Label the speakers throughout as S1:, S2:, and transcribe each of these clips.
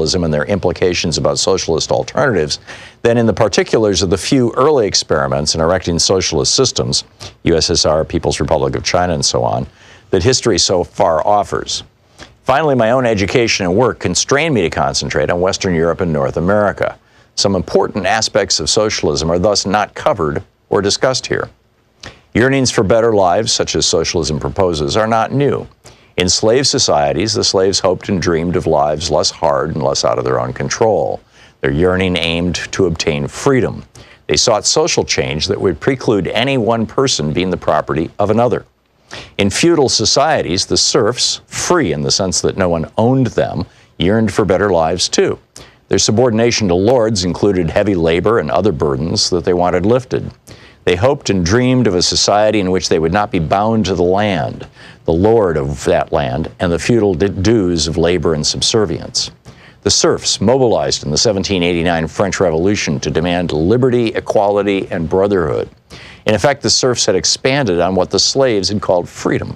S1: capitalism and their implications about socialist alternatives than in the particulars of the few early experiments in erecting socialist systems, USSR, People's Republic of China, and so on, that history so far offers. Finally, my own education and work constrained me to concentrate on Western Europe and North America. Some important aspects of socialism are thus not covered or discussed here. Yearnings for better lives, such as socialism proposes, are not new. In slave societies, the slaves hoped and dreamed of lives less hard and less out of their own control. Their yearning aimed to obtain freedom. They sought social change that would preclude any one person being the property of another. In feudal societies, the serfs, free in the sense that no one owned them, yearned for better lives too. Their subordination to lords included heavy labor and other burdens that they wanted lifted. They hoped and dreamed of a society in which they would not be bound to the land, the lord of that land, and the feudal dues of labor and subservience. The serfs mobilized in the 1789 French Revolution to demand liberty, equality, and brotherhood. In effect, the serfs had expanded on what the slaves had called freedom.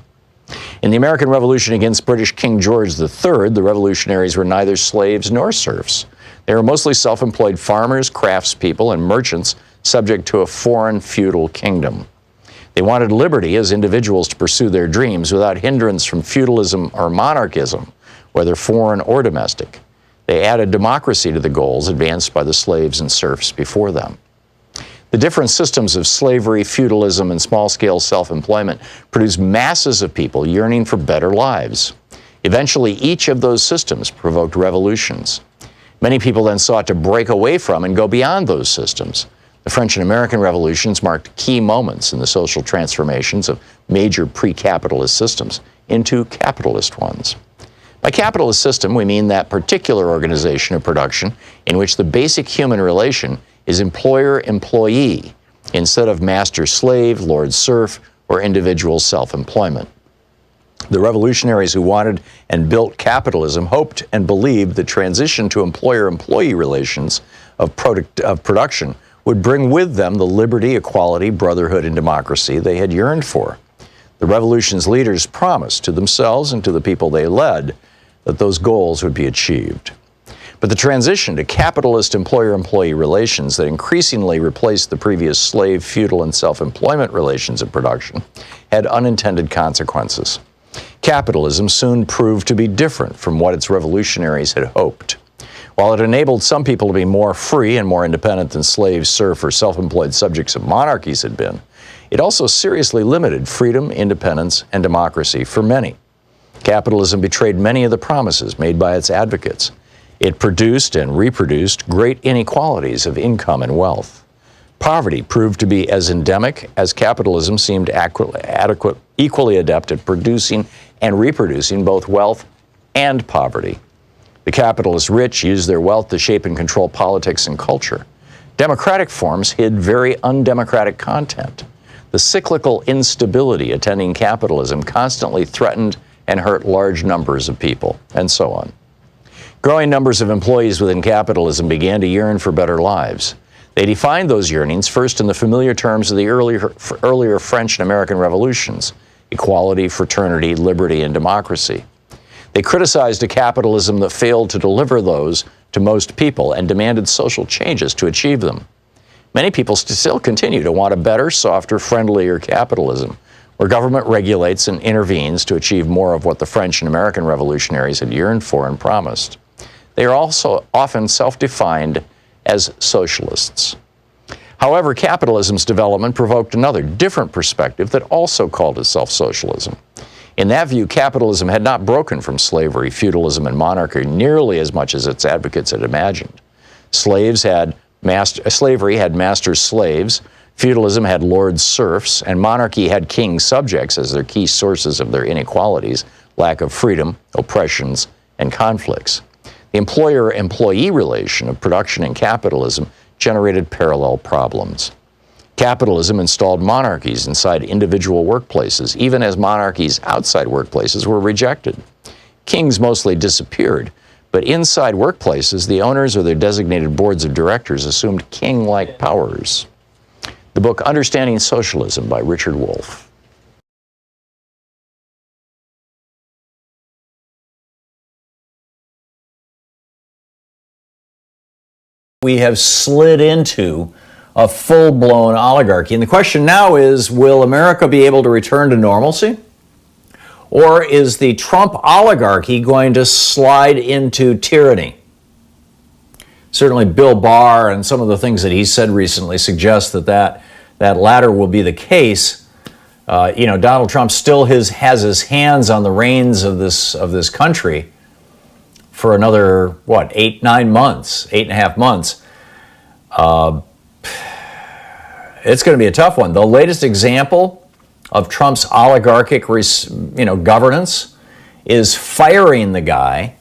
S1: In the American Revolution against British King George III, the revolutionaries were neither slaves nor serfs. They were mostly self-employed farmers, craftspeople, and merchants subject to a foreign feudal kingdom. They wanted liberty as individuals to pursue their dreams without hindrance from feudalism or monarchism, whether foreign or domestic. They added democracy to the goals advanced by the slaves and serfs before them. The different systems of slavery, feudalism, and small-scale self-employment produced masses of people yearning for better lives. Eventually, each of those systems provoked revolutions. Many people then sought to break away from and go beyond those systems. The French and American revolutions marked key moments in the social transformations of major pre-capitalist systems into capitalist ones. By capitalist system, we mean that particular organization of production in which the basic human relation is employer-employee instead of master-slave, lord-serf, or individual self-employment. The revolutionaries who wanted and built capitalism hoped and believed the transition to employer-employee relations of production would bring with them the liberty, equality, brotherhood, and democracy they had yearned for. The revolution's leaders promised to themselves and to the people they led that those goals would be achieved. But the transition to capitalist employer-employee relations that increasingly replaced the previous slave, feudal, and self-employment relations of production had unintended consequences. Capitalism soon proved to be different from what its revolutionaries had hoped. While it enabled some people to be more free and more independent than slaves, serf, or self-employed subjects of monarchies had been, it also seriously limited freedom, independence, and democracy for many. Capitalism betrayed many of the promises made by its advocates. It produced and reproduced great inequalities of income and wealth. Poverty proved to be as endemic as capitalism seemed equally adept at producing and reproducing both wealth and poverty. The capitalist rich used their wealth to shape and control politics and culture. Democratic forms hid very undemocratic content. The cyclical instability attending capitalism constantly threatened and hurt large numbers of people, and so on. Growing numbers of employees within capitalism began to yearn for better lives. They defined those yearnings first in the familiar terms of the earlier French and American revolutions: equality, fraternity, liberty, and democracy. They criticized a capitalism that failed to deliver those to most people and demanded social changes to achieve them. Many people still continue to want a better, softer, friendlier capitalism, where government regulates and intervenes to achieve more of what the French and American revolutionaries had yearned for and promised. They are also often self-defined as socialists. However, capitalism's development provoked another, different perspective that also called itself socialism. In that view, capitalism had not broken from slavery, feudalism, and monarchy nearly as much as its advocates had imagined. Slavery had master-slaves, feudalism had lord-serfs, and monarchy had king-subjects as their key sources of their inequalities, lack of freedom, oppressions, and conflicts. The employer-employee relation of production and capitalism generated parallel problems. Capitalism installed monarchies inside individual workplaces, even as monarchies outside workplaces were rejected. Kings mostly disappeared, but inside workplaces, the owners or their designated boards of directors assumed king-like powers. The book Understanding Socialism by Richard Wolff. we have slid into a full-blown oligarchy. And the question now is, will America be able to return to normalcy? Or is the Trump oligarchy going to slide into tyranny? Certainly Bill Barr and some of the things that he said recently suggest that latter will be the case. Donald Trump still has his hands on the reins of this country for another, 8.5 months. It's going to be a tough one. The latest example of Trump's oligarchic, governance is firing the guy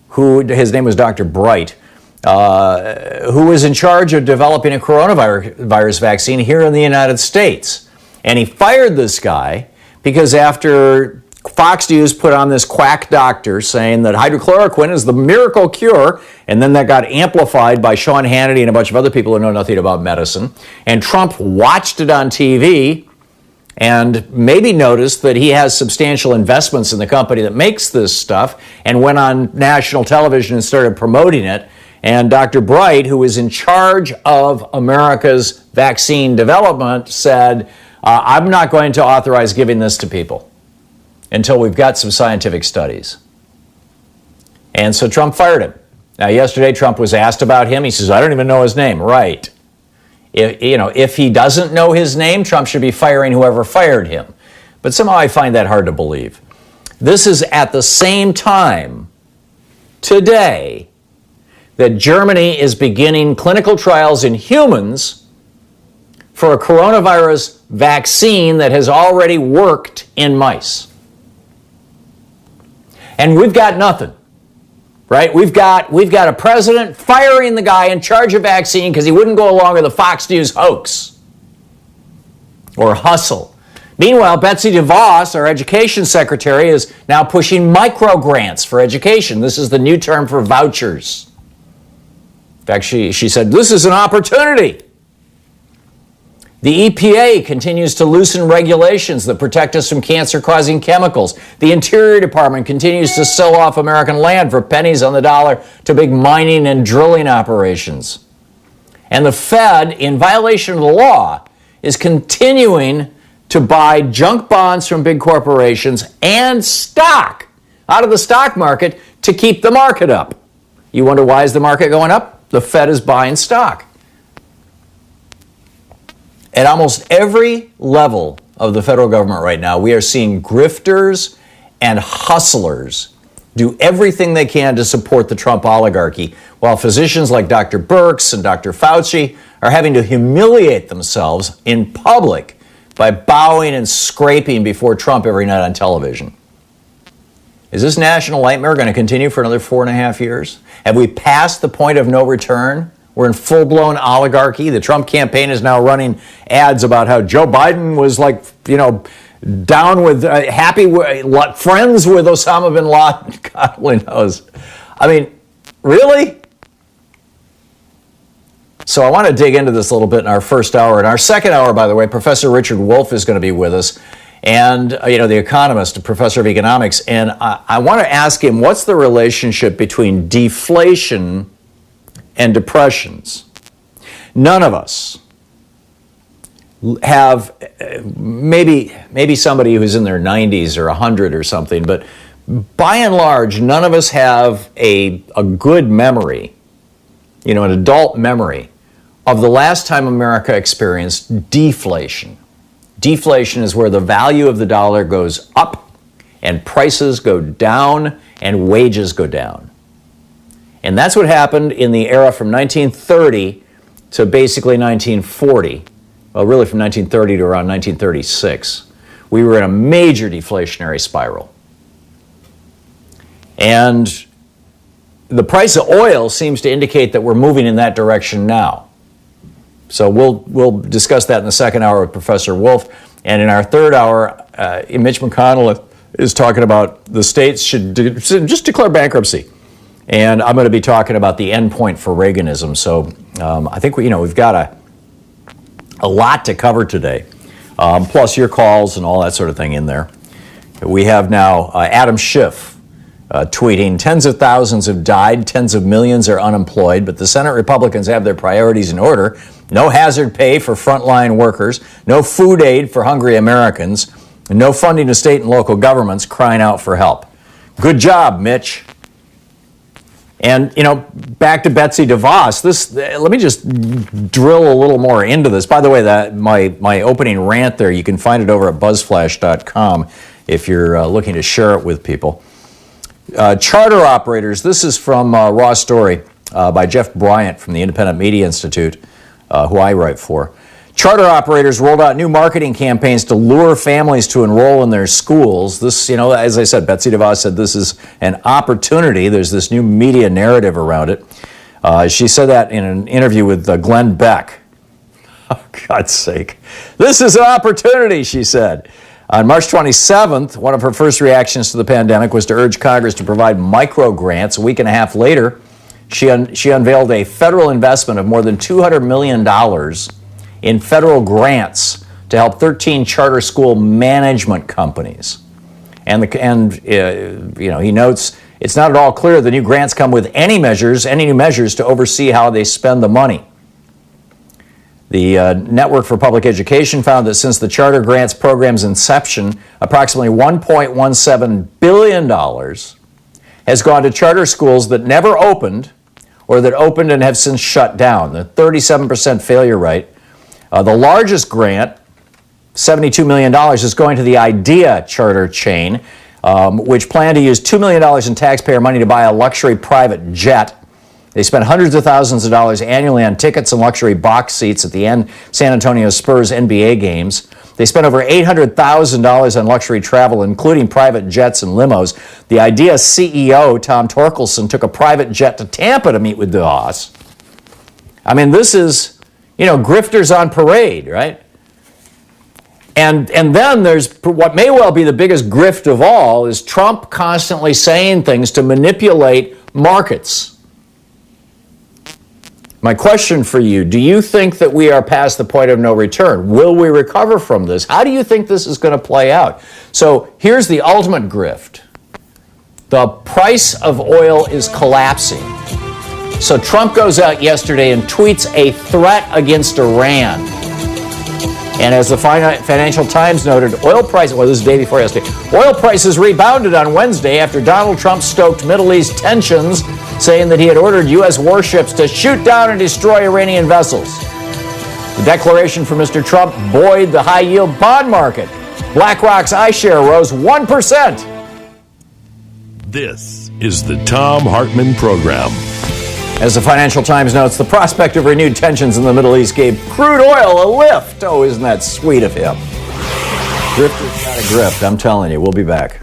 S1: who, his name was Dr. Bright, who was in charge of developing a coronavirus vaccine here in the United States. And he fired this guy because after Fox News put on this quack doctor saying that hydrochloroquine is the miracle cure, and then that got amplified by Sean Hannity and a bunch of other people who know nothing about medicine. And Trump watched it on TV and maybe noticed that he has substantial investments in the company that makes this stuff, and went on national television and started promoting it. And Dr. Bright, who is in charge of America's vaccine development, said, I'm not going to authorize giving this to people until we've got some scientific studies. And so Trump fired him. Now, yesterday, Trump was asked about him. He says, I don't even know his name. Right. If he doesn't know his name, Trump should be firing whoever fired him. But somehow I find that hard to believe. This is at the same time today that Germany is beginning clinical trials in humans for a coronavirus vaccine that has already worked in mice. And we've got nothing, right? We've got a president firing the guy in charge of vaccine because he wouldn't go along with the Fox News hoax or hustle. Meanwhile, Betsy DeVos, our education secretary, is now pushing micro grants for education. This is the new term for vouchers. In fact, she said, this is an opportunity. The EPA continues to loosen regulations that protect us from cancer-causing chemicals. The Interior Department continues to sell off American land for pennies on the dollar to big mining and drilling operations. And the Fed, in violation of the law, is continuing to buy junk bonds from big corporations and stock out of the stock market to keep the market up. You wonder, why is the market going up? The Fed is buying stock. At almost every level of the federal government right now, we are seeing grifters and hustlers do everything they can to support the Trump oligarchy, while physicians like Dr. Birx and Dr. Fauci are having to humiliate themselves in public by bowing and scraping before Trump every night on television. Is this national nightmare going to continue for another 4.5 years? Have we passed the point of no return? We're in full-blown oligarchy. The Trump campaign is now running ads about how Joe Biden was down with, friends with Osama bin Laden. God only knows. I mean, really? So I want to dig into this a little bit in our first hour. In our second hour, by the way, Professor Richard Wolff is going to be with us, and the economist, a professor of economics. And I want to ask him, what's the relationship between deflation and depressions? None of us have, maybe somebody who's in their 90s or 100 or something, but by and large, none of us have a good memory, an adult memory of the last time America experienced deflation. Deflation is where the value of the dollar goes up and prices go down and wages go down. And that's what happened in the era from 1930 to basically 1940. Well, really from 1930 to around 1936. We were in a major deflationary spiral. And the price of oil seems to indicate that we're moving in that direction now. So we'll discuss that in the second hour with Professor Wolff. And in our third hour, Mitch McConnell is talking about the states should just declare bankruptcy. And I'm going to be talking about the end point for Reaganism. So I think we've got a lot to cover today, plus your calls and all that sort of thing in there. We have now Adam Schiff, tweeting, tens of thousands have died, tens of millions are unemployed, but the Senate Republicans have their priorities in order. No hazard pay for frontline workers, no food aid for hungry Americans, and no funding to state and local governments crying out for help. Good job, Mitch. And, back to Betsy DeVos. Let me just drill a little more into this. By the way, that my opening rant there, you can find it over at buzzflash.com if you're looking to share it with people. Charter operators, this is from Raw Story by Jeff Bryant from the Independent Media Institute, who I write for. Charter operators rolled out new marketing campaigns to lure families to enroll in their schools. This, as I said, Betsy DeVos said this is an opportunity. There's this new media narrative around it. She said that in an interview with Glenn Beck. Oh, God's sake. This is an opportunity, she said. On March 27th, one of her first reactions to the pandemic was to urge Congress to provide micro grants. A week and a half later, she unveiled a federal investment of more than $200 million in federal grants to help 13 charter school management companies. And he notes it's not at all clear the new grants come with any new measures to oversee how they spend the money. The Network for Public Education found that since the charter grants program's inception, approximately $1.17 billion has gone to charter schools that never opened or that opened and have since shut down. The 37% failure rate. The largest grant, $72 million, is going to the IDEA charter chain, which planned to use $2 million in taxpayer money to buy a luxury private jet. They spent hundreds of thousands of dollars annually on tickets and luxury box seats at the San Antonio Spurs NBA games. They spent over $800,000 on luxury travel, including private jets and limos. The IDEA CEO, Tom Torkelson, took a private jet to Tampa to meet with DeVos. I mean, this is, grifters on parade, right? And then there's what may well be the biggest grift of all is Trump constantly saying things to manipulate markets. My question for you, do you think that we are past the point of no return? Will we recover from this? How do you think this is going to play out? So here's the ultimate grift. The price of oil is collapsing. So Trump goes out yesterday and tweets a threat against Iran. And as the Financial Times noted, this is the day before yesterday, oil prices rebounded on Wednesday after Donald Trump stoked Middle East tensions, saying that he had ordered U.S. warships to shoot down and destroy Iranian vessels. The declaration from Mr. Trump buoyed the high-yield bond market. BlackRock's iShare rose 1%.
S2: This is the Thom Hartmann Program.
S1: As the Financial Times notes, the prospect of renewed tensions in the Middle East gave crude oil a lift. Oh, isn't that sweet of him? Grifter's got a grift, I'm telling you. We'll be back.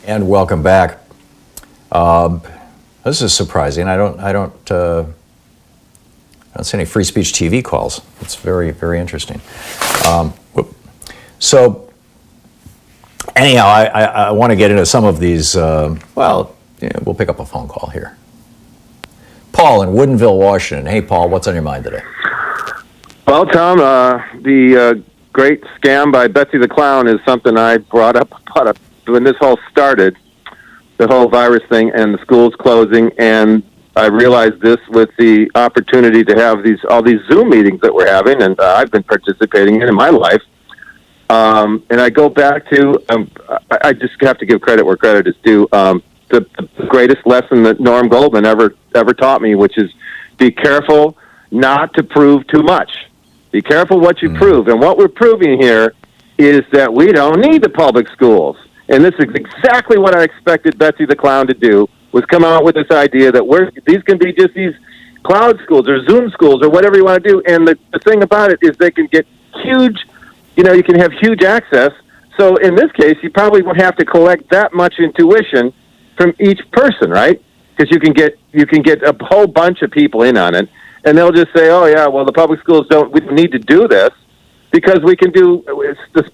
S1: And welcome back. This is surprising. I don't see any free speech TV calls. It's very, very interesting. So anyhow, I want to get into some of these. We'll pick up a phone call here. Paul in Woodinville, Washington. Hey, Paul, what's on your mind today?
S3: Well, Tom, the great scam by Betsy the Clown is something I brought up when this whole started, the whole virus thing and the schools closing, and I realized this with the opportunity to have all these Zoom meetings that we're having, and I've been participating in my life. And I go back to, I just have to give credit where credit is due. The greatest lesson that Norm Goldman ever taught me, which is be careful not to prove too much. Be careful what you prove. And what we're proving here is that we don't need the public schools. And this is exactly what I expected Betsy the Clown to do, was come out with this idea that these can be just these cloud schools or Zoom schools or whatever you want to do. And the thing about it is they can get huge, you can have huge access. So in this case, you probably won't have to collect that much in tuition from each person, right? Because you can get a whole bunch of people in on it, and they'll just say, oh yeah, well the public schools we don't need to do this because we can do,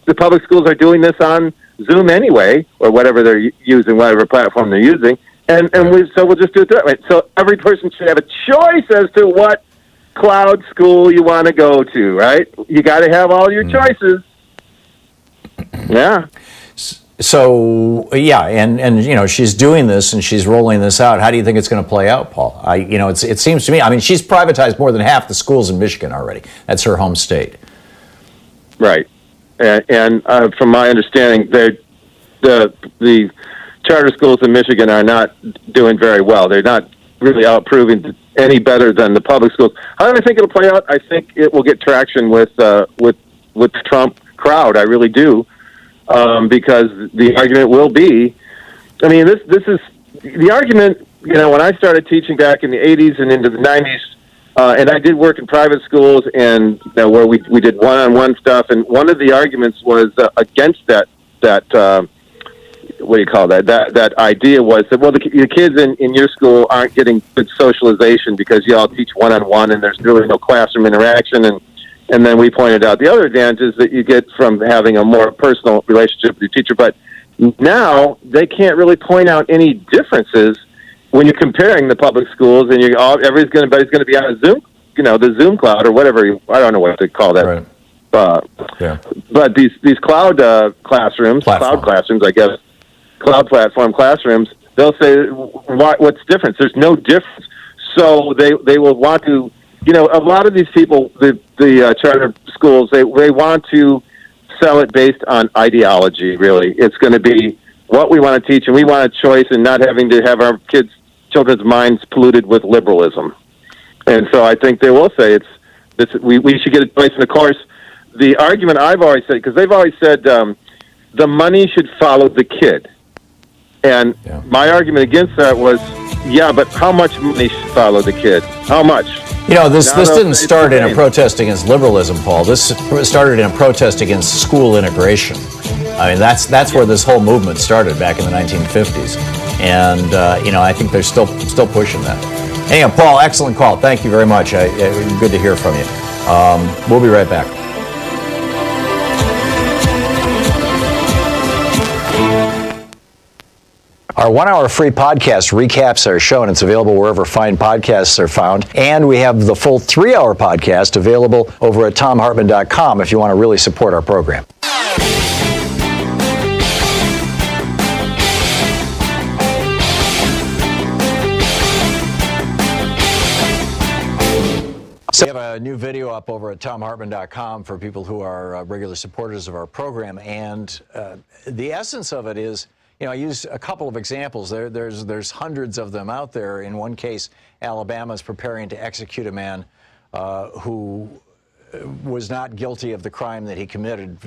S3: the public schools are doing this on Zoom anyway, or whatever they're using, whatever platform they're using. So we'll just do it that way. So every person should have a choice as to what cloud school you want to go to, right? You got to have all your choices. Yeah.
S1: So yeah, and she's doing this and she's rolling this out. How do you think it's going to play out, Paul? It seems to me. I mean, she's privatized more than half the schools in Michigan already. That's her home state.
S3: Right, and from my understanding, the charter schools in Michigan are not doing very well. They're not really proving any better than the public schools. How do I think it'll play out? I think it will get traction with the Trump crowd. I really do. Because the argument will be, I mean, this is the argument. When I started teaching back in the '80s and into the '90s, and I did work in private schools, and where we did one-on-one stuff. And one of the arguments was against that what do you call that? That idea was that the kids in your school aren't getting good socialization because you all teach one-on-one, and there's really no classroom interaction. And then we pointed out the other advantages that you get from having a more personal relationship with your teacher. But now they can't really point out any differences when you're comparing the public schools, and everybody's going to be on a Zoom, the Zoom cloud or whatever. I don't know what they call that.
S1: Right.
S3: But these cloud classrooms, I guess, cloud platform classrooms, they'll say, what's different? There's no difference. So they will want to. A lot of these people, the charter schools, they want to sell it based on ideology, really. It's going to be what we want to teach, and we want a choice and not having to have our children's minds polluted with liberalism. And so I think they will say we should get a choice. And, of course, the argument I've always said, because they've always said the money should follow the kid. And my argument against that was, but how much money should follow the kid? How much?
S1: This didn't start in a protest against liberalism, Paul. This started in a protest against school integration. I mean, that's where this whole movement started back in the 1950s. And, I think they're still pushing that. Anyhow, Paul, excellent call. Thank you very much. Good to hear from you. We'll be right back. Our 1 hour free podcast recaps our show, and it's available wherever fine podcasts are found. And we have the full 3 hour podcast available over at thomhartmann.com if you want to really support our program. So we have a new video up over at thomhartmann.com for people who are regular supporters of our program. And the essence of it is, I use a couple of examples. There's hundreds of them out there. In one case, Alabama is preparing to execute a man who was not guilty of the crime that he committed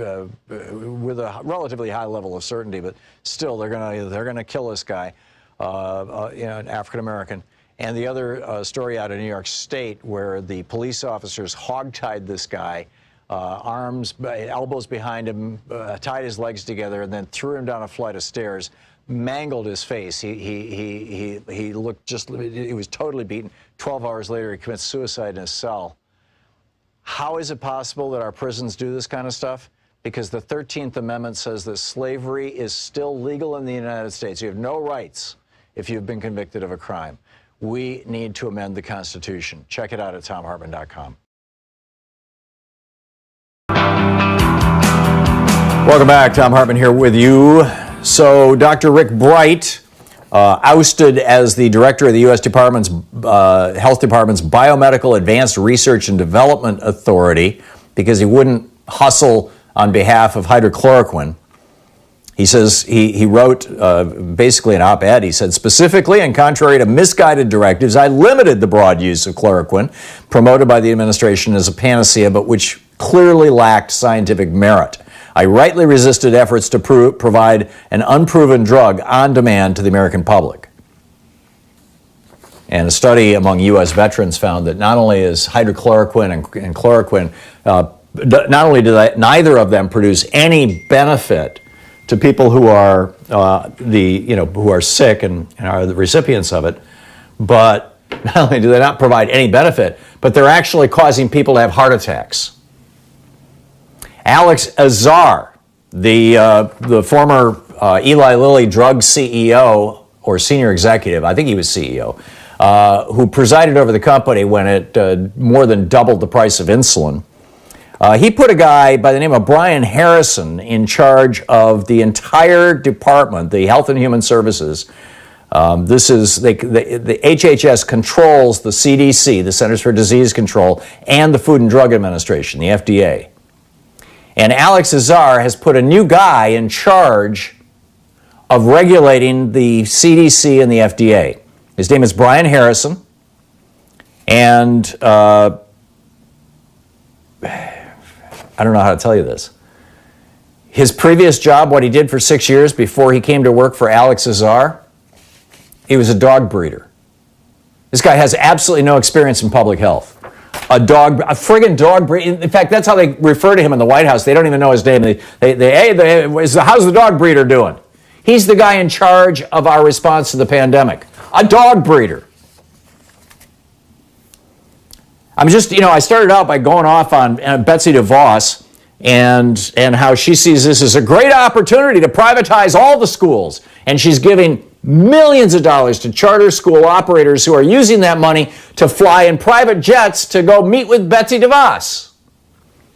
S1: with a relatively high level of certainty, but still they're gonna kill this guy, an African American. And the other story out of New York State, where the police officers hogtied this guy. Arms, elbows behind him, tied his legs together, and then threw him down a flight of stairs, mangled his face. He looked he was totally beaten. 12 hours later, he commits suicide in his cell. How is it possible that our prisons do this kind of stuff? Because the 13th Amendment says that slavery is still legal in the United States. You have no rights if you've been convicted of a crime. We need to amend the Constitution. Check it out at thomhartmann.com. Welcome back. Thom Hartmann here with you. So Dr. Rick Bright, ousted as the director of the U.S. Health Department's Biomedical Advanced Research and Development Authority because he wouldn't hustle on behalf of hydrochloroquine. He says he wrote basically an op-ed. He said, specifically and contrary to misguided directives, I limited the broad use of chloroquine promoted by the administration as a panacea, but which clearly lacked scientific merit. I rightly resisted efforts to provide an unproven drug on demand to the American public. And a study among U.S. veterans found that not only is hydrochloroquine and chloroquine, not only do neither of them produce any benefit to people who are who are sick and are the recipients of it, but not only do they not provide any benefit, but they're actually causing people to have heart attacks. Alex Azar, the former Eli Lilly drug CEO, or senior executive, I think he was CEO, who presided over the company when it more than doubled the price of insulin. He put a guy by the name of Brian Harrison in charge of the entire department, the Health and Human Services. The HHS controls the CDC, the Centers for Disease Control, and the Food and Drug Administration, the FDA. And Alex Azar has put a new guy in charge of regulating the CDC and the FDA. His name is Brian Harrison, and I don't know how to tell you this. His previous job, what he did for 6 years before he came to work for Alex Azar, he was a dog breeder. This guy has absolutely no experience in public health. A friggin' dog breeder. In fact, that's how they refer to him in the White House. They don't even know his name. How's the dog breeder doing? He's the guy in charge of our response to the pandemic. A dog breeder. I started out by going off on Betsy DeVos and how she sees this as a great opportunity to privatize all the schools. And she's giving millions of dollars to charter school operators who are using that money to fly in private jets to go meet with Betsy DeVos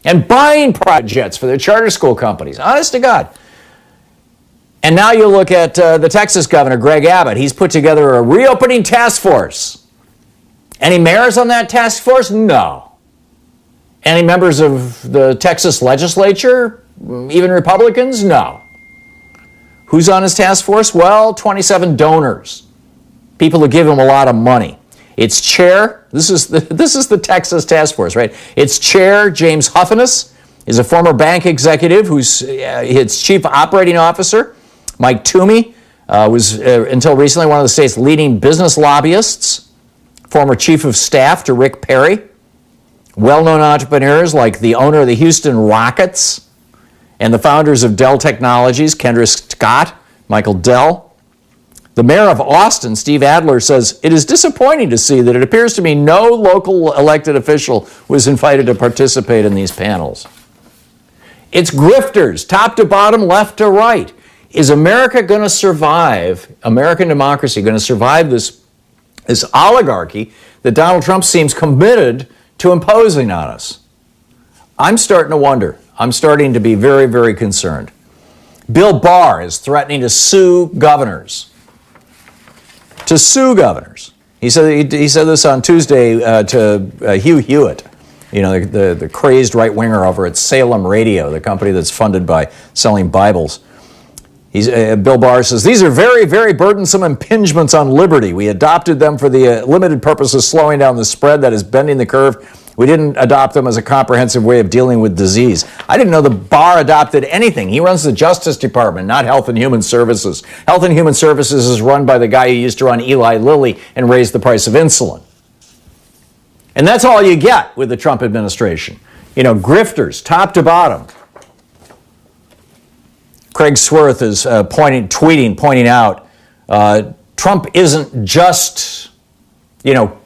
S1: and buying private jets for their charter school companies. Honest to God. And now you look at the Texas governor, Greg Abbott. He's put together a reopening task force. Any mayors on that task force? No. Any members of the Texas legislature? Even Republicans? No. Who's on his task force? Well, 27 donors. People who give him a lot of money. Its chair, this is the Texas task force, right? Its chair, James Huffiness, is a former bank executive who's its chief operating officer. Mike Toomey was, until recently, one of the state's leading business lobbyists. Former chief of staff to Rick Perry. Well-known entrepreneurs like the owner of the Houston Rockets and the founders of Dell Technologies, Kendra Scott, Michael Dell. The mayor of Austin, Steve Adler, says, "It is disappointing to see that it appears to me no local elected official was invited to participate in these panels." It's grifters, top to bottom, left to right. Is America going to survive, American democracy going to survive this oligarchy that Donald Trump seems committed to imposing on us? I'm starting to wonder. I'm starting to be very, very concerned. Bill Barr is threatening to sue governors. He said this on Tuesday to Hugh Hewitt, the crazed right-winger over at Salem Radio, the company that's funded by selling Bibles. Bill Barr says, "These are very, very burdensome impingements on liberty. We adopted them for the limited purpose of slowing down the spread, that is bending the curve. We didn't adopt them as a comprehensive way of dealing with disease." I didn't know the Barr adopted anything. He runs the Justice Department, not Health and Human Services. Health and Human Services is run by the guy who used to run Eli Lilly and raise the price of insulin. And that's all you get with the Trump administration. Grifters, top to bottom. Craig Swerth is pointing out Trump isn't just,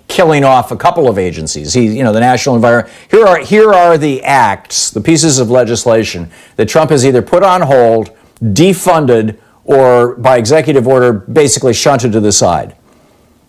S1: killing off a couple of agencies. The National Environment. Here are the acts, the pieces of legislation that Trump has either put on hold, defunded, or by executive order basically shunted to the side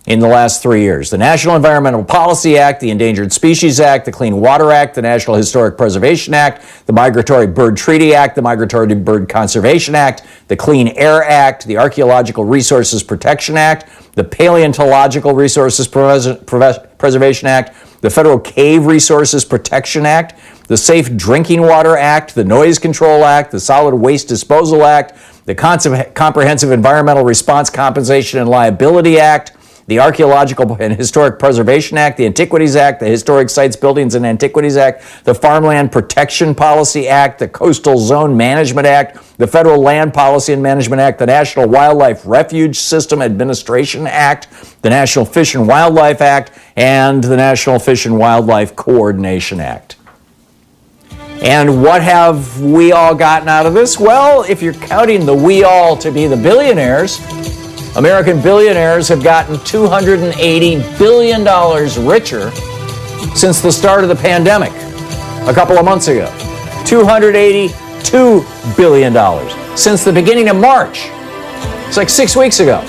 S1: in the last 3 years. The National Environmental Policy Act, the Endangered Species Act, the Clean Water Act, the National Historic Preservation Act, the Migratory Bird Treaty Act, the Migratory Bird Conservation Act, the Clean Air Act, the Archaeological Resources Protection Act, the Paleontological Resources Preservation Act, the Federal Cave Resources Protection Act, the Safe Drinking Water Act, the Noise Control Act, the Solid Waste Disposal Act, the Comprehensive Environmental Response Compensation and Liability Act, the Archaeological and Historic Preservation Act, the Antiquities Act, the Historic Sites, Buildings, and Antiquities Act, the Farmland Protection Policy Act, the Coastal Zone Management Act, the Federal Land Policy and Management Act, the National Wildlife Refuge System Administration Act, the National Fish and Wildlife Act, and the National Fish and Wildlife Coordination Act. And what have we all gotten out of this? Well, if you're counting the we all to be the billionaires, American billionaires have gotten $280 billion richer since the start of the pandemic a couple of months ago. $282 billion since the beginning of March. It's like 6 weeks ago.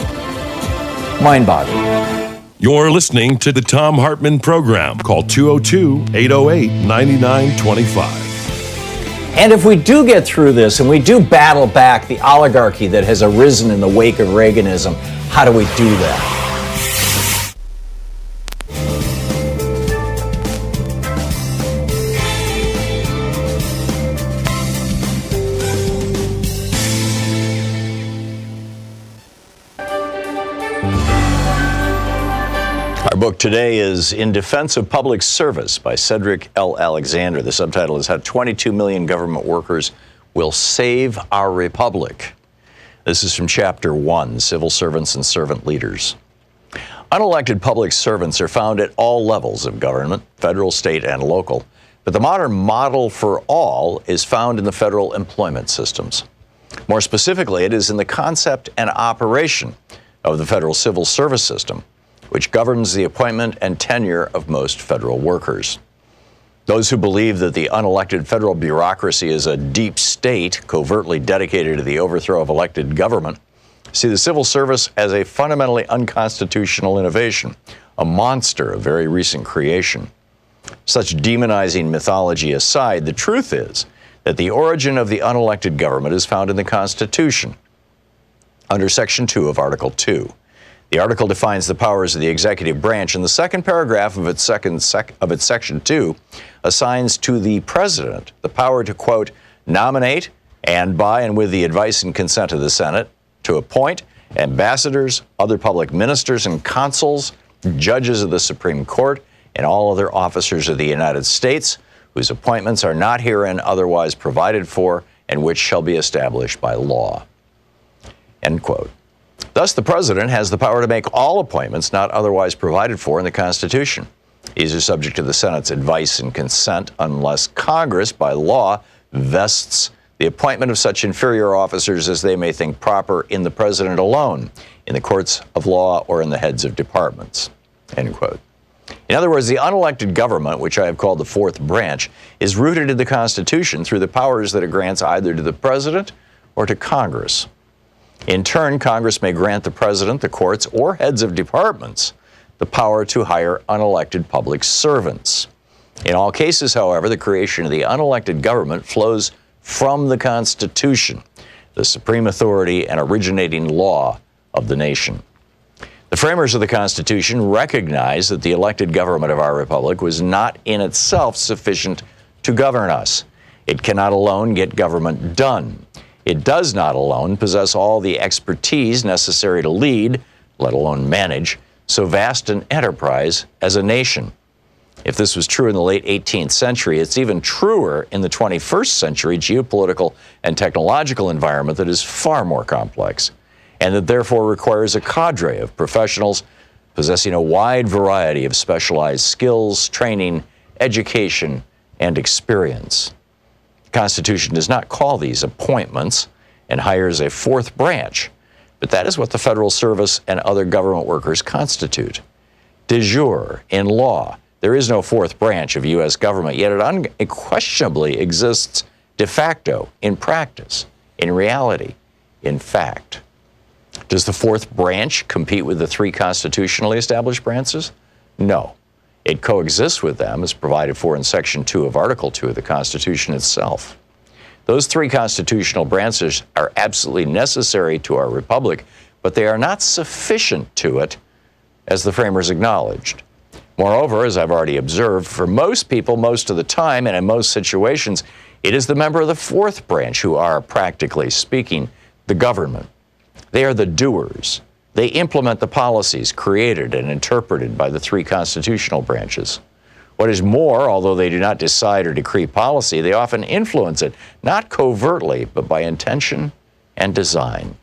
S1: Mind-boggling.
S2: You're listening to the Thom Hartmann Program. Call 202-808-9925.
S1: And if we do get through this and we do battle back the oligarchy that has arisen in the wake of Reaganism, how do we do that? Our book today is In Defense of Public Service by Cedric L. Alexander. The subtitle is How 22 Million Government Workers Will Save Our Republic. This is from Chapter 1, Civil Servants and Servant Leaders. Unelected public servants are found at all levels of government, federal, state, and local. But the modern model for all is found in the federal employment systems. More specifically, it is in the concept and operation of the federal civil service system, which governs the appointment and tenure of most federal workers. Those who believe that the unelected federal bureaucracy is a deep state covertly dedicated to the overthrow of elected government see the civil service as a fundamentally unconstitutional innovation, a monster of very recent creation. Such demonizing mythology aside, the truth is that the origin of the unelected government is found in the Constitution, under Section 2 of Article 2. The article defines the powers of the executive branch, and the second paragraph of its Section 2 assigns to the President the power to, quote, nominate and by and with the advice and consent of the Senate, to appoint ambassadors, other public ministers and consuls, judges of the Supreme Court, and all other officers of the United States, whose appointments are not herein otherwise provided for, and which shall be established by law. End quote. Thus, the President has the power to make all appointments not otherwise provided for in the Constitution. These are subject to the Senate's advice and consent unless Congress, by law, vests the appointment of such inferior officers as they may think proper in the President alone, in the courts of law, or in the heads of departments. End quote. In other words, the unelected government, which I have called the fourth branch, is rooted in the Constitution through the powers that it grants either to the President or to Congress. In turn, Congress may grant the President, the courts, or heads of departments the power to hire unelected public servants. In all cases, however, the creation of the unelected government flows from the Constitution, the supreme authority and originating law of the nation. The framers of the Constitution recognized that the elected government of our republic was not in itself sufficient to govern us. It cannot alone get government done. It does not alone possess all the expertise necessary to lead, let alone manage, so vast an enterprise as a nation. If this was true in the late 18th century, it's even truer in the 21st century geopolitical and technological environment that is far more complex, and that therefore requires a cadre of professionals possessing a wide variety of specialized skills, training, education, and experience. The Constitution does not call these appointments and hires a fourth branch, but that is what the federal service and other government workers constitute. De jure, in law, there is no fourth branch of U.S. government, yet it unquestionably exists de facto, in practice, in reality, in fact. Does the fourth branch compete with the three constitutionally established branches? No. It coexists with them as provided for in Section 2 of Article 2 of the Constitution itself. Those three constitutional branches are absolutely necessary to our republic, but they are not sufficient to it, as the framers acknowledged. Moreover, as I've already observed, for most people, most of the time, and in most situations, it is the member of the fourth branch who are, practically speaking, the government. They are the doers. They implement the policies created and interpreted by the three constitutional branches. What is more, although they do not decide or decree policy, they often influence it, not covertly, but by intention and design.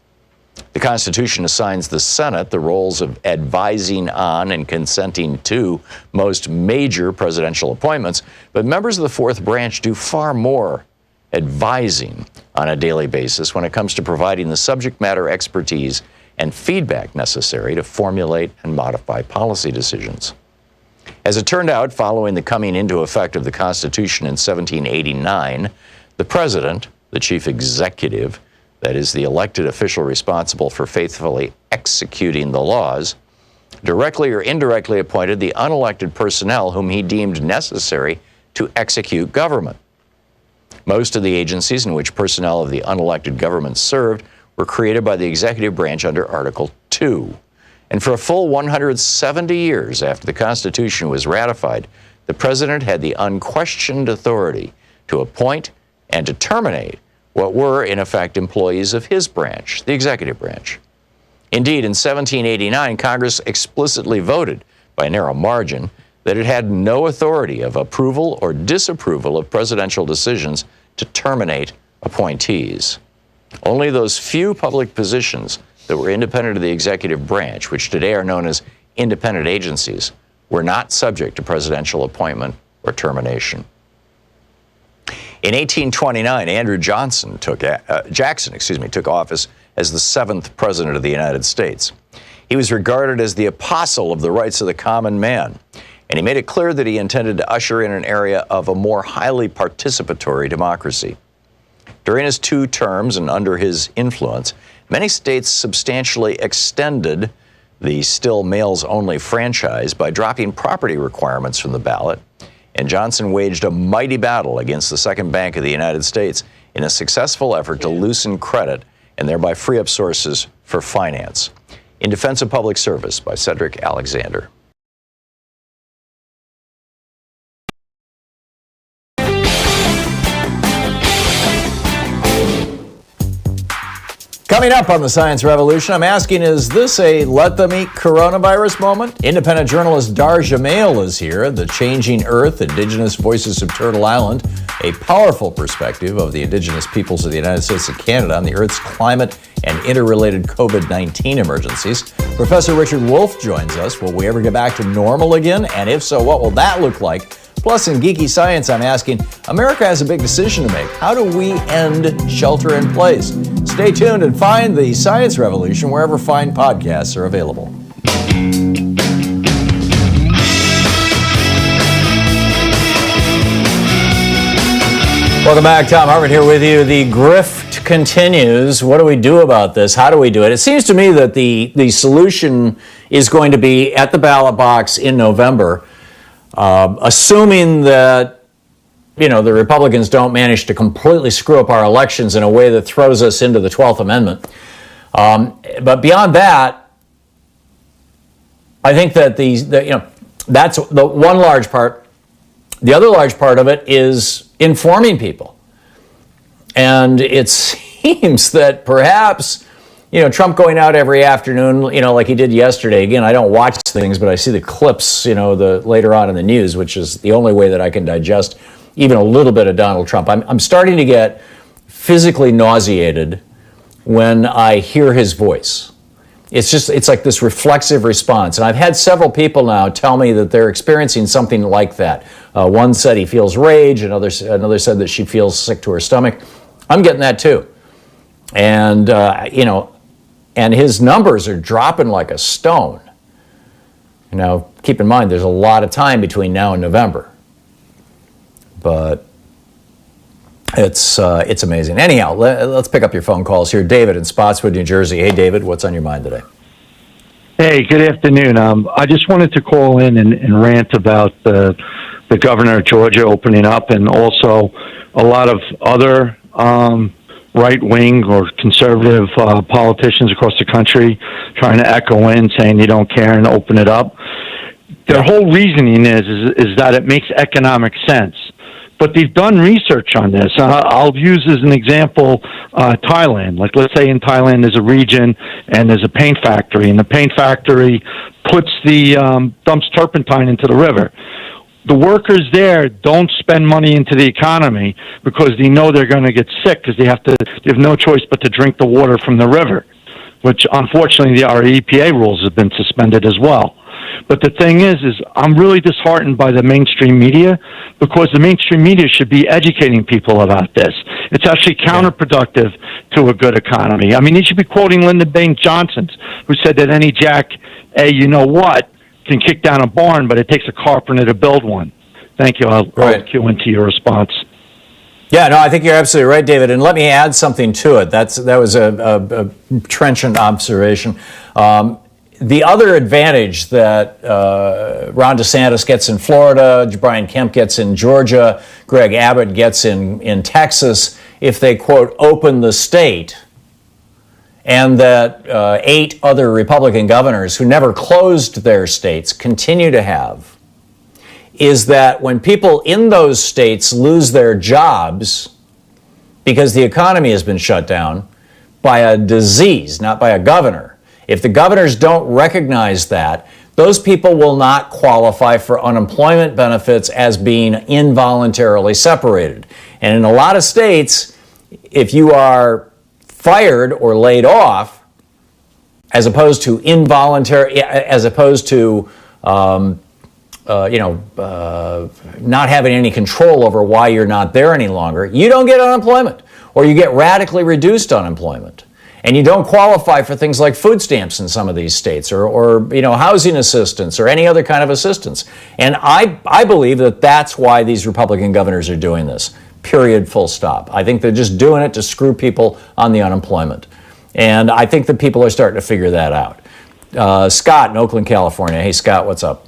S1: The Constitution assigns the Senate the roles of advising on and consenting to most major presidential appointments, but members of the fourth branch do far more advising on a daily basis when it comes to providing the subject matter expertise and feedback necessary to formulate and modify policy decisions. As it turned out, following the coming into effect of the Constitution in 1789, the President, the chief executive, that is, the elected official responsible for faithfully executing the laws, directly or indirectly appointed the unelected personnel whom he deemed necessary to execute government. Most of the agencies in which personnel of the unelected government served were created by the executive branch under Article 2. And for a full 170 years after the Constitution was ratified, the president had the unquestioned authority to appoint and to terminate what were, in effect, employees of his branch, the executive branch. Indeed, in 1789, Congress explicitly voted, by a narrow margin, that it had no authority of approval or disapproval of presidential decisions to terminate appointees. Only those few public positions that were independent of the executive branch, which today are known as independent agencies, were not subject to presidential appointment or termination. In 1829, Andrew Jackson took office as the seventh president of the United States. He was regarded as the apostle of the rights of the common man, and he made it clear that he intended to usher in an era of a more highly participatory democracy. During his 2 terms and under his influence, many states substantially extended the still males-only franchise by dropping property requirements from the ballot, and Johnson waged a mighty battle against the Second Bank of the United States in a successful effort to loosen credit and thereby free up sources for finance. In Defense of Public Service by Cedric Alexander. Coming up on the Science Revolution, I'm asking, is this a let them eat coronavirus moment? Independent journalist Dar Jamail is here, The Changing Earth, Indigenous Voices of Turtle Island, a powerful perspective of the indigenous peoples of the United States and Canada on the Earth's climate and interrelated COVID-19 emergencies. Professor Richard Wolff joins us. Will we ever get back to normal again? And if so, what will that look like? Plus, in Geeky Science, I'm asking, America has a big decision to make. How do we end shelter in place? Stay tuned and find the Science Revolution wherever fine podcasts are available. Welcome back. Thom Hartmann here with you. The grift continues. What do we do about this? How do we do it? It seems to me that the solution is going to be at the ballot box in November. Assuming that, the Republicans don't manage to completely screw up our elections in a way that throws us into the 12th Amendment. But beyond that, I think that that's the one large part. The other large part of it is informing people. And it seems that perhaps Trump going out every afternoon, like he did yesterday. Again, I don't watch things, but I see the clips, later on in the news, which is the only way that I can digest even a little bit of Donald Trump. I'm starting to get physically nauseated when I hear his voice. It's like this reflexive response. And I've had several people now tell me that they're experiencing something like that. One said he feels rage, another said that she feels sick to her stomach. I'm getting that too. And, and his numbers are dropping like a stone. Now, keep in mind, there's a lot of time between now and November. But it's amazing. Anyhow, let's pick up your phone calls here. David in Spotswood, New Jersey. Hey, David, what's on your mind today?
S4: Hey, good afternoon. I just wanted to call in and rant about the governor of Georgia opening up, and also a lot of other right-wing or conservative politicians across the country trying to echo in, saying you don't care and open it up. Their whole reasoning is that it makes economic sense. But they've done research on this. I'll use as an example Thailand. Like, let's say in Thailand there's a region and there's a paint factory, and the paint factory dumps turpentine into the river. The workers there don't spend money into the economy because they know they're going to get sick because they have no choice but to drink the water from the river, which unfortunately our EPA rules have been suspended as well. But the thing is I'm really disheartened by the mainstream media, because the mainstream media should be educating people about this. It's actually counterproductive to a good economy. I mean, you should be quoting Lyndon Baines Johnson, who said that any jack, can kick down a barn, but it takes a carpenter to build one. Thank you. I'll cue into your response.
S1: Yeah, no, I think you're absolutely right, David. And let me add something to it. That was a trenchant observation. the other advantage that Ron DeSantis gets in Florida, Brian Kemp gets in Georgia, Greg Abbott gets in Texas, if they, quote, open the state, and that 8 other Republican governors who never closed their states continue to have, is that when people in those states lose their jobs because the economy has been shut down by a disease, not by a governor, if the governors don't recognize that, those people will not qualify for unemployment benefits as being involuntarily separated. And in a lot of states, if you are fired or laid off, as opposed to involuntary, as opposed to not having any control over why you're not there any longer, you don't get unemployment, or you get radically reduced unemployment. And you don't qualify for things like food stamps in some of these states, or housing assistance, or any other kind of assistance. And I believe that that's why these Republican governors are doing this. Period, full stop. I think they're just doing it to screw people on the unemployment. And I think that people are starting to figure that out. Scott in Oakland, California. Hey, Scott, what's up?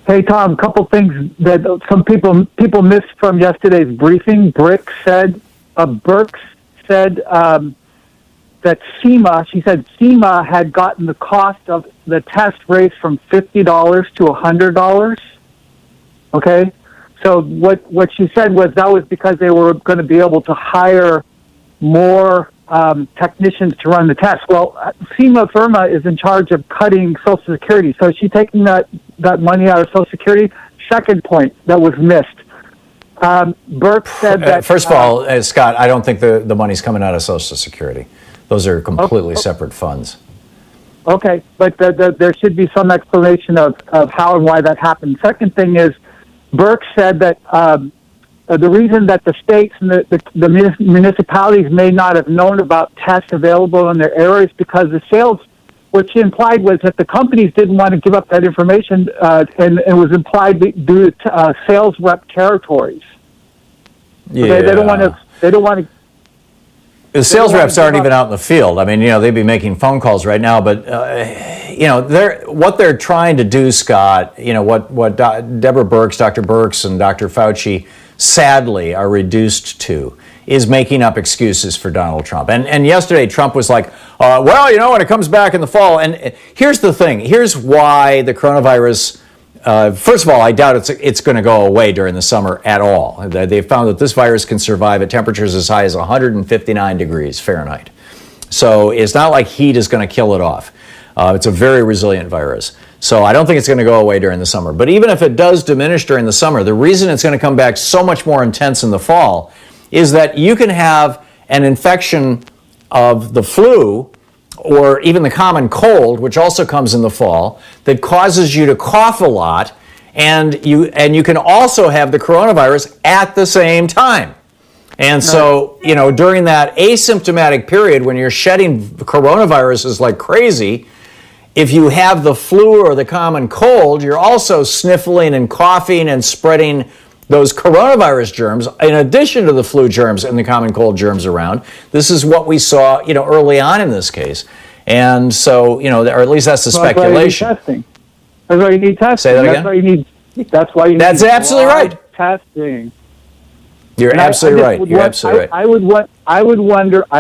S5: Hey, Tom, a couple things that some people missed from yesterday's briefing. Burke said that SEMA had gotten the cost of the test raised from $50 to $100. Okay? So what she said was that was because they were going to be able to hire more technicians to run the test. Well, FEMA is in charge of cutting Social Security. So is she taking that money out of Social Security? Second point that was missed. Burke said that...
S1: First of all, Scott, I don't think the money's coming out of Social Security. Those are completely separate funds.
S5: Okay, but there should be some explanation of how and why that happened. Second thing is, Burke said that the reason that the states and the municipalities may not have known about tests available in their areas because the sales, which implied was that the companies didn't want to give up that information, and it was implied due to sales rep territories.
S1: Yeah.
S5: Okay, they don't want to.
S1: The sales reps aren't even out in the field. I mean, they'd be making phone calls right now, but what they're trying to do, Scott, what Deborah Birx, Dr. Birx, and Dr. Fauci sadly are reduced to is making up excuses for Donald Trump. And yesterday Trump was like, when it comes back in the fall. And here's the thing. Here's why the coronavirus. First of all, I doubt it's going to go away during the summer at all. They've found that this virus can survive at temperatures as high as 159 degrees Fahrenheit. So it's not like heat is going to kill it off. It's a very resilient virus. So I don't think it's going to go away during the summer. But even if it does diminish during the summer, the reason it's going to come back so much more intense in the fall is that you can have an infection of the flu or even the common cold, which also comes in the fall, that causes you to cough a lot, and you can also have the coronavirus at the same time. And so, during that asymptomatic period when you're shedding coronaviruses like crazy, if you have the flu or the common cold, you're also sniffling and coughing and spreading those coronavirus germs, in addition to the flu germs and the common cold germs around. This is what we saw, early on in this case. And so, or at least that's the speculation.
S5: That's why you need testing.
S1: Say that again?
S5: That's why you need
S1: That's absolutely right.
S5: Testing.
S1: You're absolutely right. You're absolutely right.
S5: I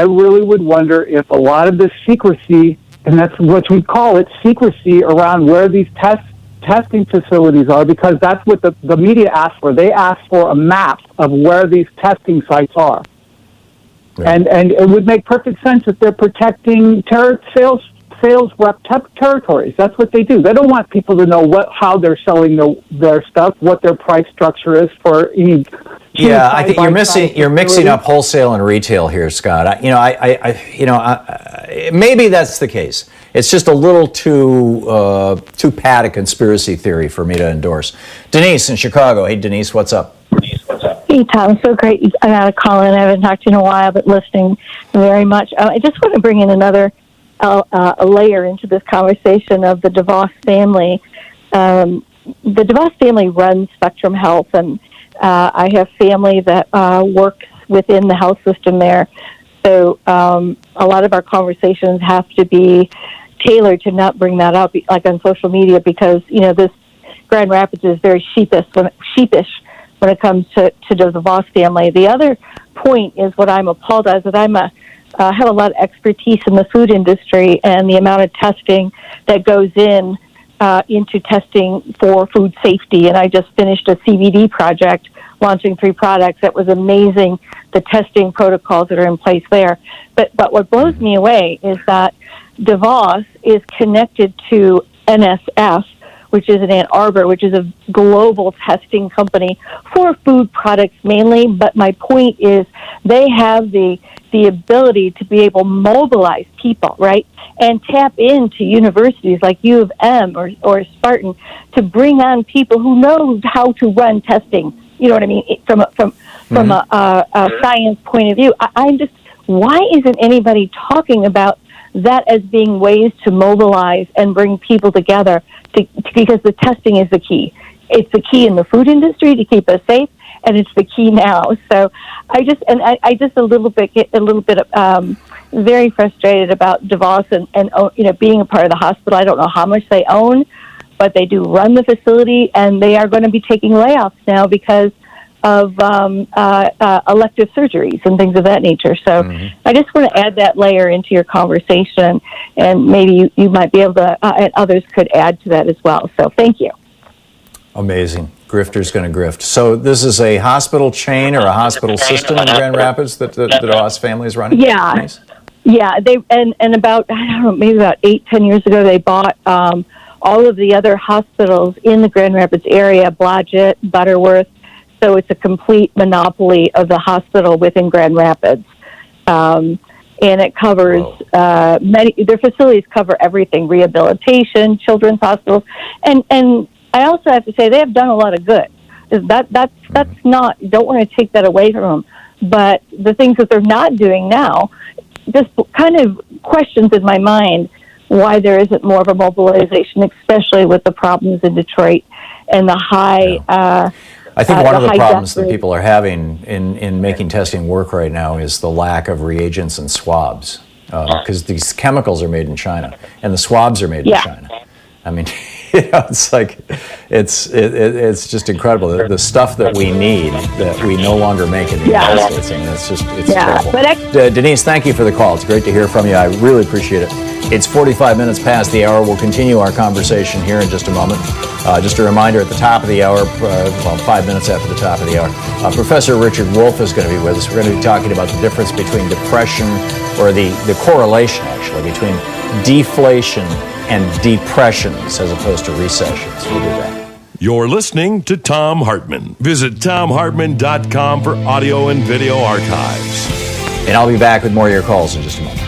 S5: really would wonder if a lot of the secrecy, and that's what we call it, secrecy around where these testing facilities are, because that's what the media asked for. They asked for a map of where these testing sites are. Right. And it would make perfect sense if they're protecting sales rep territories. That's what they do. They don't want people to know how they're selling their stuff, what their price structure is for any.
S1: Yeah, I think you're mixing up wholesale and retail here, Scott. Maybe that's the case. It's just a little too pat a conspiracy theory for me to endorse. Denise in Chicago. Hey, Denise, what's up?
S6: Hey, Tom. So great. I got a call in. I haven't talked to you in a while, but listening very much. I just want to bring in another a layer into this conversation of the DeVos family. The DeVos family runs Spectrum Health, and I have family that works within the health system there. So a lot of our conversations have to be tailored to not bring that up, like on social media, because this Grand Rapids is very sheepish when it comes to the Voss family. The other point is what I'm appalled at, that have a lot of expertise in the food industry and the amount of testing that goes into testing for food safety. And I just finished a CBD project launching 3 products. That was amazing, the testing protocols that are in place there. But what blows me away is that DeVos is connected to NSF, which is in Ann Arbor, which is a global testing company for food products mainly. But my point is they have the ability to be able to mobilize people, right, and tap into universities like U of M or Spartan to bring on people who know how to run testing. You know what I mean? From a science point of view, I'm just, why isn't anybody talking about that as being ways to mobilize and bring people together? Because the testing is the key. It's the key in the food industry to keep us safe, and it's the key now. So I just a little bit very frustrated about DeVos and being a part of the hospital. I don't know how much they own, but they do run the facility, and they are going to be taking layoffs now because of elective surgeries and things of that nature. So I just want to add that layer into your conversation, and maybe you might be able to, and others could add to that as well. So thank you.
S1: Amazing. Grifter's going to grift. So this is a hospital chain or a hospital system in Grand Rapids that the DeVos family is running?
S6: Yeah.
S1: Nice.
S6: Yeah. They and about, I don't know, maybe about 8-10 years ago, they bought all of the other hospitals in the Grand Rapids area, Blodgett, Butterworth. So it's a complete monopoly of the hospital within Grand Rapids. And it covers their facilities cover everything: rehabilitation, children's hospitals, and I also have to say they have done a lot of good. That's not, don't want to take that away from them, but the things that they're not doing now just kind of questions in my mind why there isn't more of a mobilization, especially with the problems in Detroit and the high.
S1: I think one of the problems that people are having in making testing work right now is the lack of reagents and swabs, because these chemicals are made in China and the swabs are made in China. I mean, it's like, it's just incredible. The stuff that we need that we no longer make in the United States. I mean, it's terrible. Denise, thank you for the call. It's great to hear from you. I really appreciate it. It's 45 minutes past the hour. We'll continue our conversation here in just a moment. Just a reminder, at the top of the hour, 5 minutes after the top of the hour, Professor Richard Wolff is going to be with us. We're going to be talking about the difference between depression, or the correlation, actually, between deflation and depressions as opposed to recessions. We'll do that.
S2: You're listening to Thom Hartmann. Visit thomhartmann.com for audio and video archives.
S1: And I'll be back with more of your calls in just a moment.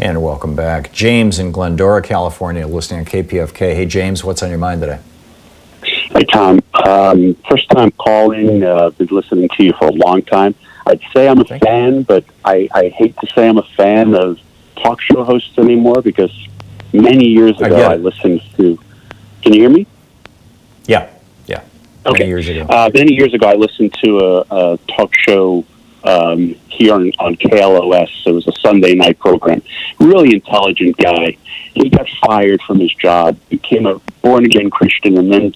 S1: And welcome back. James in Glendora, California, listening on KPFK. Hey, James, what's on your mind today?
S7: Hi, Tom. First time calling. Been listening to you for a long time. I'd say I'm a fan, but I hate to say I'm a fan of talk show hosts anymore, because many years ago I listened to... Can you hear me?
S1: Yeah.
S7: Okay.
S1: Many years ago.
S7: Many years ago I listened to a talk show here on KLOS. It was a Sunday night program. Really intelligent guy. He got fired from his job, became a born-again Christian, and then,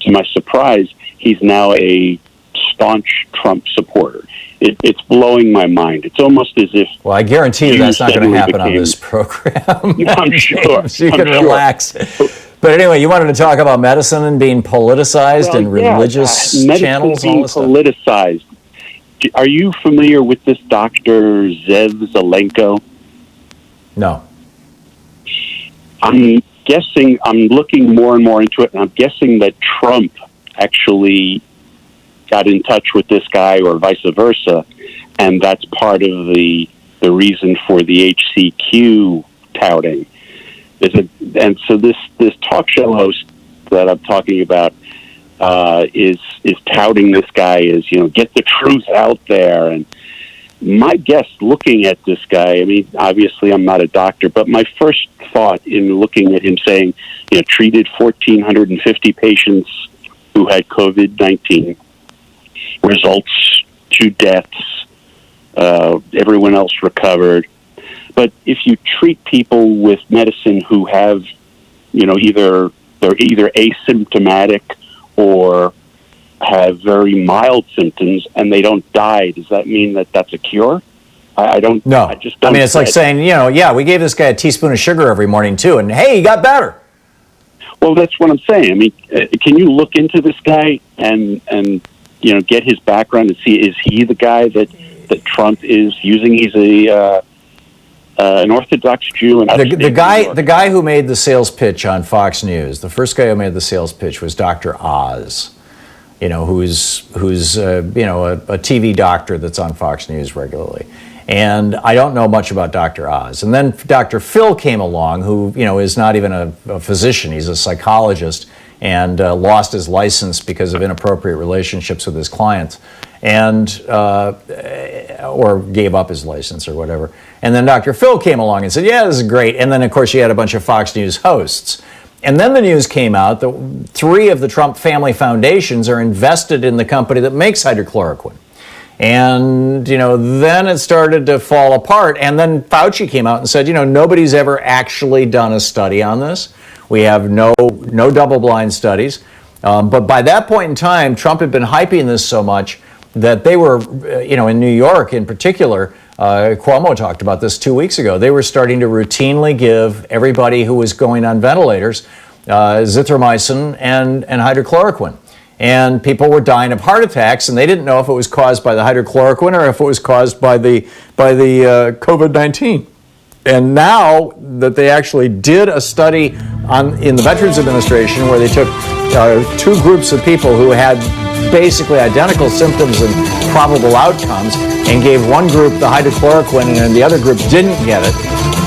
S7: to my surprise, he's now a staunch Trump supporter. It's blowing my mind. It's almost as if... Well,
S1: I guarantee you that's not going to happen on this program.
S7: I'm sure.
S1: So you can relax. But anyway, you wanted to talk about medicine and being politicized and religious channels and all this stuff.
S7: Politicized. Are you familiar with this Dr. Zev Zelenko?
S1: No.
S7: I'm guessing, I'm looking more and more into it, and I'm guessing that Trump actually got in touch with this guy, or vice versa, and that's part of the reason for the HCQ touting. And so this talk show host that I'm talking about is touting this guy as, get the truth out there, and My guess, looking at this guy, I mean, obviously I'm not a doctor, but my first thought in looking at him saying, treated 1,450 patients who had COVID-19, results 2 deaths, everyone else recovered. But if you treat people with medicine who have, they're either asymptomatic or have very mild symptoms and they don't die, does that mean that that's a cure? I don't.
S1: No.
S7: I just don't.
S1: I mean, it's like saying, we gave this guy a teaspoon of sugar every morning too, and hey, he got better.
S7: Well, that's what I'm saying. I mean, can you look into this guy and get his background and see, is he the guy that Trump is using? He's an Orthodox Jew. And
S1: the guy who made the sales pitch on Fox News, the first guy who made the sales pitch was Dr. Oz, who's a TV doctor that's on Fox News regularly. And I don't know much about Dr. Oz. And then Dr. Phil came along, who is not even a physician; he's a psychologist, and lost his license because of inappropriate relationships with his clients, and or gave up his license or whatever. And then Dr. Phil came along and said, "Yeah, this is great." And then, of course, you had a bunch of Fox News hosts. And then the news came out that 3 of the Trump family foundations are invested in the company that makes hydrochloroquine. And, then it started to fall apart. And then Fauci came out and said, nobody's ever actually done a study on this. We have no double-blind studies. But by that point in time, Trump had been hyping this so much that they were, in New York in particular, Cuomo talked about this 2 weeks ago. They were starting to routinely give everybody who was going on ventilators azithromycin and hydrochloroquine. And people were dying of heart attacks, and they didn't know if it was caused by the hydrochloroquine or if it was caused by the COVID-19. And now that they actually did a study in the Veterans Administration where they took 2 groups of people who had basically identical symptoms and probable outcomes and gave one group the hydrochloroquine and the other group didn't get it.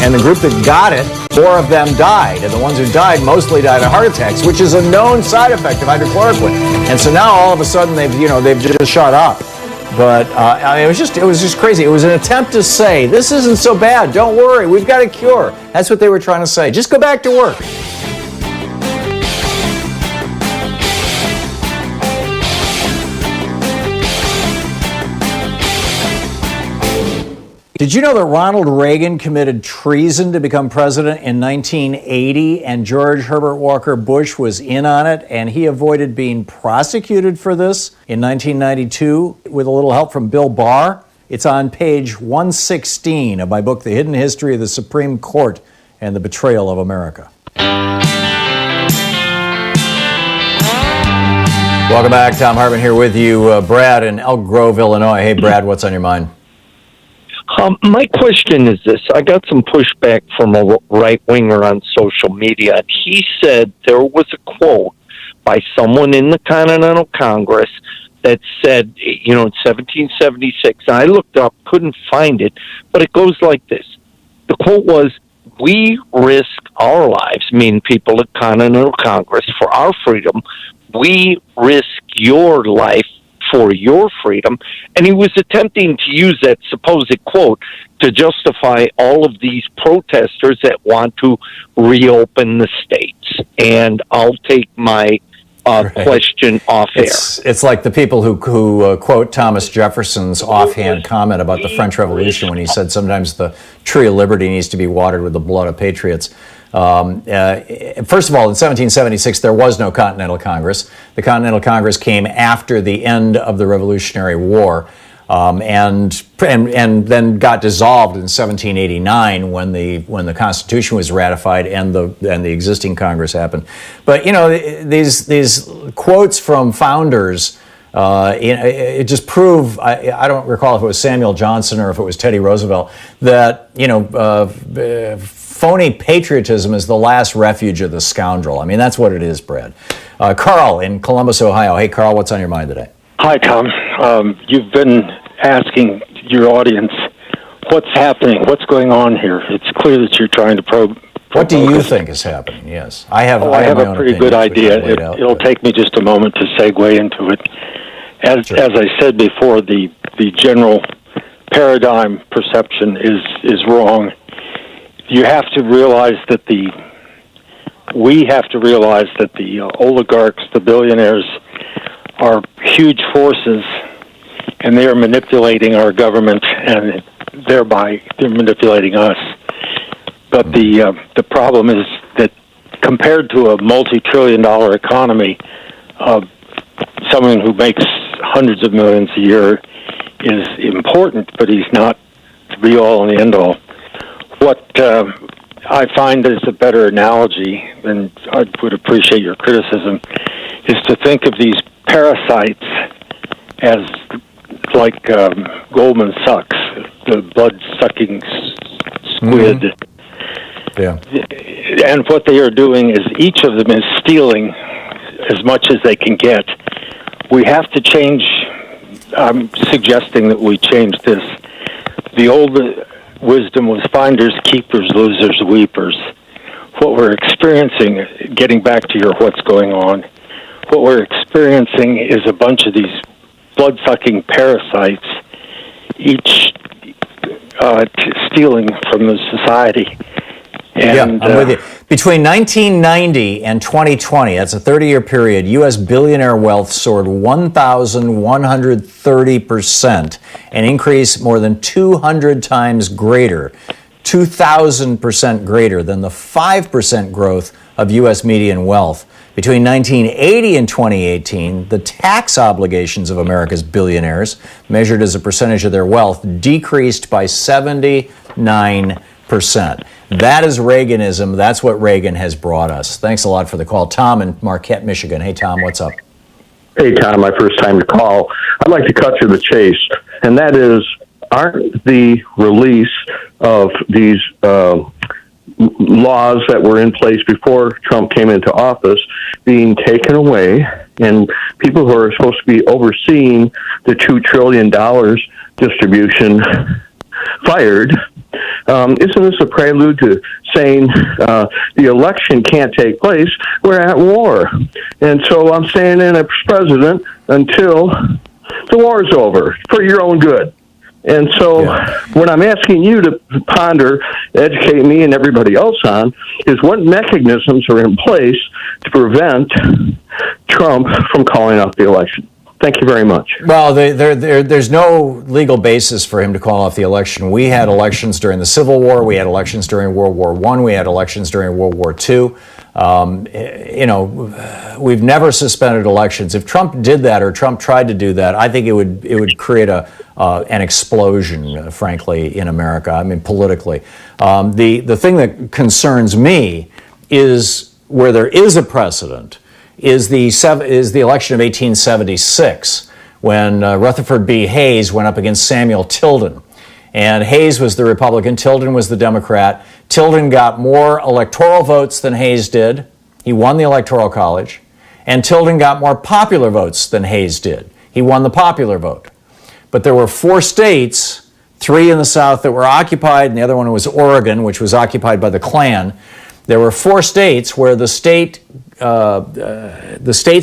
S1: And the group that got it, 4 of them died. And the ones who died mostly died of heart attacks, which is a known side effect of hydrochloroquine. And so now all of a sudden they've just shut up. But it was just crazy. It was an attempt to say, this isn't so bad. Don't worry. We've got a cure. That's what they were trying to say. Just go back to work. Did you know that Ronald Reagan committed treason to become president in 1980 and George Herbert Walker Bush was in on it and he avoided being prosecuted for this in 1992 with a little help from Bill Barr? It's on page 116 of my book, The Hidden History of the Supreme Court and the Betrayal of America. Welcome back. Thom Hartmann here with you. Brad in Elk Grove, Illinois. Hey, Brad, what's on your mind?
S8: My question is this. I got some pushback from a right-winger on social media. He said there was a quote by someone in the Continental Congress that said, in 1776, and I looked up, couldn't find it, but it goes like this. The quote was, "We risk our lives," meaning people at Continental Congress, "for our freedom. We risk your life for your freedom." And he was attempting to use that supposed quote to justify all of these protesters that want to reopen the states. And I'll take my question off air.
S1: It's like the people who quote Thomas Jefferson's offhand comment about the French Revolution when he said sometimes the tree of liberty needs to be watered with the blood of patriots. First of all, in 1776, there was no Continental Congress. The Continental Congress came after the end of the Revolutionary War, and then got dissolved in 1789 when the Constitution was ratified and the existing Congress happened. But these quotes from founders. It just prove, I don't recall if it was Samuel Johnson or if it was Teddy Roosevelt, that phony patriotism is the last refuge of the scoundrel. I mean, that's what it is, Brad. Carl in Columbus, Ohio. Hey, Carl, what's on your mind today?
S9: Hi, Tom. You've been asking your audience what's happening, what's going on here. It's clear that you're trying to probe.
S1: What do you think is happening? Yes, I have
S9: a pretty good idea. It'll take me just a moment to segue into it. As I said before, the general paradigm perception is wrong. We have to realize that the oligarchs, the billionaires, are huge forces, and they are manipulating our government, and thereby they're manipulating us. But the problem is that compared to a multi-trillion-dollar economy, someone who makes hundreds of millions a year is important, but he's not the be-all and the end-all. What I find is a better analogy, and I would appreciate your criticism, is to think of these parasites as like Goldman Sachs, the blood-sucking squid.
S1: Mm-hmm. Yeah.
S9: And what they are doing is each of them is stealing as much as they can get. We have to change. I'm suggesting that we change this. The old wisdom was finders, keepers, losers, weepers. What we're experiencing, getting back to your what's going on, what we're experiencing is a bunch of these blood-sucking parasites, each stealing from the society. And,
S1: I'm with you. Between 1990 and 2020, that's a 30-year period, U.S. billionaire wealth soared 1,130%, an increase more than 200 times greater, 2,000% greater than the 5% growth of U.S. median wealth. Between 1980 and 2018, the tax obligations of America's billionaires, measured as a percentage of their wealth, decreased by 79%. That is Reaganism. That's what Reagan has brought us. Thanks a lot for the call. Tom in Marquette, Michigan. Hey, Tom, what's up?
S10: Hey, Tom, my first time to call. I'd like to cut to the chase, and that is, aren't the release of these laws that were in place before Trump came into office being taken away, and people who are supposed to be overseeing the $2 trillion distribution fired? Isn't this a prelude to saying the election can't take place? We're at war. And so I'm staying in as president until the war is over, for your own good. And so what I'm asking you to ponder, educate me and everybody else on, is what mechanisms are in place to prevent Trump from calling off the election? Thank you very much.
S1: Well, there's no legal basis for him to call off the election. We had elections during the Civil War. We had elections during World War I. We had elections during World War II. We've never suspended elections. If Trump did that, or Trump tried to do that, I think it would create an explosion, frankly, in America. I mean, politically. The thing that concerns me is where there is a precedent is the election of 1876, when Rutherford B. Hayes went up against Samuel Tilden. And Hayes was the Republican, Tilden was the Democrat. Tilden got more electoral votes than Hayes did. He won the Electoral College. And Tilden got more popular votes than Hayes did. He won the popular vote. But there were 4 states, 3 in the South that were occupied, and the other one was Oregon, which was occupied by the Klan. There were 4 states where the states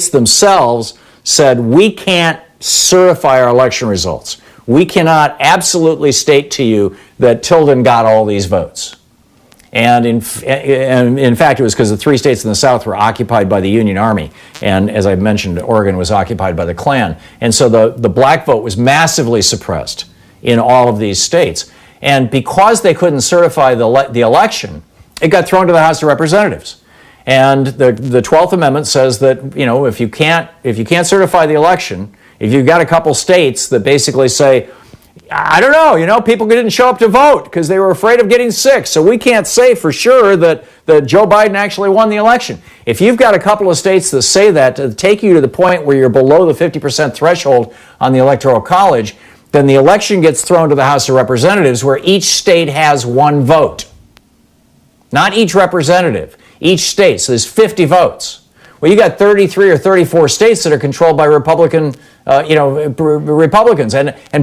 S1: themselves said, we can't certify our election results. We cannot absolutely state to you that Tilden got all these votes. And in fact, it was because the 3 states in the South were occupied by the Union Army. And as I mentioned, Oregon was occupied by the Klan. And so the black vote was massively suppressed in all of these states. And because they couldn't certify the election, it got thrown to the House of Representatives. And the 12th Amendment says that, if you can't certify the election, if you've got a couple states that basically say, I don't know, people didn't show up to vote because they were afraid of getting sick, so we can't say for sure that Joe Biden actually won the election. If you've got a couple of states that say that to take you to the point where you're below the 50% threshold on the Electoral College, then the election gets thrown to the House of Representatives, where each state has 1 vote. Not each representative, each state. So there's 50 votes. Well, you got 33 or 34 states that are controlled by Republicans. And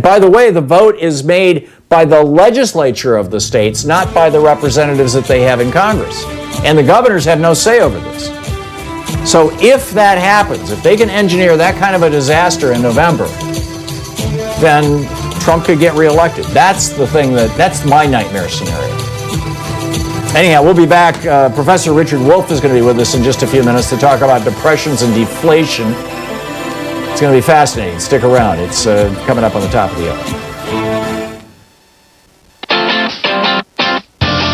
S1: by the way, the vote is made by the legislature of the states, not by the representatives that they have in Congress. And the governors have no say over this. So if that happens, if they can engineer that kind of a disaster in November, then Trump could get reelected. That's the thing that's my nightmare scenario. Anyhow, we'll be back. Professor Richard Wolff is going to be with us in just a few minutes to talk about depressions and deflation. It's going to be fascinating. Stick around. It's coming up on the top of the hour.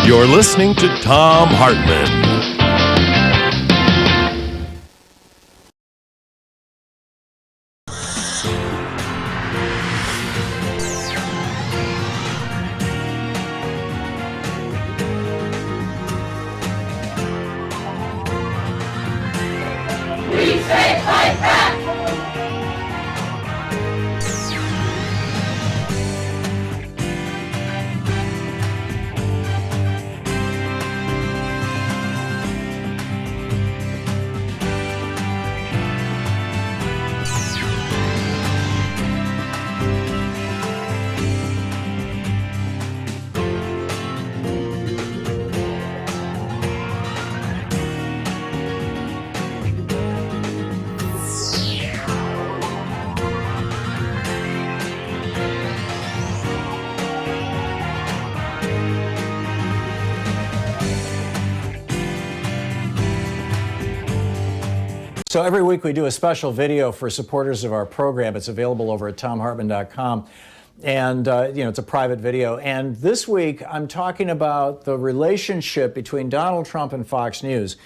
S2: You're listening to Thom Hartmann.
S1: So every week we do a special video for supporters of our program. It's available over at thomhartmann.com. And, it's a private video. And this week I'm talking about the relationship between Donald Trump and Fox News.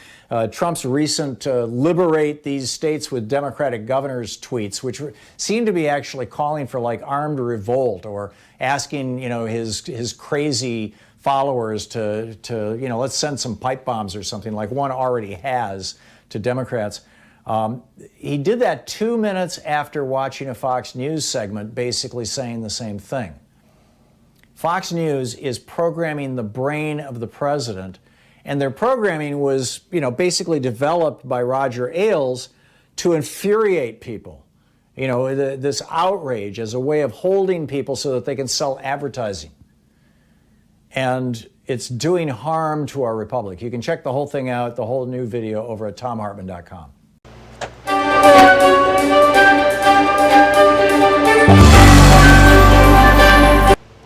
S1: Trump's recent liberate these states with Democratic governors tweets, which seem to be actually calling for like armed revolt or asking, his crazy followers to let's send some pipe bombs or something like one already has to Democrats. He did that 2 minutes after watching a Fox News segment basically saying the same thing. Fox News is programming the brain of the president, and their programming was, basically developed by Roger Ailes to infuriate people. This outrage as a way of holding people so that they can sell advertising. And it's doing harm to our republic. You can check the whole thing out, the whole new video, over at thomhartmann.com.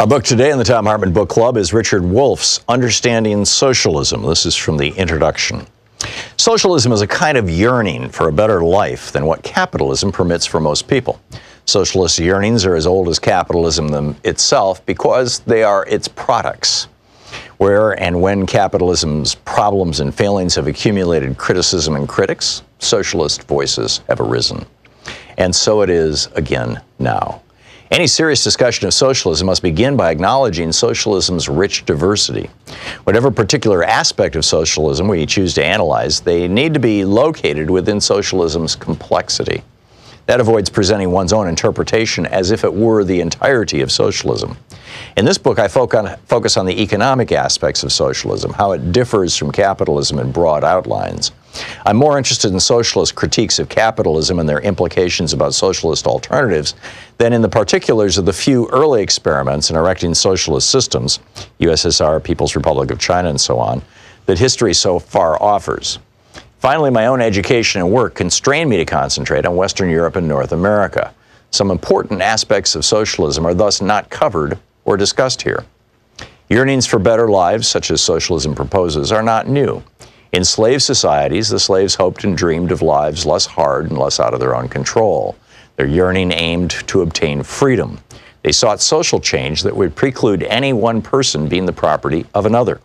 S1: Our book today in the Thom Hartmann Book Club is Richard Wolff's Understanding Socialism. This is from the introduction. Socialism is a kind of yearning for a better life than what capitalism permits for most people. Socialist yearnings are as old as capitalism itself because they are its products. Where and when capitalism's problems and failings have accumulated criticism and critics, socialist voices have arisen. And so it is again now. Any serious discussion of socialism must begin by acknowledging socialism's rich diversity. Whatever particular aspect of socialism we choose to analyze, they need to be located within socialism's complexity. That avoids presenting one's own interpretation as if it were the entirety of socialism. In this book, I focus on the economic aspects of socialism, how it differs from capitalism in broad outlines. I'm more interested in socialist critiques of capitalism and their implications about socialist alternatives than in the particulars of the few early experiments in erecting socialist systems, USSR, People's Republic of China, and so on, that history so far offers. Finally, my own education and work constrain me to concentrate on Western Europe and North America. Some important aspects of socialism are thus not covered or discussed here. Yearnings for better lives, such as socialism proposes, are not new. In slave societies, the slaves hoped and dreamed of lives less hard and less out of their own control. Their yearning aimed to obtain freedom. They sought social change that would preclude any one person being the property of another.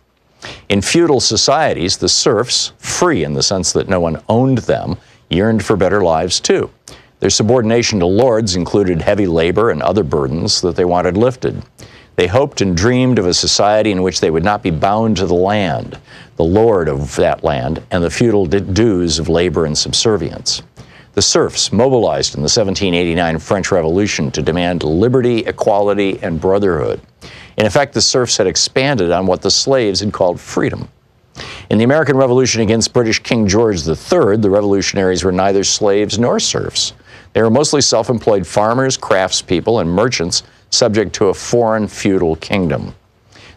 S1: In feudal societies, the serfs, free in the sense that no one owned them, yearned for better lives too. Their subordination to lords included heavy labor and other burdens that they wanted lifted. They hoped and dreamed of a society in which they would not be bound to the land, the lord of that land, and the feudal dues of labor and subservience. The serfs mobilized in the 1789 French Revolution to demand liberty, equality, and brotherhood. In effect, the serfs had expanded on what the slaves had called freedom. In the American Revolution against British King George III, the revolutionaries were neither slaves nor serfs. They were mostly self-employed farmers, craftspeople, and merchants subject to a foreign feudal kingdom.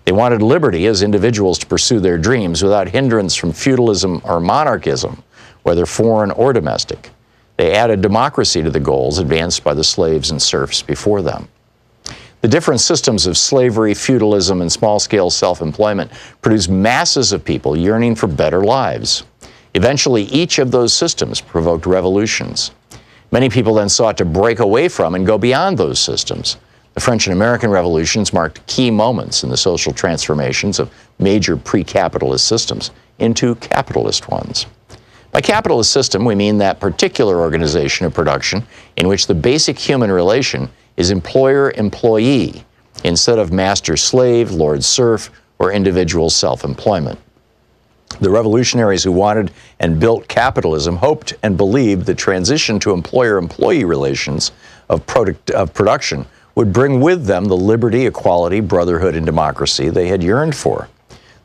S1: They wanted liberty as individuals to pursue their dreams without hindrance from feudalism or monarchism, whether foreign or domestic. They added democracy to the goals advanced by the slaves and serfs before them. The different systems of slavery, feudalism, and small-scale self-employment produced masses of people yearning for better lives. Eventually, each of those systems provoked revolutions. Many people then sought to break away from and go beyond those systems. The French and American revolutions marked key moments in the social transformations of major pre-capitalist systems into capitalist ones. By capitalist system, we mean that particular organization of production in which the basic human relation is employer-employee instead of master-slave, lord-serf, or individual self-employment. The revolutionaries who wanted and built capitalism hoped and believed the transition to employer-employee relations of production would bring with them the liberty, equality, brotherhood, and democracy they had yearned for.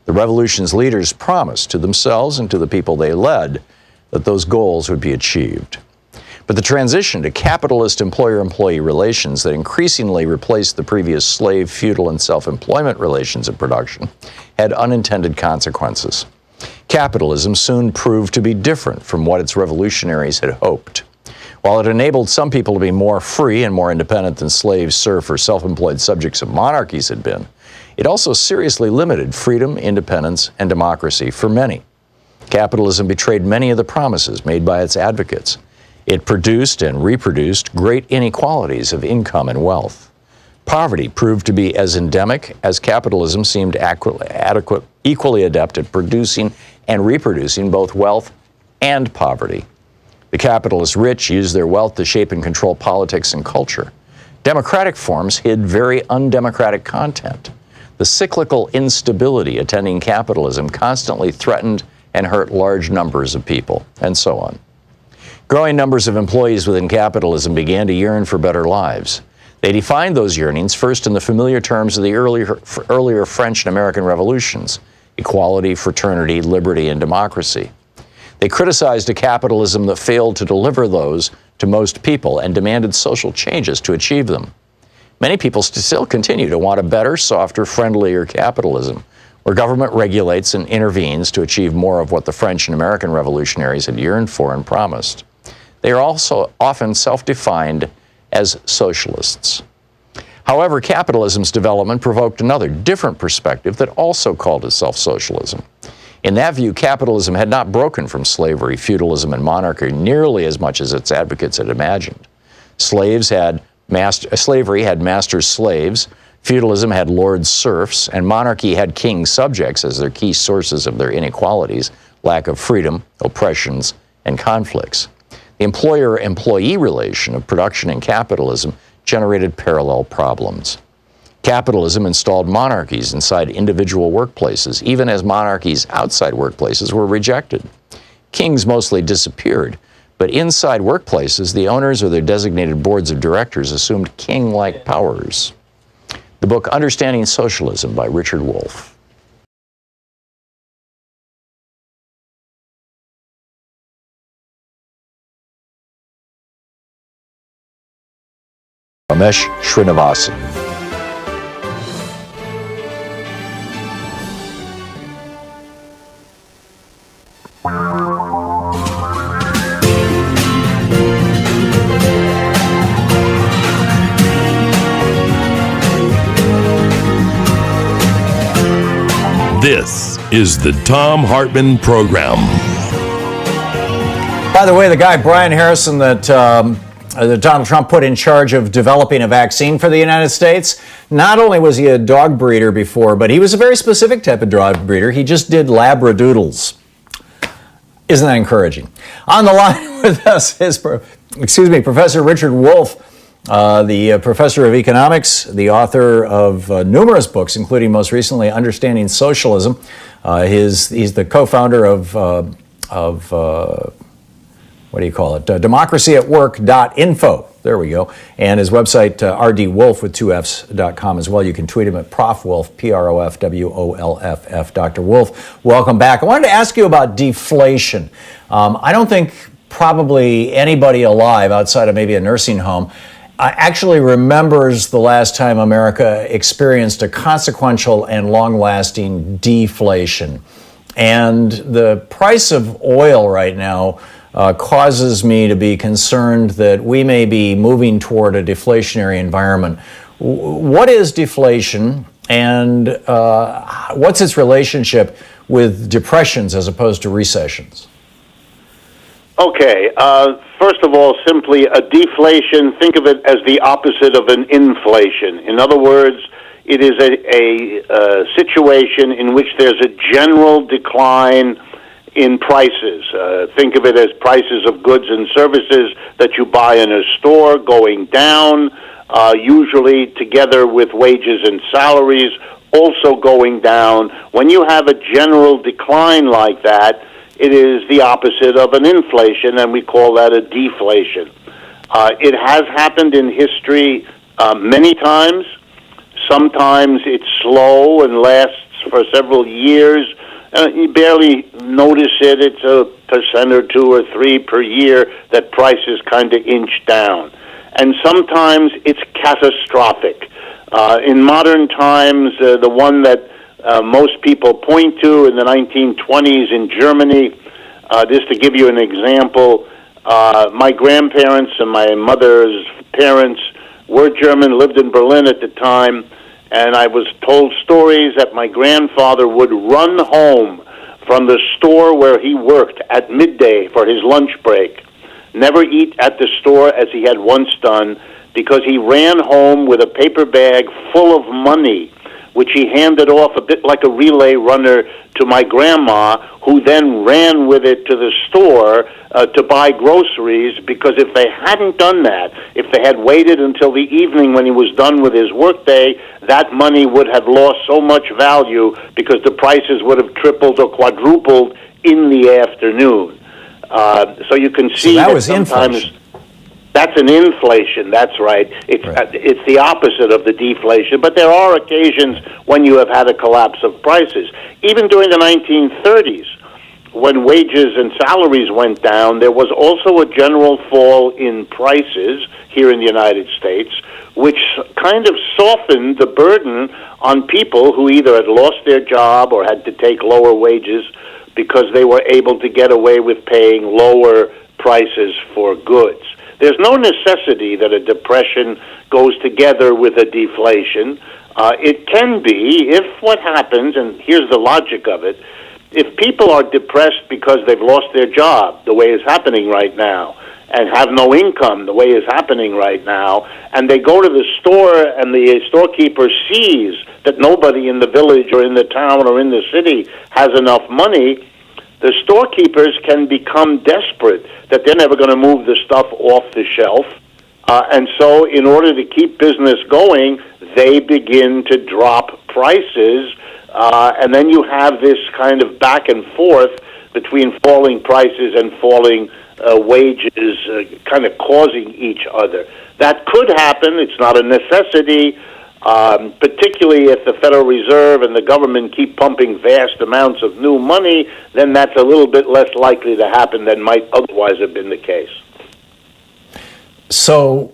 S1: The revolution's leaders promised to themselves and to the people they led that those goals would be achieved. But the transition to capitalist employer-employee relations that increasingly replaced the previous slave, feudal, and self-employment relations of production had unintended consequences. Capitalism soon proved to be different from what its revolutionaries had hoped. While it enabled some people to be more free and more independent than slaves, serf, or self-employed subjects of monarchies had been, it also seriously limited freedom, independence, and democracy for many. Capitalism betrayed many of the promises made by its advocates. It produced and reproduced great inequalities of income and wealth. Poverty proved to be as endemic as capitalism seemed equally adept at producing and reproducing both wealth and poverty. The capitalist rich used their wealth to shape and control politics and culture. Democratic forms hid very undemocratic content. The cyclical instability attending capitalism constantly threatened and hurt large numbers of people, and so on. Growing numbers of employees within capitalism began to yearn for better lives. They defined those yearnings first in the familiar terms of the earlier French and American revolutions: equality, fraternity, liberty, and democracy. They criticized a capitalism that failed to deliver those to most people and demanded social changes to achieve them. Many people still continue to want a better, softer, friendlier capitalism, where government regulates and intervenes to achieve more of what the French and American revolutionaries had yearned for and promised. They are also often self-defined as socialists. However, capitalism's development provoked another, different perspective that also called itself socialism. In that view, capitalism had not broken from slavery, feudalism, and monarchy nearly as much as its advocates had imagined. Slavery had master slaves, feudalism had lord serfs, and monarchy had king subjects as their key sources of their inequalities, lack of freedom, oppressions, and conflicts. The employer-employee relation of production and capitalism generated parallel problems. Capitalism installed monarchies inside individual workplaces, even as monarchies outside workplaces were rejected. Kings mostly disappeared, but inside workplaces, the owners or their designated boards of directors assumed king-like powers. The book Understanding Socialism by Richard Wolff. Ramesh Srinivasan.
S2: This is the Thom Hartmann Program.
S1: By the way, the guy, Brian Harrison, that Donald Trump put in charge of developing a vaccine for the United States, not only was he a dog breeder before, but he was a very specific type of dog breeder. He just did labradoodles. Isn't that encouraging? On the line with us is, Professor Richard Wolff, the professor of economics, the author of numerous books, including most recently Understanding Socialism. He's the co-founder of democracyatwork.info. There we go. And his website, rdwolff.com as well. You can tweet him at Prof. Wolff, PROFWOLFF. Dr. Wolff, welcome back. I wanted to ask you about deflation. I don't think probably anybody alive outside of maybe a nursing home actually remembers the last time America experienced a consequential and long-lasting deflation. And the price of oil right now causes me to be concerned that we may be moving toward a deflationary environment What is deflation, and what's its relationship with depressions as opposed to recessions?
S11: Okay, first of all, simply a deflation, think of it as the opposite of an inflation. In other words, it is a situation in which there's a general decline in prices. Think of it as prices of goods and services that you buy in a store going down, usually together with wages and salaries also going down. When you have a general decline like that, it is the opposite of an inflation, and we call that a deflation. It has happened in history many times. Sometimes it's slow and lasts for several years. You barely notice it. It's 1% or 2 or 3 per year that prices kind of inch down. And sometimes it's catastrophic. In modern times, the one that most people point to in the 1920s in Germany, just to give you an example, my grandparents and my mother's parents were German, lived in Berlin at the time, and I was told stories that my grandfather would run home from the store where he worked at midday for his lunch break, never eat at the store as he had once done, because he ran home with a paper bag full of money, which he handed off a bit like a relay runner to my grandma, who then ran with it to the store to buy groceries, because if they hadn't done that, if they had waited until the evening when he was done with his workday, that money would have lost so much value because the prices would have tripled or quadrupled in the afternoon. So you can see
S1: that
S11: that
S1: was
S11: sometimes...
S1: inflation.
S11: That's an inflation, that's right. It's the opposite of the deflation, but there are occasions when you have had a collapse of prices. Even during the 1930s, when wages and salaries went down, there was also a general fall in prices here in the United States, which kind of softened the burden on people who either had lost their job or had to take lower wages because they were able to get away with paying lower prices for goods. There's no necessity that a depression goes together with a deflation. It can be if what happens, and here's the logic of it, if people are depressed because they've lost their job, the way is happening right now, and have no income, the way is happening right now, and they go to the store and the storekeeper sees that nobody in the village or in the town or in the city has enough money, the storekeepers can become desperate that they're never going to move the stuff off the shelf. And so in order to keep business going, they begin to drop prices. And then you have this kind of back and forth between falling prices and falling wages kind of causing each other. That could happen. It's not a necessity. Particularly if the Federal Reserve and the government keep pumping vast amounts of new money, then that's a little bit less likely to happen than might otherwise have been the case.
S1: So,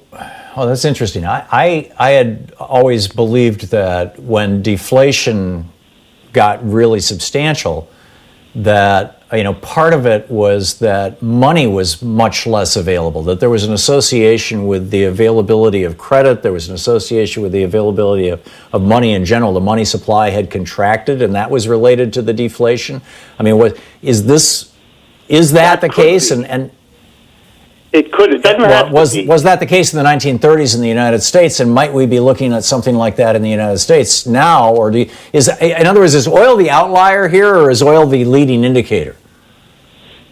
S1: that's interesting. I had always believed that when deflation got really substantial, that part of it was that money was much less available, that there was an association with the availability of credit, there was an association with the availability of money in general. The money supply had contracted, and that was related to the deflation. I mean, is that the case? And
S11: it could. It doesn't have to be.
S1: Was that the case in the 1930s in the United States, and might we be looking at something like that in the United States now? Or in other words, is oil the outlier here, or is oil the leading indicator?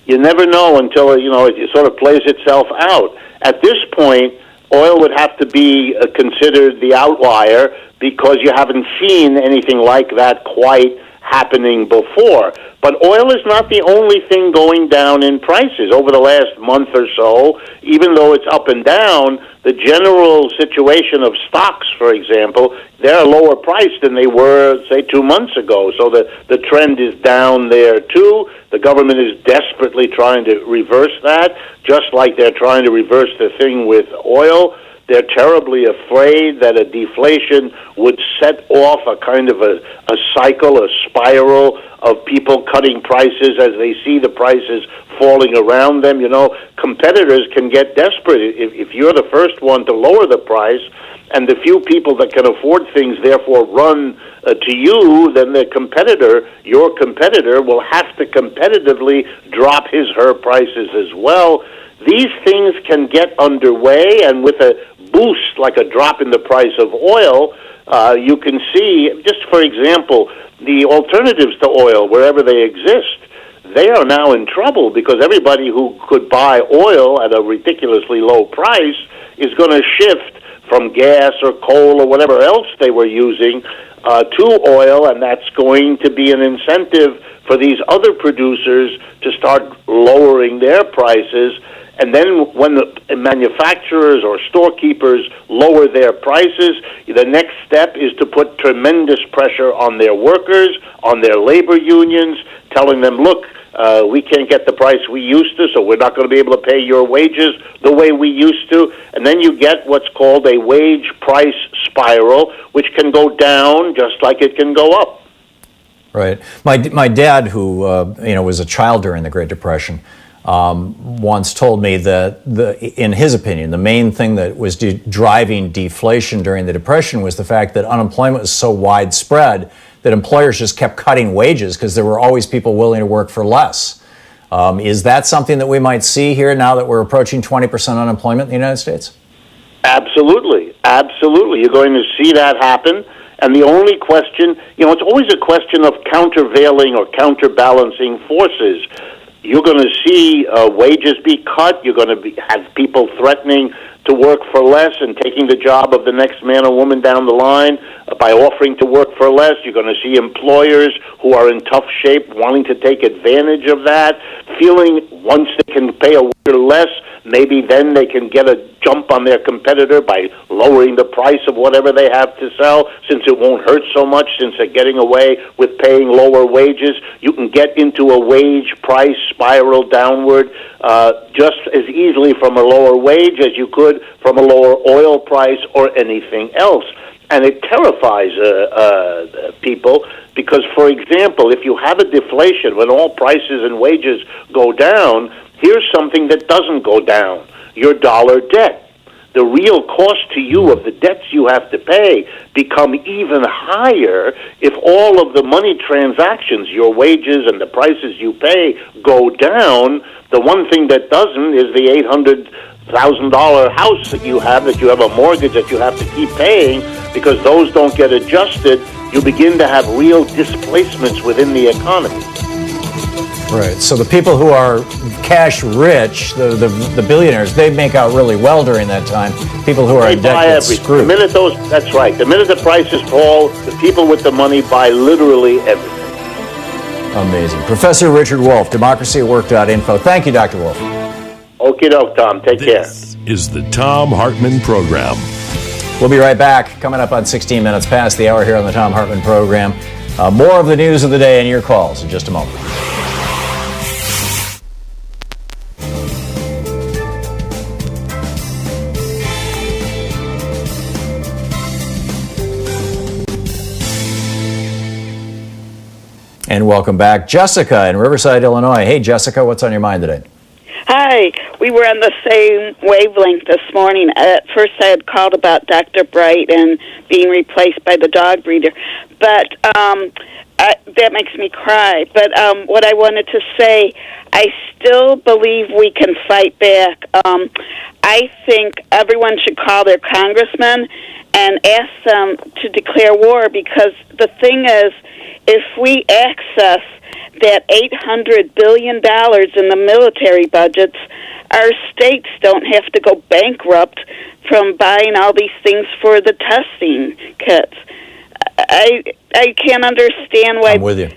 S11: You never know until it sort of plays itself out. At this point, oil would have to be considered the outlier because you haven't seen anything like that quite happening before. But oil is not the only thing going down in prices. Over the last month or so, even though it's up and down, the general situation of stocks, for example, they're lower priced than they were, say, 2 months ago. So the trend is down there, too. The government is desperately trying to reverse that, just like they're trying to reverse the thing with oil. They're terribly afraid that a deflation would set off a kind of a cycle, a spiral of people cutting prices as they see the prices falling around them. You know, competitors can get desperate. If you're the first one to lower the price, and the few people that can afford things therefore run to you, then the competitor, your competitor, will have to competitively drop his, her prices as well. These things can get underway, and with a boost like a drop in the price of oil, you can see, just for example, the alternatives to oil, wherever they exist, they are now in trouble because everybody who could buy oil at a ridiculously low price is going to shift from gas or coal or whatever else they were using to oil, and that's going to be an incentive for these other producers to start lowering their prices. And then when the manufacturers or storekeepers lower their prices, the next step is to put tremendous pressure on their workers, on their labor unions, telling them, look, we can't get the price we used to, so we're not going to be able to pay your wages the way we used to. And then you get what's called a wage price spiral, which can go down just like it can go up.
S1: Right. My dad, who was a child during the Great Depression, once told me that, in his opinion, the main thing that was driving deflation during the Depression was the fact that unemployment was so widespread that employers just kept cutting wages because there were always people willing to work for less. Is that something that we might see here now that we're approaching 20% unemployment in the United States?
S11: Absolutely. Absolutely. You're going to see that happen. And the only question, it's always a question of countervailing or counterbalancing forces. You're going to see wages be cut. You're going to have people threatening to work for less and taking the job of the next man or woman down the line by offering to work for less. You're going to see employers who are in tough shape wanting to take advantage of that, feeling once they can pay a worker less, maybe then they can get a jump on their competitor by lowering the price of whatever they have to sell, since it won't hurt so much, since they're getting away with paying lower wages. You can get into a wage price spiral downward just as easily from a lower wage as you could from a lower oil price or anything else. And it terrifies people because, for example, if you have a deflation when all prices and wages go down, here's something that doesn't go down: your dollar debt. The real cost to you of the debts you have to pay become even higher if all of the money transactions, your wages and the prices you pay, go down. The one thing that doesn't is the $800,000 house that you have a mortgage that you have to keep paying, because those don't get adjusted. You begin to have real displacements within the economy.
S1: Right. So the people who are cash rich, the billionaires, they make out really well during that time. People who are in debt get screwed.
S11: That's right. The minute the prices fall, the people with the money buy literally everything.
S1: Amazing. Professor Richard Wolff, democracyatwork.info. Thank you, Dr. Wolff.
S11: Okie doke, Tom. Take care.
S2: This is the Thom Hartmann Program.
S1: We'll be right back. Coming up on 16 minutes past the hour here on the Thom Hartmann Program. More of the news of the day and your calls in just a moment. And welcome back, Jessica in Riverside, Illinois. Hey, Jessica, what's on your mind today?
S12: Hi. We were on the same wavelength this morning. At first, I had called about Dr. Bright and being replaced by the dog breeder, but that makes me cry. But what I wanted to say, I still believe we can fight back. I think everyone should call their congressman and ask them to declare war, because the thing is, if we access that $800 billion in the military budgets, our states don't have to go bankrupt from buying all these things for the testing kits. I can't understand why.
S1: I'm with you.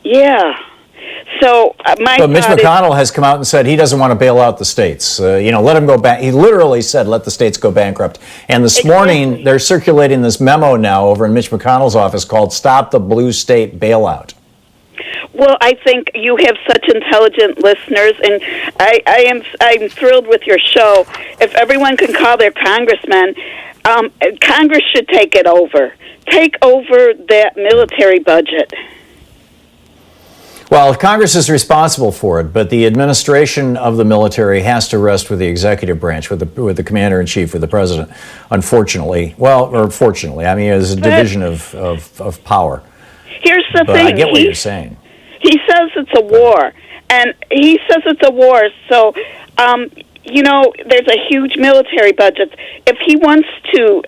S12: Yeah. So
S1: But Mitch McConnell has come out and said he doesn't want to bail out the states. Let them go back. He literally said, let the states go bankrupt. And this morning, they're circulating this memo now over in Mitch McConnell's office called Stop the Blue State Bailout.
S12: Well, I think you have such intelligent listeners, and I'm thrilled with your show. If everyone can call their congressman, Congress should take it over. Take over that military budget.
S1: Well, Congress is responsible for it, but the administration of the military has to rest with the executive branch, with the commander in chief, with the president. Unfortunately, or fortunately, I mean, it's a division of power.
S12: Here's the thing.
S1: I get what you're saying.
S12: He says it's a war, and he says it's a war. So, there's a huge military budget. If he wants to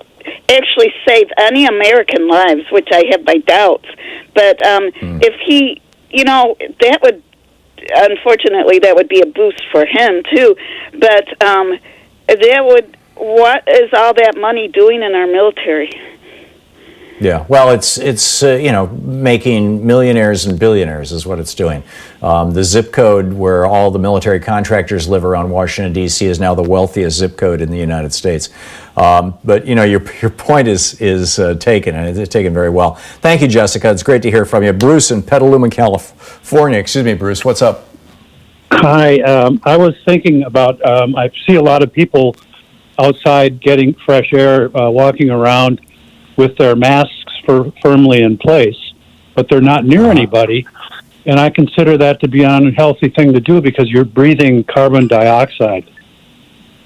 S12: actually save any American lives, which I have my doubts, but if he, that would, unfortunately, that would be a boost for him too. But what is all that money doing in our military?
S1: Yeah, well, it's making millionaires and billionaires is what it's doing. The zip code where all the military contractors live around Washington, D.C. is now the wealthiest zip code in the United States. But, your point is taken, and it's taken very well. Thank you, Jessica. It's great to hear from you. Bruce in Petaluma, California. Excuse me, Bruce. What's up?
S13: Hi. I was thinking about, I see a lot of people outside getting fresh air, walking around with their masks firmly in place, but they're not near anybody. And I consider that to be an unhealthy thing to do because you're breathing carbon dioxide.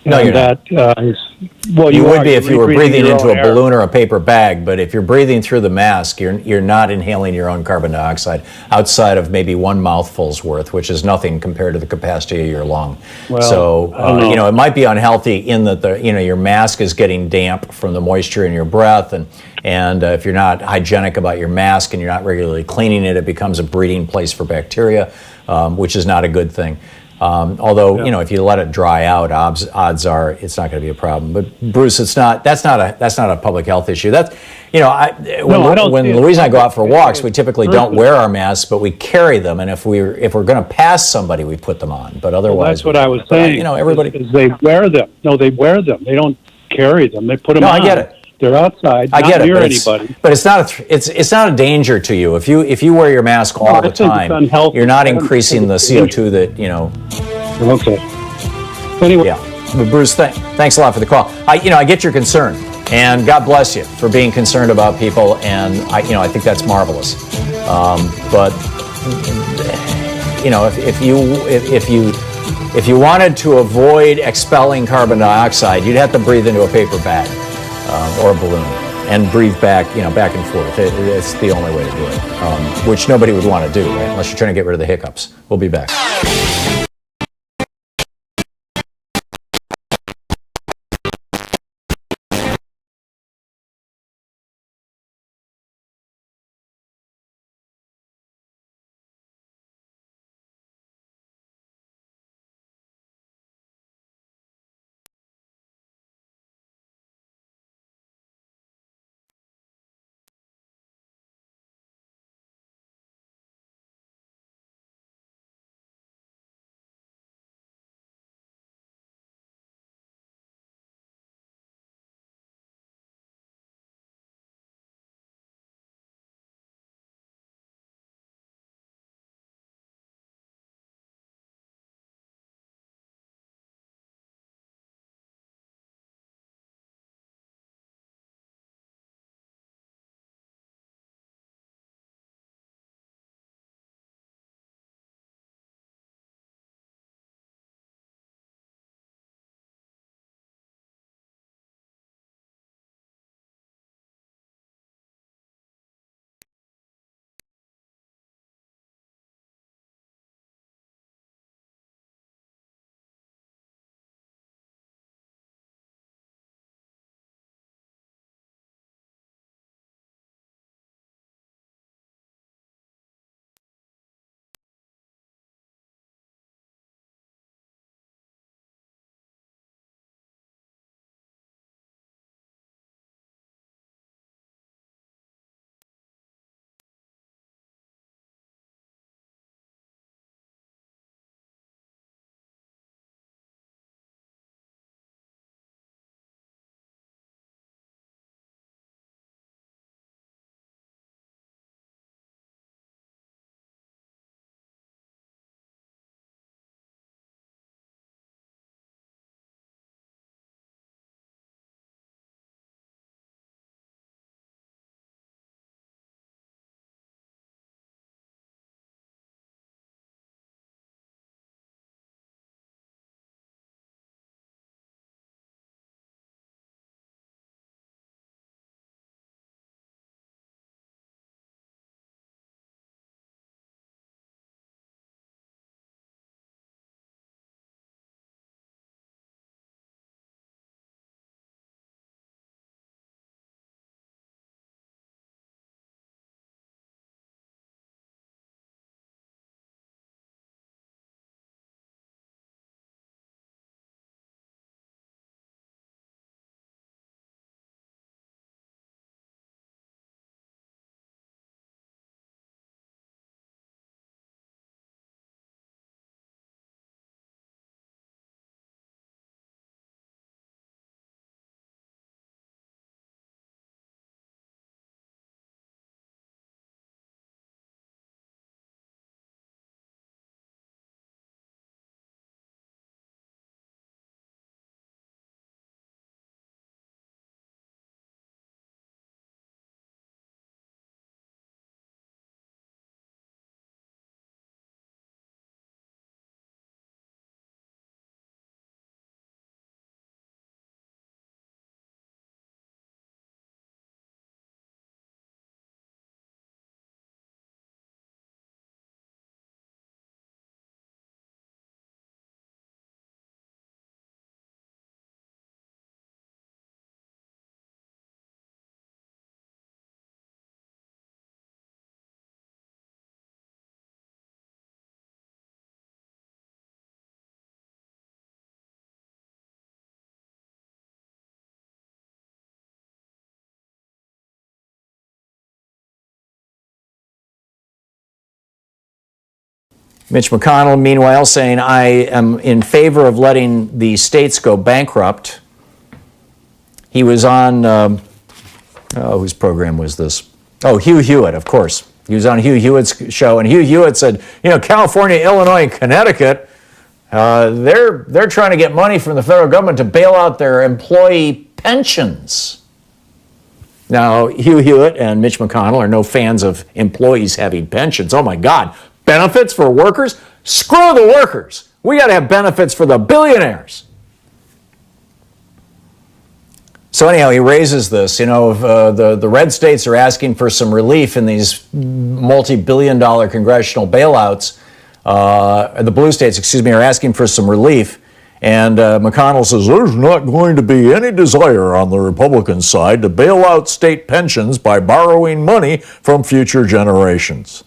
S1: No, you're not. You would be if you were breathing into a balloon or a paper bag, but if you're breathing through the mask, you're not inhaling your own carbon dioxide outside of maybe one mouthful's worth, which is nothing compared to the capacity of your lung.
S13: Well,
S1: so, it might be unhealthy in that your mask is getting damp from the moisture in your breath, and if you're not hygienic about your mask and you're not regularly cleaning it, it becomes a breeding place for bacteria, which is not a good thing. Although, if you let it dry out, odds are it's not going to be a problem. But Bruce, that's not a public health issue. When Louise and I go out for walks, we typically don't wear our masks, but we carry them. And if we're going to pass somebody, we put them on. But otherwise,
S13: well, that's what I was saying.
S1: Everybody
S13: is they wear them. No, they wear them. They don't carry them. They put them on.
S1: I get it.
S13: They're outside,
S1: I get
S13: not
S1: it,
S13: near
S1: but
S13: anybody.
S1: But it's not a danger to you if you wear your mask all the time. You're not increasing the CO2 that
S13: Okay. Anyway,
S1: yeah. But Bruce, thanks a lot for the call. I get your concern, and God bless you for being concerned about people, and I think that's marvelous. But if you wanted to avoid expelling carbon dioxide, you'd have to breathe into a paper bag. Or a balloon, and breathe back and forth. It's the only way to do it, which nobody would want to do, right? Unless you're trying to get rid of the hiccups. We'll be back. Mitch McConnell, meanwhile, saying, I am in favor of letting the states go bankrupt. He was on, whose program was this? Oh, Hugh Hewitt, of course. He was on Hugh Hewitt's show, and Hugh Hewitt said, California, Illinois, and Connecticut, they're trying to get money from the federal government to bail out their employee pensions. Now, Hugh Hewitt and Mitch McConnell are no fans of employees having pensions. Oh, my God. Benefits for workers? Screw the workers. We got to have benefits for the billionaires. So anyhow, he raises this. The red states are asking for some relief in these multi-billion-dollar congressional bailouts. The blue states, are asking for some relief. And McConnell says there's not going to be any desire on the Republican side to bail out state pensions by borrowing money from future generations.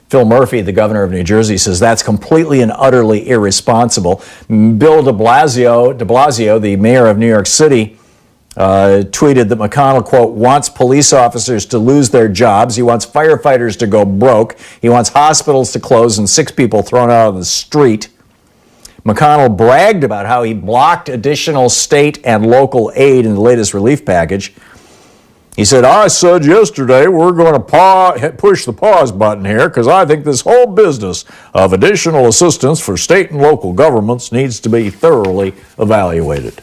S1: Phil Murphy, the governor of New Jersey, says that's completely and utterly irresponsible. Bill de Blasio, the mayor of New York City, tweeted that McConnell, quote, wants police officers to lose their jobs. He wants firefighters to go broke. He wants hospitals to close and 6 people thrown out on the street. McConnell bragged about how he blocked additional state and local aid in the latest relief package. He said, I said yesterday we're going to push the pause button here because I think this whole business of additional assistance for state and local governments needs to be thoroughly evaluated.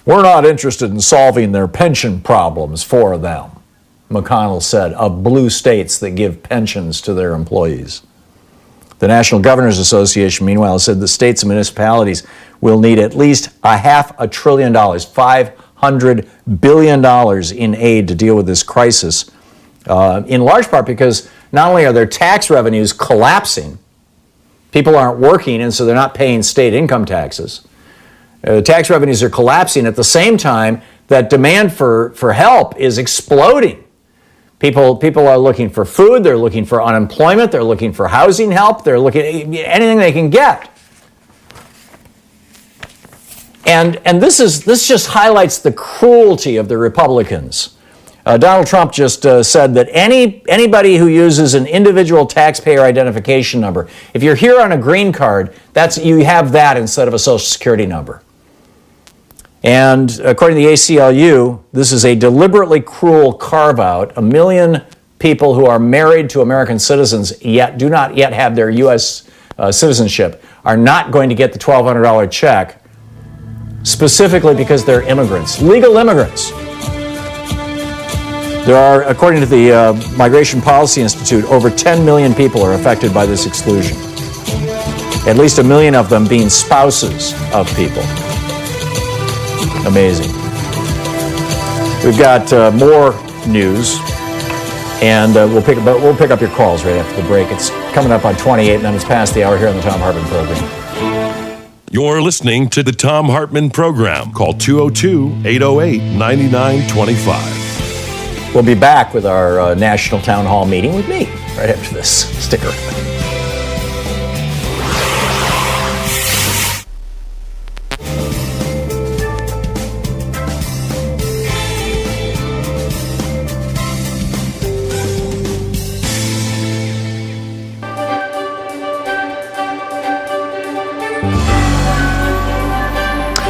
S1: We're not interested in solving their pension problems for them, McConnell said, of blue states that give pensions to their employees. The National Governors Association, meanwhile, said the states and municipalities will need at least $500 billion, $500 billion in aid to deal with this crisis, in large part because not only are their tax revenues collapsing, people aren't working and so they're not paying state income taxes. Tax revenues are collapsing at the same time that demand for help is exploding. People are looking for food, they're looking for unemployment, they're looking for housing help, they're looking at anything they can get. And this just highlights the cruelty of the Republicans. Donald Trump just said that anybody who uses an individual taxpayer identification number, if you're here on a green card, you have that instead of a Social Security number. And according to the ACLU, this is a deliberately cruel carve-out. 1 million people who are married to American citizens yet do not yet have their U.S. Citizenship are not going to get the $1,200 check, specifically because they're immigrants, legal immigrants. There are, according to the Migration Policy Institute, over 10 million people are affected by this exclusion. At least 1 million of them being spouses of people. Amazing. We've got more news, and we'll pick up your calls right after the break. It's coming up on 28 minutes past the hour here on the Thom Hartmann Program.
S2: You're listening to the Thom Hartmann Program. Call 202-808-9925.
S1: We'll be back with our national town hall meeting with me right after this. Stick around.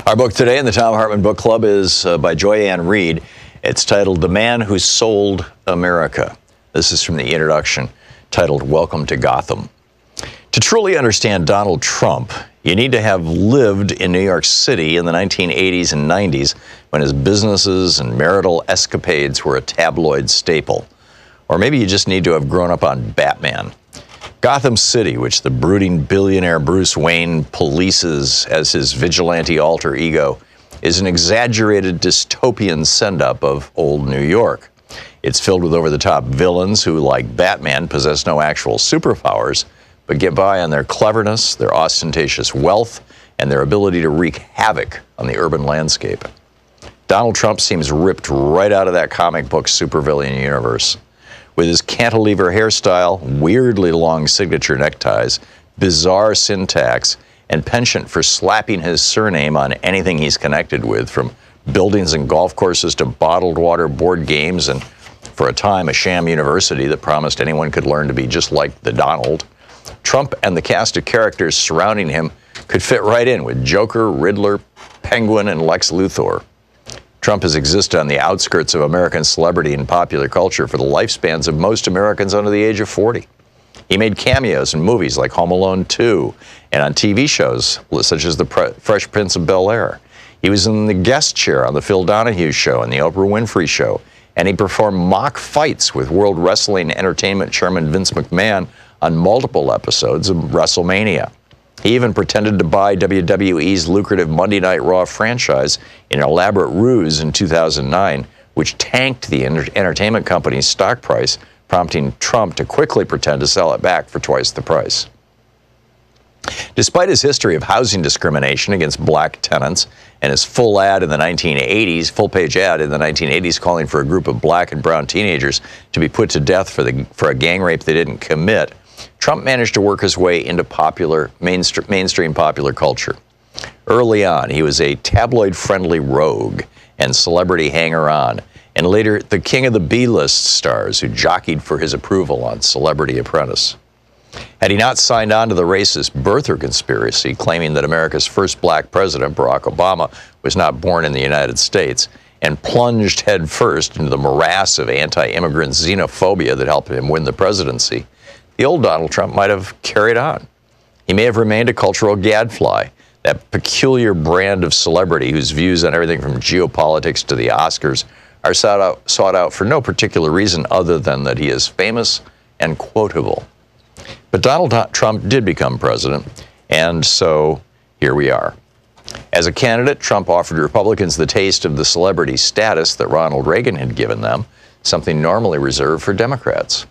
S1: Our book today in the Thom Hartmann Book Club is by Joy Ann Reid. It's titled The Man Who Sold America. This is from the introduction, titled Welcome to Gotham. To truly understand Donald Trump, you need to have lived in New York City in the 1980s and 90s when his businesses and marital escapades were a tabloid staple. Or maybe you just need to have grown up on Batman. Gotham City, which the brooding billionaire Bruce Wayne polices as his vigilante alter ego, is an exaggerated dystopian send-up of old New York. It's filled with over-the-top villains who, like Batman, possess no actual superpowers, but get by on their cleverness, their ostentatious wealth, and their ability to wreak havoc on the urban landscape. Donald Trump seems ripped right out of that comic book supervillain universe. With his cantilever hairstyle, weirdly long signature neckties, bizarre syntax, and penchant for slapping his surname on anything he's connected with, from buildings and golf courses to bottled water board games, and for a time a sham university that promised anyone could learn to be just like the Donald. Trump and the cast of characters surrounding him could fit right in with Joker, Riddler, Penguin, and Lex Luthor. Trump has existed on the outskirts of American celebrity and popular culture for the lifespans of most Americans under the age of 40. He made cameos in movies like Home Alone 2 and on TV shows such as The Fresh Prince of Bel-Air. He was in the guest chair on The Phil Donahue Show and The Oprah Winfrey Show, and he performed mock fights with World Wrestling Entertainment Chairman Vince McMahon on multiple episodes of WrestleMania. He even pretended to buy WWE's lucrative Monday Night Raw franchise in an elaborate ruse in 2009, which tanked the entertainment company's stock price, prompting Trump to quickly pretend to sell it back for twice the price. Despite his history of housing discrimination against black tenants and his full-page ad in the 1980s calling for a group of black and brown teenagers to be put to death for a gang rape they didn't commit, Trump managed to work his way into mainstream popular culture. Early on, he was a tabloid-friendly rogue and celebrity hanger-on, and later the king of the B-list stars who jockeyed for his approval on Celebrity Apprentice. Had he not signed on to the racist birther conspiracy, claiming that America's first black president, Barack Obama, was not born in the United States, and plunged headfirst into the morass of anti-immigrant xenophobia that helped him win the presidency, the old Donald Trump might have carried on. He may have remained a cultural gadfly, that peculiar brand of celebrity whose views on everything from geopolitics to the Oscars are sought out for no particular reason other than that he is famous and quotable. But Donald Trump did become president, and so here we are. As a candidate, Trump offered Republicans the taste of the celebrity status that Ronald Reagan had given them, something normally reserved for Democrats.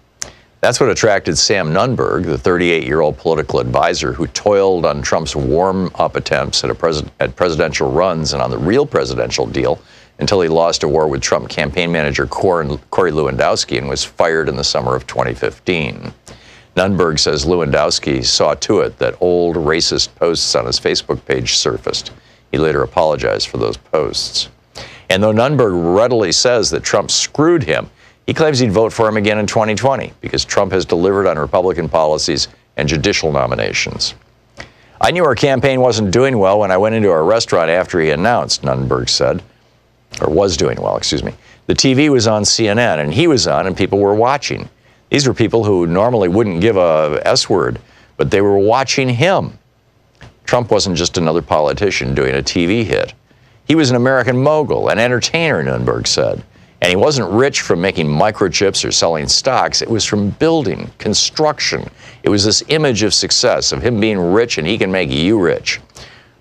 S1: That's what attracted Sam Nunberg, the 38-year-old political advisor who toiled on Trump's warm-up attempts at presidential runs and on the real presidential deal until he lost a war with Trump campaign manager Corey Lewandowski and was fired in the summer of 2015. Nunberg says Lewandowski saw to it that old racist posts on his Facebook page surfaced. He later apologized for those posts. And though Nunberg readily says that Trump screwed him, he claims he'd vote for him again in 2020 because Trump has delivered on Republican policies and judicial nominations. I knew our campaign wasn't doing well when I went into our restaurant after he announced, Nunberg said, or was doing well, excuse me. The TV was on CNN and he was on and people were watching. These were people who normally wouldn't give a S word, but they were watching him. Trump wasn't just another politician doing a TV hit. He was an American mogul, an entertainer, Nunberg said. And he wasn't rich from making microchips or selling stocks. It was from building, construction. It was this image of success, of him being rich and he can make you rich.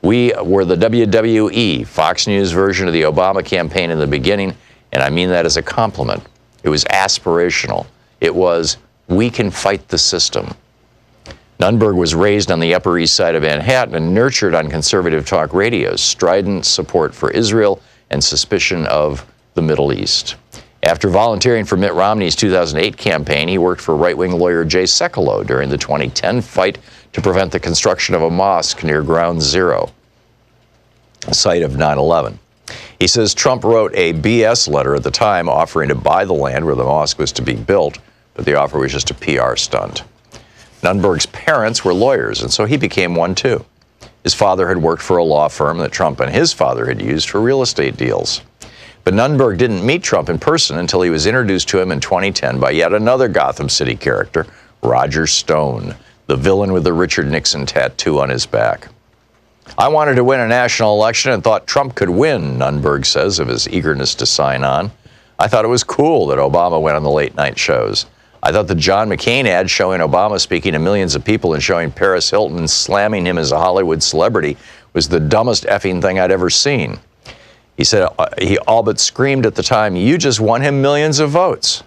S1: We were the WWE, Fox News version of the Obama campaign in the beginning, and I mean that as a compliment. It was aspirational. It was, we can fight the system. Nunberg was raised on the Upper East Side of Manhattan and nurtured on conservative talk radio's strident support for Israel and suspicion of the Middle East. After volunteering for Mitt Romney's 2008 campaign, he worked for right-wing lawyer Jay Sekulow during the 2010 fight to prevent the construction of a mosque near Ground Zero, a site of 9/11. He says Trump wrote a BS letter at the time offering to buy the land where the mosque was to be built, but the offer was just a PR stunt. Nunberg's parents were lawyers, and so he became one too. His father had worked for a law firm that Trump and his father had used for real estate deals. But Nunberg didn't meet Trump in person until he was introduced to him in 2010 by yet another Gotham City character, Roger Stone, the villain with the Richard Nixon tattoo on his back. I wanted to win a national election and thought Trump could win, Nunberg says of his eagerness to sign on. I thought it was cool that Obama went on the late night shows. I thought the John McCain ad showing Obama speaking to millions of people and showing Paris Hilton slamming him as a Hollywood celebrity was the dumbest effing thing I'd ever seen. He said he all but screamed at the time, you just won him millions of votes.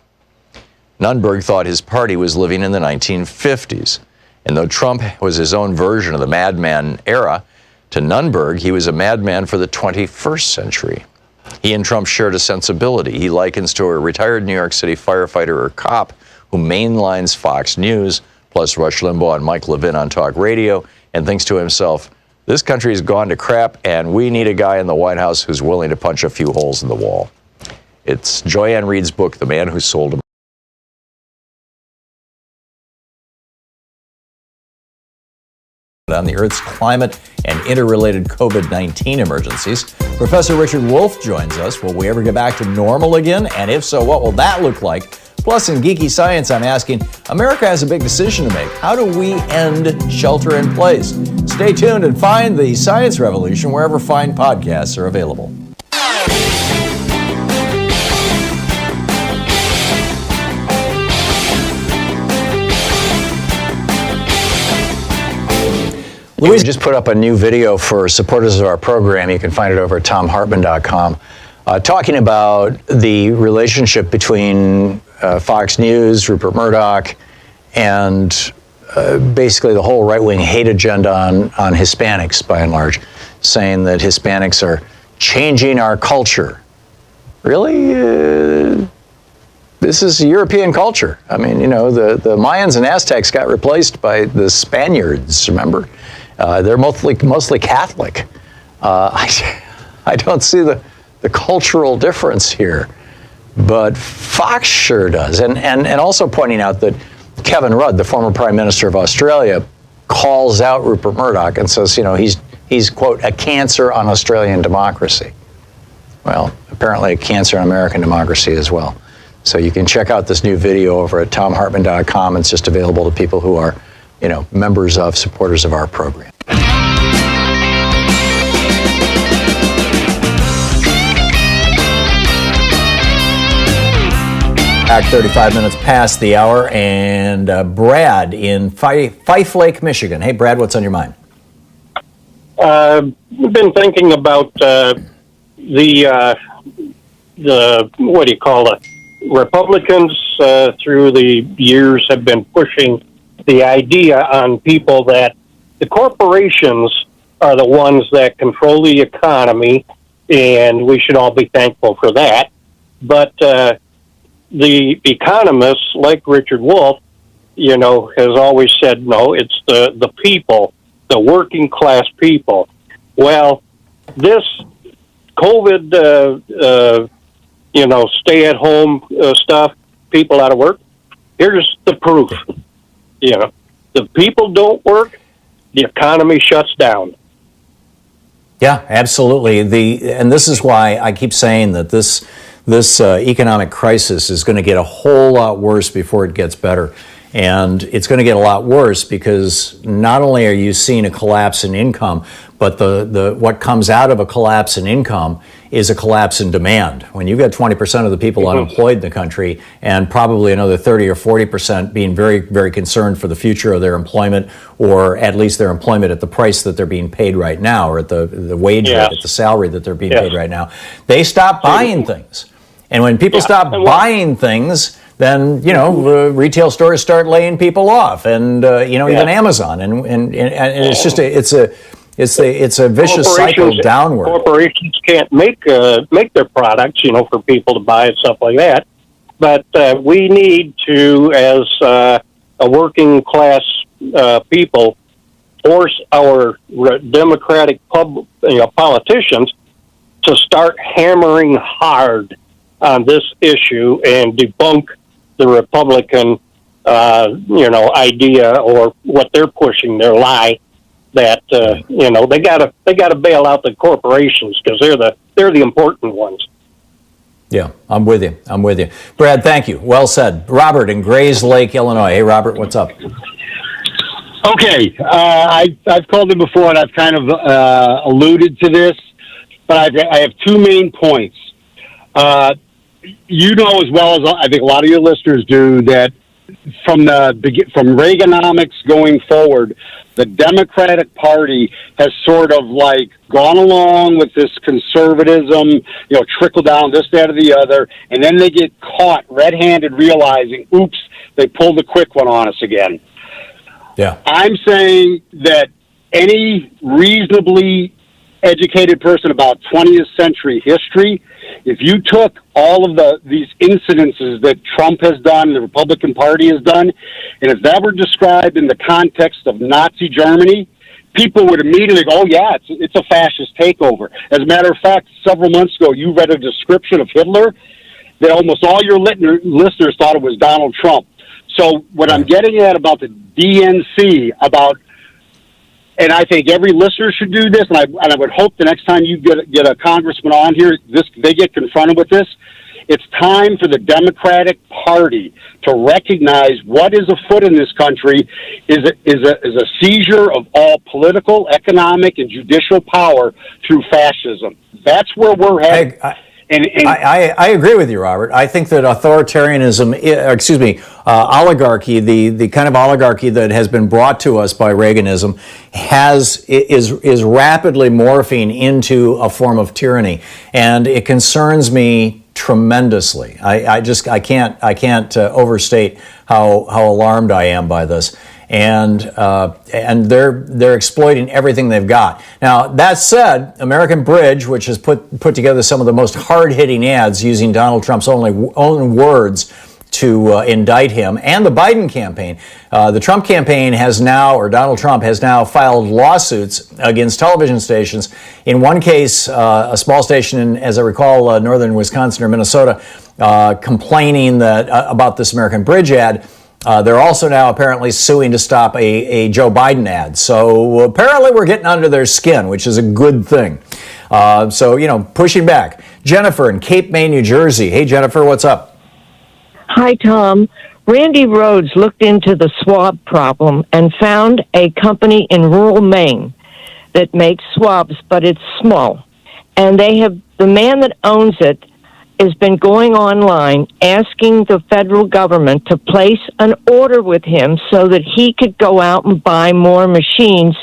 S1: Nunberg thought his party was living in the 1950s. And though Trump was his own version of the madman era, to Nunberg, he was a madman for the 21st century. He and Trump shared a sensibility. He likens to a retired New York City firefighter or cop who mainlines Fox News, plus Rush Limbaugh and Mike Levin on talk radio, and thinks to himself, this country's gone to crap, and we need a guy in the White House who's willing to punch a few holes in the wall. It's Joyanne Reed's book, The Man Who Sold on the Earth's climate and interrelated COVID-19 emergencies. Professor Richard Wolff joins us. Will we ever get back to normal again? And if so, what will that look like? Plus, in Geeky Science, I'm asking, America has a big decision to make. How do we end shelter in place? Stay tuned and find the Science Revolution wherever fine podcasts are available. Louise just put up a new video for supporters of our program. You can find it over at thomhartmann.com, talking about the relationship between Fox News, Rupert Murdoch, and basically the whole right-wing hate agenda on Hispanics, by and large, saying that Hispanics are changing our culture. Really? This is European culture. I mean, the Mayans and Aztecs got replaced by the Spaniards, remember? They're mostly Catholic. I don't see the cultural difference here, but Fox sure does. And also pointing out that Kevin Rudd, the former Prime Minister of Australia, calls out Rupert Murdoch and says, he's quote, a cancer on Australian democracy. Well, apparently a cancer on American democracy as well. So you can check out this new video over at thomhartmann.com. It's just available to people who are members of, supporters of our program. Back 35 minutes past the hour, and Brad in Fife Lake, Michigan. Hey, Brad, what's on your mind?
S14: We've been thinking about the what do you call it? Republicans through the years have been pushing the idea on people that the corporations are the ones that control the economy, and we should all be thankful for that. But the economists, like Richard Wolff, has always said, no, it's the people, the working class people. Well, this COVID, stay-at-home stuff, people out of work, here's the proof. The people don't work, the economy shuts down.
S1: Yeah, absolutely. And this is why I keep saying that this economic crisis is going to get a whole lot worse before it gets better. And it's going to get a lot worse because not only are you seeing a collapse in income, but what comes out of a collapse in income is a collapse in demand. When you've got 20% of the people unemployed in the country and probably another 30 or 40% being very, very concerned for the future of their employment, or at least their employment at the price that they're being paid right now, or at the wage rate, at the salary that they're being paid right now, they stop buying things. And when people stop buying things, then retail stores start laying people off, and even Amazon, and it's just it's a vicious cycle downward.
S14: Corporations can't make their products, for people to buy and stuff like that. But we need to, as a working class people, force our Democratic politicians to start hammering hard on this issue and debunk the Republican, idea or what they're pushing, their lie that they gotta bail out the corporations because they're the important ones.
S1: Yeah, I'm with you, Brad. Thank you. Well said. Robert in Grays Lake, Illinois. Hey, Robert, what's up?
S15: Okay, I've called in before and I've kind of alluded to this, but I have two main points. You know as well as I think a lot of your listeners do that from Reaganomics going forward, the Democratic Party has sort of like gone along with this conservatism, trickle down this, that, or the other, and then they get caught red-handed realizing, oops, they pulled the quick one on us again.
S1: Yeah.
S15: I'm saying that any reasonably educated person about 20th century history, if you took all of these incidences that Trump has done, the Republican Party has done, and if that were described in the context of Nazi Germany, people would immediately go, oh yeah, it's a fascist takeover. As a matter of fact, several months ago, you read a description of Hitler that almost all your listeners thought it was Donald Trump. So what I'm getting at about the DNC, about and I think every listener should do this, and I would hope the next time you get a congressman on here, they get confronted with this. It's time for the Democratic Party to recognize what is afoot in this country is a seizure of all political, economic, and judicial power through fascism. That's where we're headed.
S1: I agree with you, Robert. I think that authoritarianism, oligarchy, the kind of oligarchy that has been brought to us by Reaganism, is rapidly morphing into a form of tyranny, and it concerns me tremendously. I can't overstate how alarmed I am by this. And they're exploiting everything they've got. Now, that said, American Bridge, which has put together some of the most hard-hitting ads using Donald Trump's own words to indict him, and the Biden campaign. The Trump campaign Donald Trump has now filed lawsuits against television stations. In one case, a small station in, as I recall, northern Wisconsin or Minnesota, complaining about this American Bridge ad. They're also now apparently suing to stop a Joe Biden ad. So apparently we're getting under their skin, which is a good thing. Pushing back. Jennifer in Cape May, New Jersey. Hey, Jennifer, what's up?
S16: Hi, Tom. Randy Rhodes looked into the swab problem and found a company in rural Maine that makes swabs, but it's small. And the man that owns it has been going online asking the federal government to place an order with him so that he could go out and buy more machines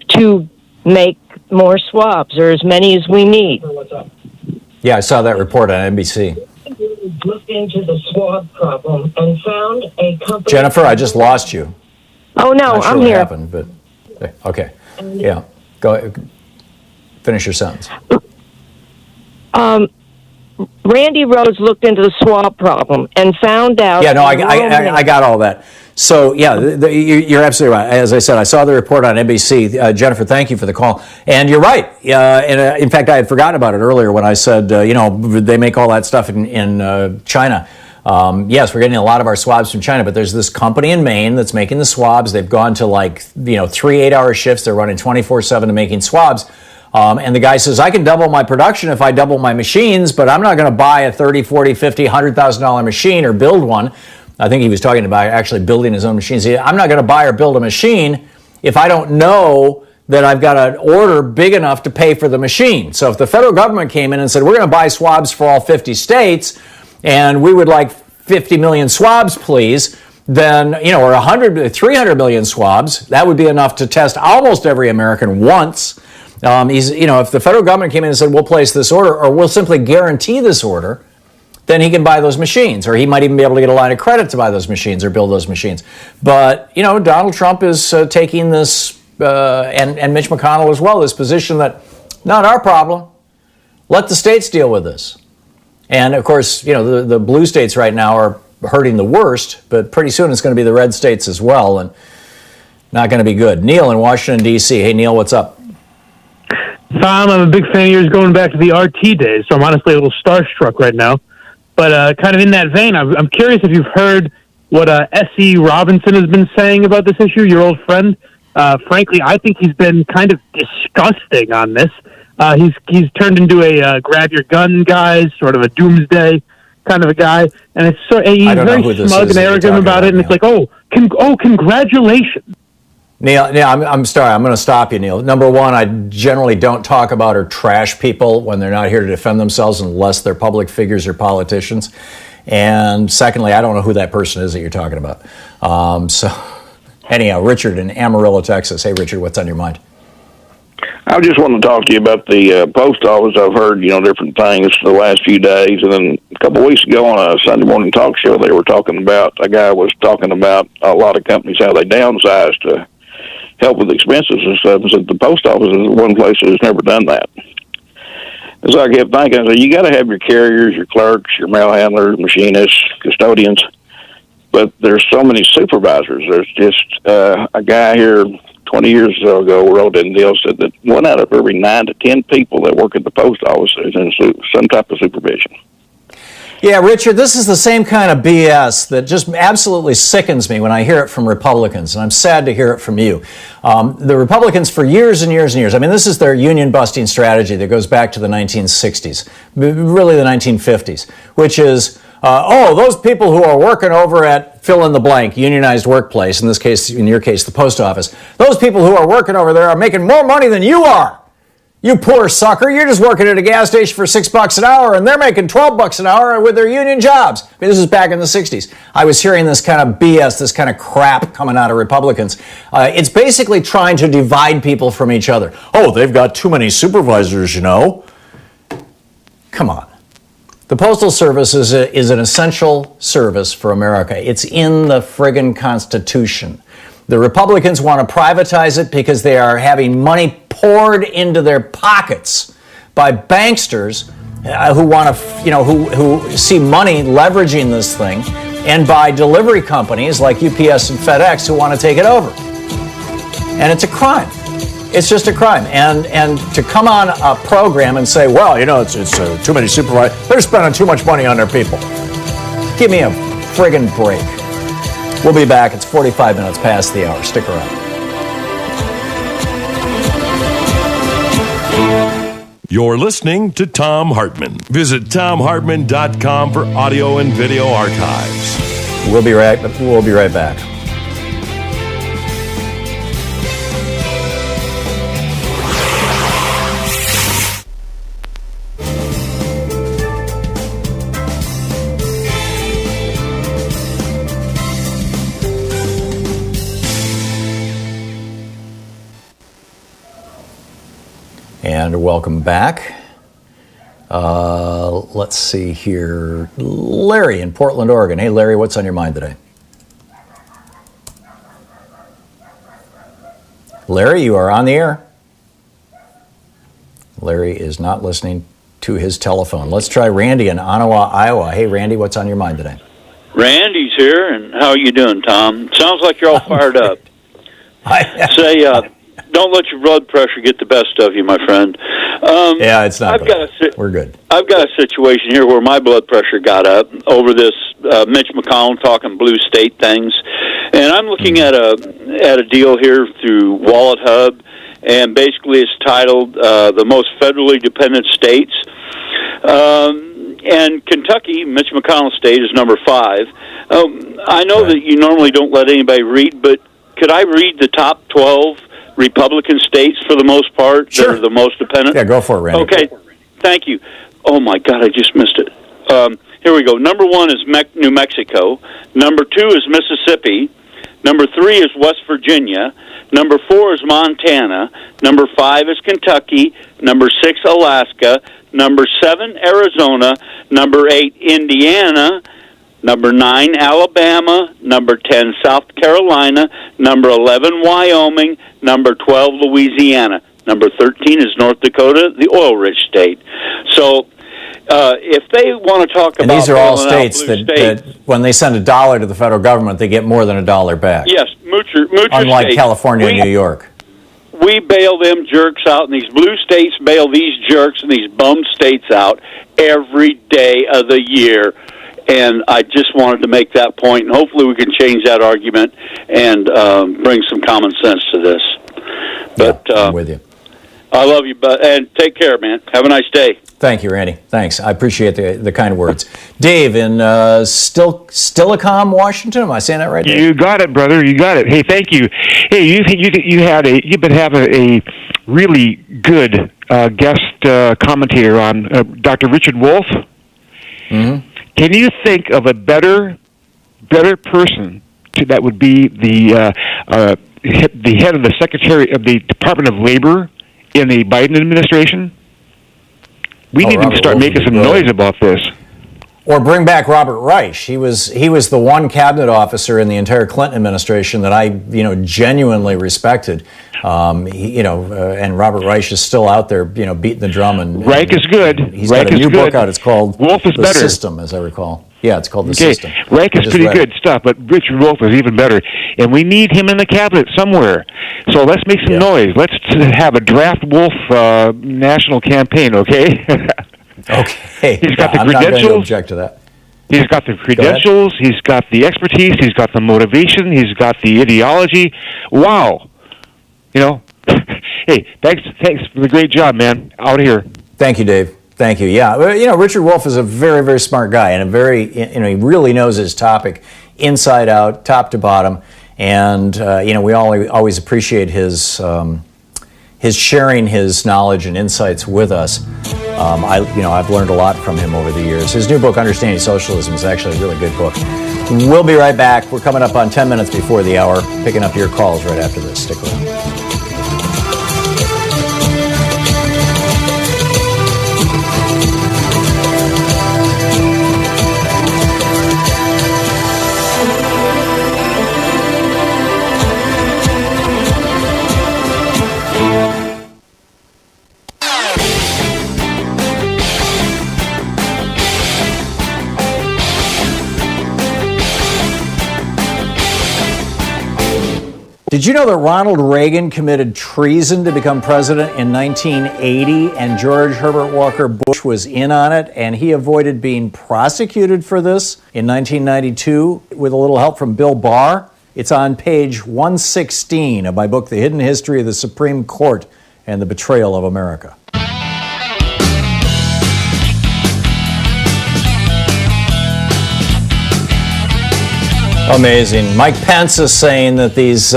S16: to make more swabs, or as many as we need.
S1: Yeah, I saw that report on NBC.
S16: Looked into the swab problem and found a company.
S1: Jennifer, I just lost you.
S16: Oh, no,
S1: Not sure
S16: I'm
S1: what
S16: here.
S1: happened, but okay. Yeah, go finish your sentence.
S16: Randy Rhodes looked into the swab problem and found out.
S1: Yeah, no, I got all that. So, yeah, you're absolutely right. As I said, I saw the report on NBC. Jennifer, thank you for the call. And you're right. And in fact, I had forgotten about it earlier when I said, they make all that stuff in China. Yes, we're getting a lot of our swabs from China, but there's this company in Maine that's making the swabs. They've gone to 3 8-hour shifts. They're running 24/7 to making swabs. And the guy says, I can double my production if I double my machines, but I'm not going to buy a $30, $40, $50, $100,000 machine or build one. I think he was talking about actually building his own machines. I'm not going to buy or build a machine if I don't know that I've got an order big enough to pay for the machine. So if the federal government came in and said, we're going to buy swabs for all 50 states, and we would like 50 million swabs, please, then, or 300 million swabs, that would be enough to test almost every American once. If the federal government came in and said, we'll place this order, or we'll simply guarantee this order, then he can buy those machines, or he might even be able to get a line of credit to buy those machines or build those machines. But, Donald Trump is taking this, and Mitch McConnell as well, this position that, not our problem. Let the states deal with this. And, of course, the blue states right now are hurting the worst, but pretty soon it's going to be the red states as well, and not going to be good. Neil in Washington, D.C. Hey, Neil, what's up?
S17: Tom, I'm a big fan of yours going back to the RT days, so I'm honestly a little starstruck right now. But kind of in that vein, I'm curious if you've heard what S.E. Robinson has been saying about this issue, your old friend. Frankly, I think he's been kind of disgusting on this. He's turned into a grab your gun guy, sort of a doomsday kind of a guy, and he's very smug and arrogant about it. And it's like, congratulations.
S1: Neil, I'm sorry. I'm going to stop you, Neil. Number one, I generally don't talk about or trash people when they're not here to defend themselves unless they're public figures or politicians. And secondly, I don't know who that person is that you're talking about. Anyhow, Richard in Amarillo, Texas. Hey, Richard, what's on your mind?
S18: I just want to talk to you about the post office. I've heard, different things the last few days. And then a couple of weeks ago on a Sunday morning talk show, they were talking about, a guy was talking about a lot of companies, how they downsized to help with expenses and stuff. And said the post office is one place that has never done that. And so I kept thinking, I said, you got to have your carriers, your clerks, your mail handlers, machinists, custodians. But there's so many supervisors. There's just a guy here 20 years ago wrote in deal said that 1 out of every 9 to 10 people that work at the post office is in some type of supervision.
S1: Yeah, Richard, this is the same kind of BS that just absolutely sickens me when I hear it from Republicans, and I'm sad to hear it from you. The Republicans, for years and years and years, I mean, this is their union-busting strategy that goes back to the 1960s, really the 1950s, which is, those people who are working over at fill-in-the-blank, unionized workplace, in this case, in your case, the post office, those people who are working over there are making more money than you are. You poor sucker, you're just working at a gas station for $6 an hour, and they're making $12 an hour with their union jobs. I mean, this is back in the 60s. I was hearing this kind of BS, this kind of crap coming out of Republicans. It's basically trying to divide people from each other. Oh, they've got too many supervisors, you know. Come on. The Postal Service is an essential service for America. It's in the friggin' Constitution. The Republicans want to privatize it because they are having money poured into their pockets by banksters who want to, who see money leveraging this thing, and by delivery companies like UPS and FedEx who want to take it over. And it's a crime. It's just a crime. And to come on a program and say, well, it's too many supervisors. They're spending too much money on their people. Give me a friggin' break. We'll be back. It's 45 minutes past the hour. Stick around.
S2: You're listening to Thom Hartmann. Visit thomhartmann.com for audio and video archives.
S1: We'll be right back. And welcome back. Let's see here. Larry in Portland, Oregon. Hey, Larry, what's on your mind today? Larry, you are on the air. Larry is not listening to his telephone. Let's try Randy in Ottawa, Iowa. Hey, Randy, what's on your mind today?
S19: Randy's here, and how are you doing, Tom? Sounds like you're all fired up. Say, don't let your blood pressure get the best of you, my friend.
S1: Yeah, it's not bad. We're good.
S19: I've got a situation here where my blood pressure got up over this Mitch McConnell talking blue state things, and I'm looking at a deal here through Wallet Hub, and basically it's titled "The Most Federally Dependent States." And Kentucky, Mitch McConnell state, is number 5. I know that you normally don't let anybody read, but could I read the top 12 Republican states for the most part?
S1: Sure.
S19: That are the most dependent?
S1: Yeah, go for it, Randy.
S19: Okay, thank you. Oh, my God, I just missed it. Here we go. Number 1 is New Mexico. Number 2 is Mississippi. Number 3 is West Virginia. Number 4 is Montana. Number 5 is Kentucky. Number 6, Alaska. Number 7, Arizona. Number 8, Indiana. Number 9, Alabama. Number 10, South Carolina. Number 11, Wyoming. Number 12, Louisiana. Number 13 is North Dakota, the oil-rich state. So if they want to talk about...
S1: And these are all states that when they send $1 to the federal government, they get more than $1 back.
S19: Yes, moocher
S1: unlike
S19: states.
S1: California and New York.
S19: We bail them jerks out, and these blue states bail these jerks and these bum states out every day of the year. And I just wanted to make that point, and hopefully we can change that argument and bring some common sense to this. But
S1: I'm with you.
S19: I love you, and take care, man. Have a nice day.
S1: Thank you, Randy. Thanks. I appreciate the kind words. Dave in Stillicom, Washington. Am I saying that right, Dave?
S20: You got it, brother. You got it. Hey, thank you. Hey, you've been having a really good guest commentator on Dr. Richard Wolff.
S1: Mm-hmm.
S20: Can you think of a better person that would be the head of the Secretary of the Department of Labor in the Biden administration? We need to start making some noise about this.
S1: Or bring back Robert Reich. He was the one cabinet officer in the entire Clinton administration that I genuinely respected. And Robert Reich is still out there beating the drum. And
S20: Reich is good.
S1: He's got a new book out. It's called
S20: Wolff is
S1: The
S20: better.
S1: System, as I recall. Yeah, it's called The System.
S20: Reich is pretty good stuff, but Richard Wolff is even better. And we need him in the cabinet somewhere. So let's make some noise. Let's have a draft Wolff national campaign, okay?
S1: Okay.
S20: He's got the
S1: I'm not going to
S20: credentials.
S1: object to that.
S20: He's got the credentials. He's got the expertise. He's got the motivation. He's got the ideology. Wow. Hey, thanks for the great job, man. Out here.
S1: Thank you, Dave. Thank you. Yeah, Richard Wolff is a very, very smart guy, and he really knows his topic inside out, top to bottom, and we always appreciate his sharing his knowledge and insights with us. I've learned a lot from him over the years. His new book, Understanding Socialism, is actually a really good book. We'll be right back. We're coming up on 10 minutes before the hour, picking up your calls right after this. Stick around. Did you know that Ronald Reagan committed treason to become president in 1980 and George Herbert Walker Bush was in on it and he avoided being prosecuted for this in 1992 with a little help from Bill Barr? It's on page 116 of my book, The Hidden History of the Supreme Court and the Betrayal of America. Amazing. Mike Pence is saying that these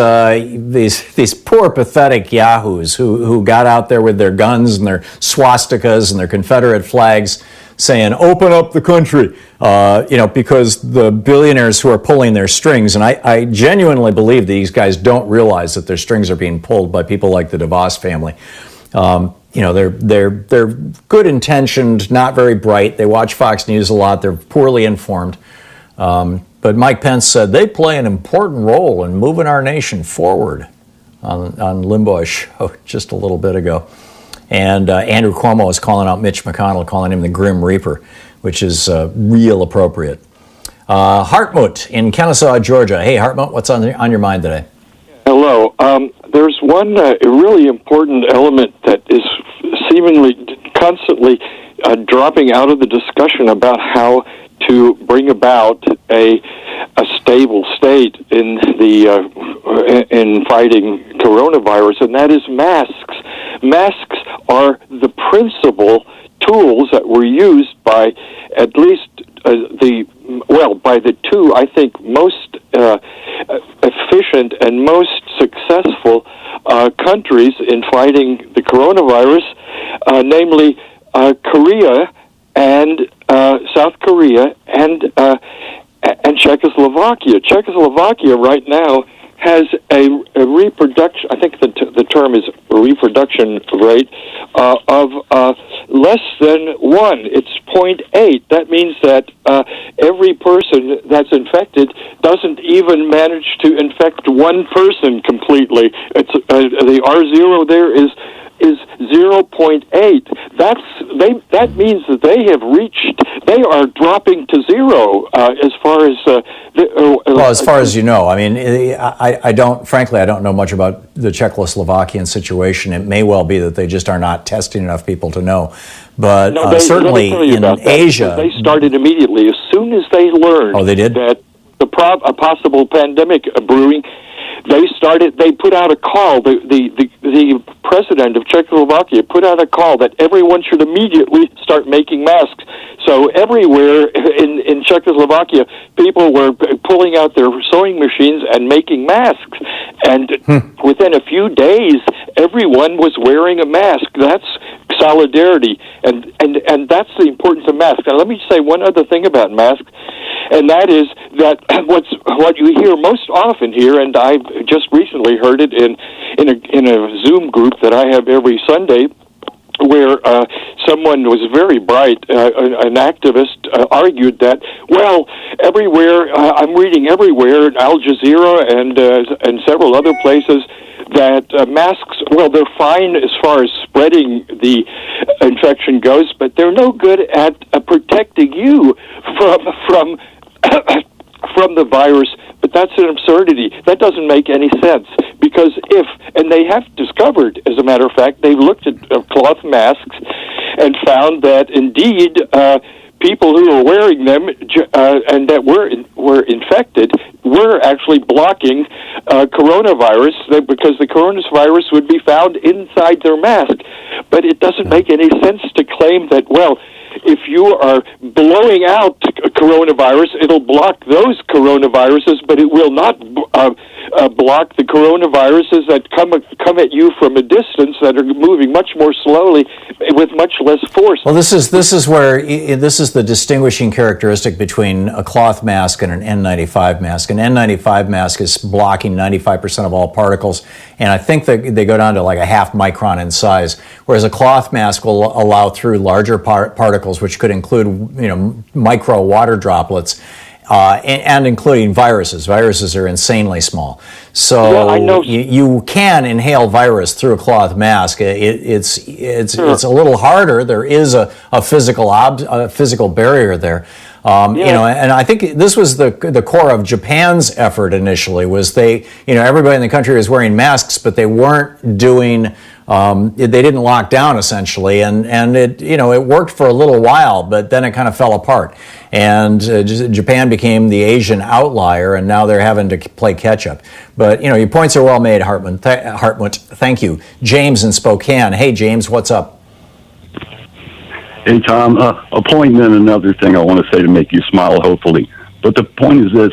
S1: poor, pathetic yahoos who got out there with their guns and their swastikas and their Confederate flags, saying, "Open up the country," because the billionaires who are pulling their strings, and I genuinely believe these guys don't realize that their strings are being pulled by people like the DeVos family. They're good intentioned, not very bright. They watch Fox News a lot. They're poorly informed. But Mike Pence said they play an important role in moving our nation forward on Limbaugh show just a little bit ago. And Andrew Cuomo is calling out Mitch McConnell, calling him the Grim Reaper, which is real appropriate. Hartmut in Kennesaw, Georgia. Hey, Hartmut, what's on your mind today?
S21: Hello. There's one really important element that is seemingly constantly dropping out of the discussion about how to bring about a stable state in fighting coronavirus, and that is masks. Masks are the principal tools that were used by at least by the two, I think, most efficient and most successful countries in fighting the coronavirus, namely Korea and South Korea and Czechoslovakia. Czechoslovakia right now has a reproduction, I think the term is reproduction rate, of less than 1. It's 0.8. That means that every person that's infected doesn't even manage to infect one person completely. It's the R0 there is 0.8. That means that they are dropping to zero as far as
S1: as far as you know. I mean, I don't know much about the Czechoslovakian situation. It may well be that they just are not testing enough people to know. But certainly in Asia,
S21: they started immediately as soon as they learned.
S1: Oh, they did?
S21: That a possible pandemic brewing. They put out a call. The president of Czechoslovakia put out a call that everyone should immediately start making masks. So everywhere in Czechoslovakia, people were pulling out their sewing machines and making masks. And within a few days, everyone was wearing a mask. That's solidarity, and that's the importance of masks. And let me say one other thing about masks, and that is that what you hear most often here, and I've just recently heard it in a Zoom group that I have every Sunday, where someone was very bright, an activist, argued that, everywhere, I'm reading everywhere, Al Jazeera and several other places, that masks, they're fine as far as spreading the infection goes, but they're no good at protecting you from the virus. But that's an absurdity. That doesn't make any sense, because and they have discovered, as a matter of fact, they've looked at cloth masks and found that indeed people who are wearing them and that were infected were actually blocking coronavirus because the coronavirus would be found inside their mask. But it doesn't make any sense to claim that, well, if you are blowing out coronavirus, it'll block those coronaviruses, but it will not block the coronaviruses that come at you from a distance that are moving much more slowly with much less force.
S1: Well, this is the distinguishing characteristic between a cloth mask and an N95 mask. An N95 mask is blocking 95% of all particles, and I think that they go down to like a half micron in size, whereas a cloth mask will allow through larger particles, which could include micro water droplets. And including viruses. Viruses are insanely small. So
S21: yeah, I know.
S1: You can inhale virus through a cloth mask. It's a little harder. There is a physical barrier there. And I think this was the core of Japan's effort initially. Was everybody in the country was wearing masks, but they weren't doing. They didn't lock down essentially, and it worked for a little while, but then it kind of fell apart. And Japan became the Asian outlier, and now they're having to play catch up. But your points are well made, Hartmann. Thank you. James in Spokane. Hey, James, what's up?
S3: Hey, Tom. A point and then another thing I want to say to make you smile, hopefully. But the point is this: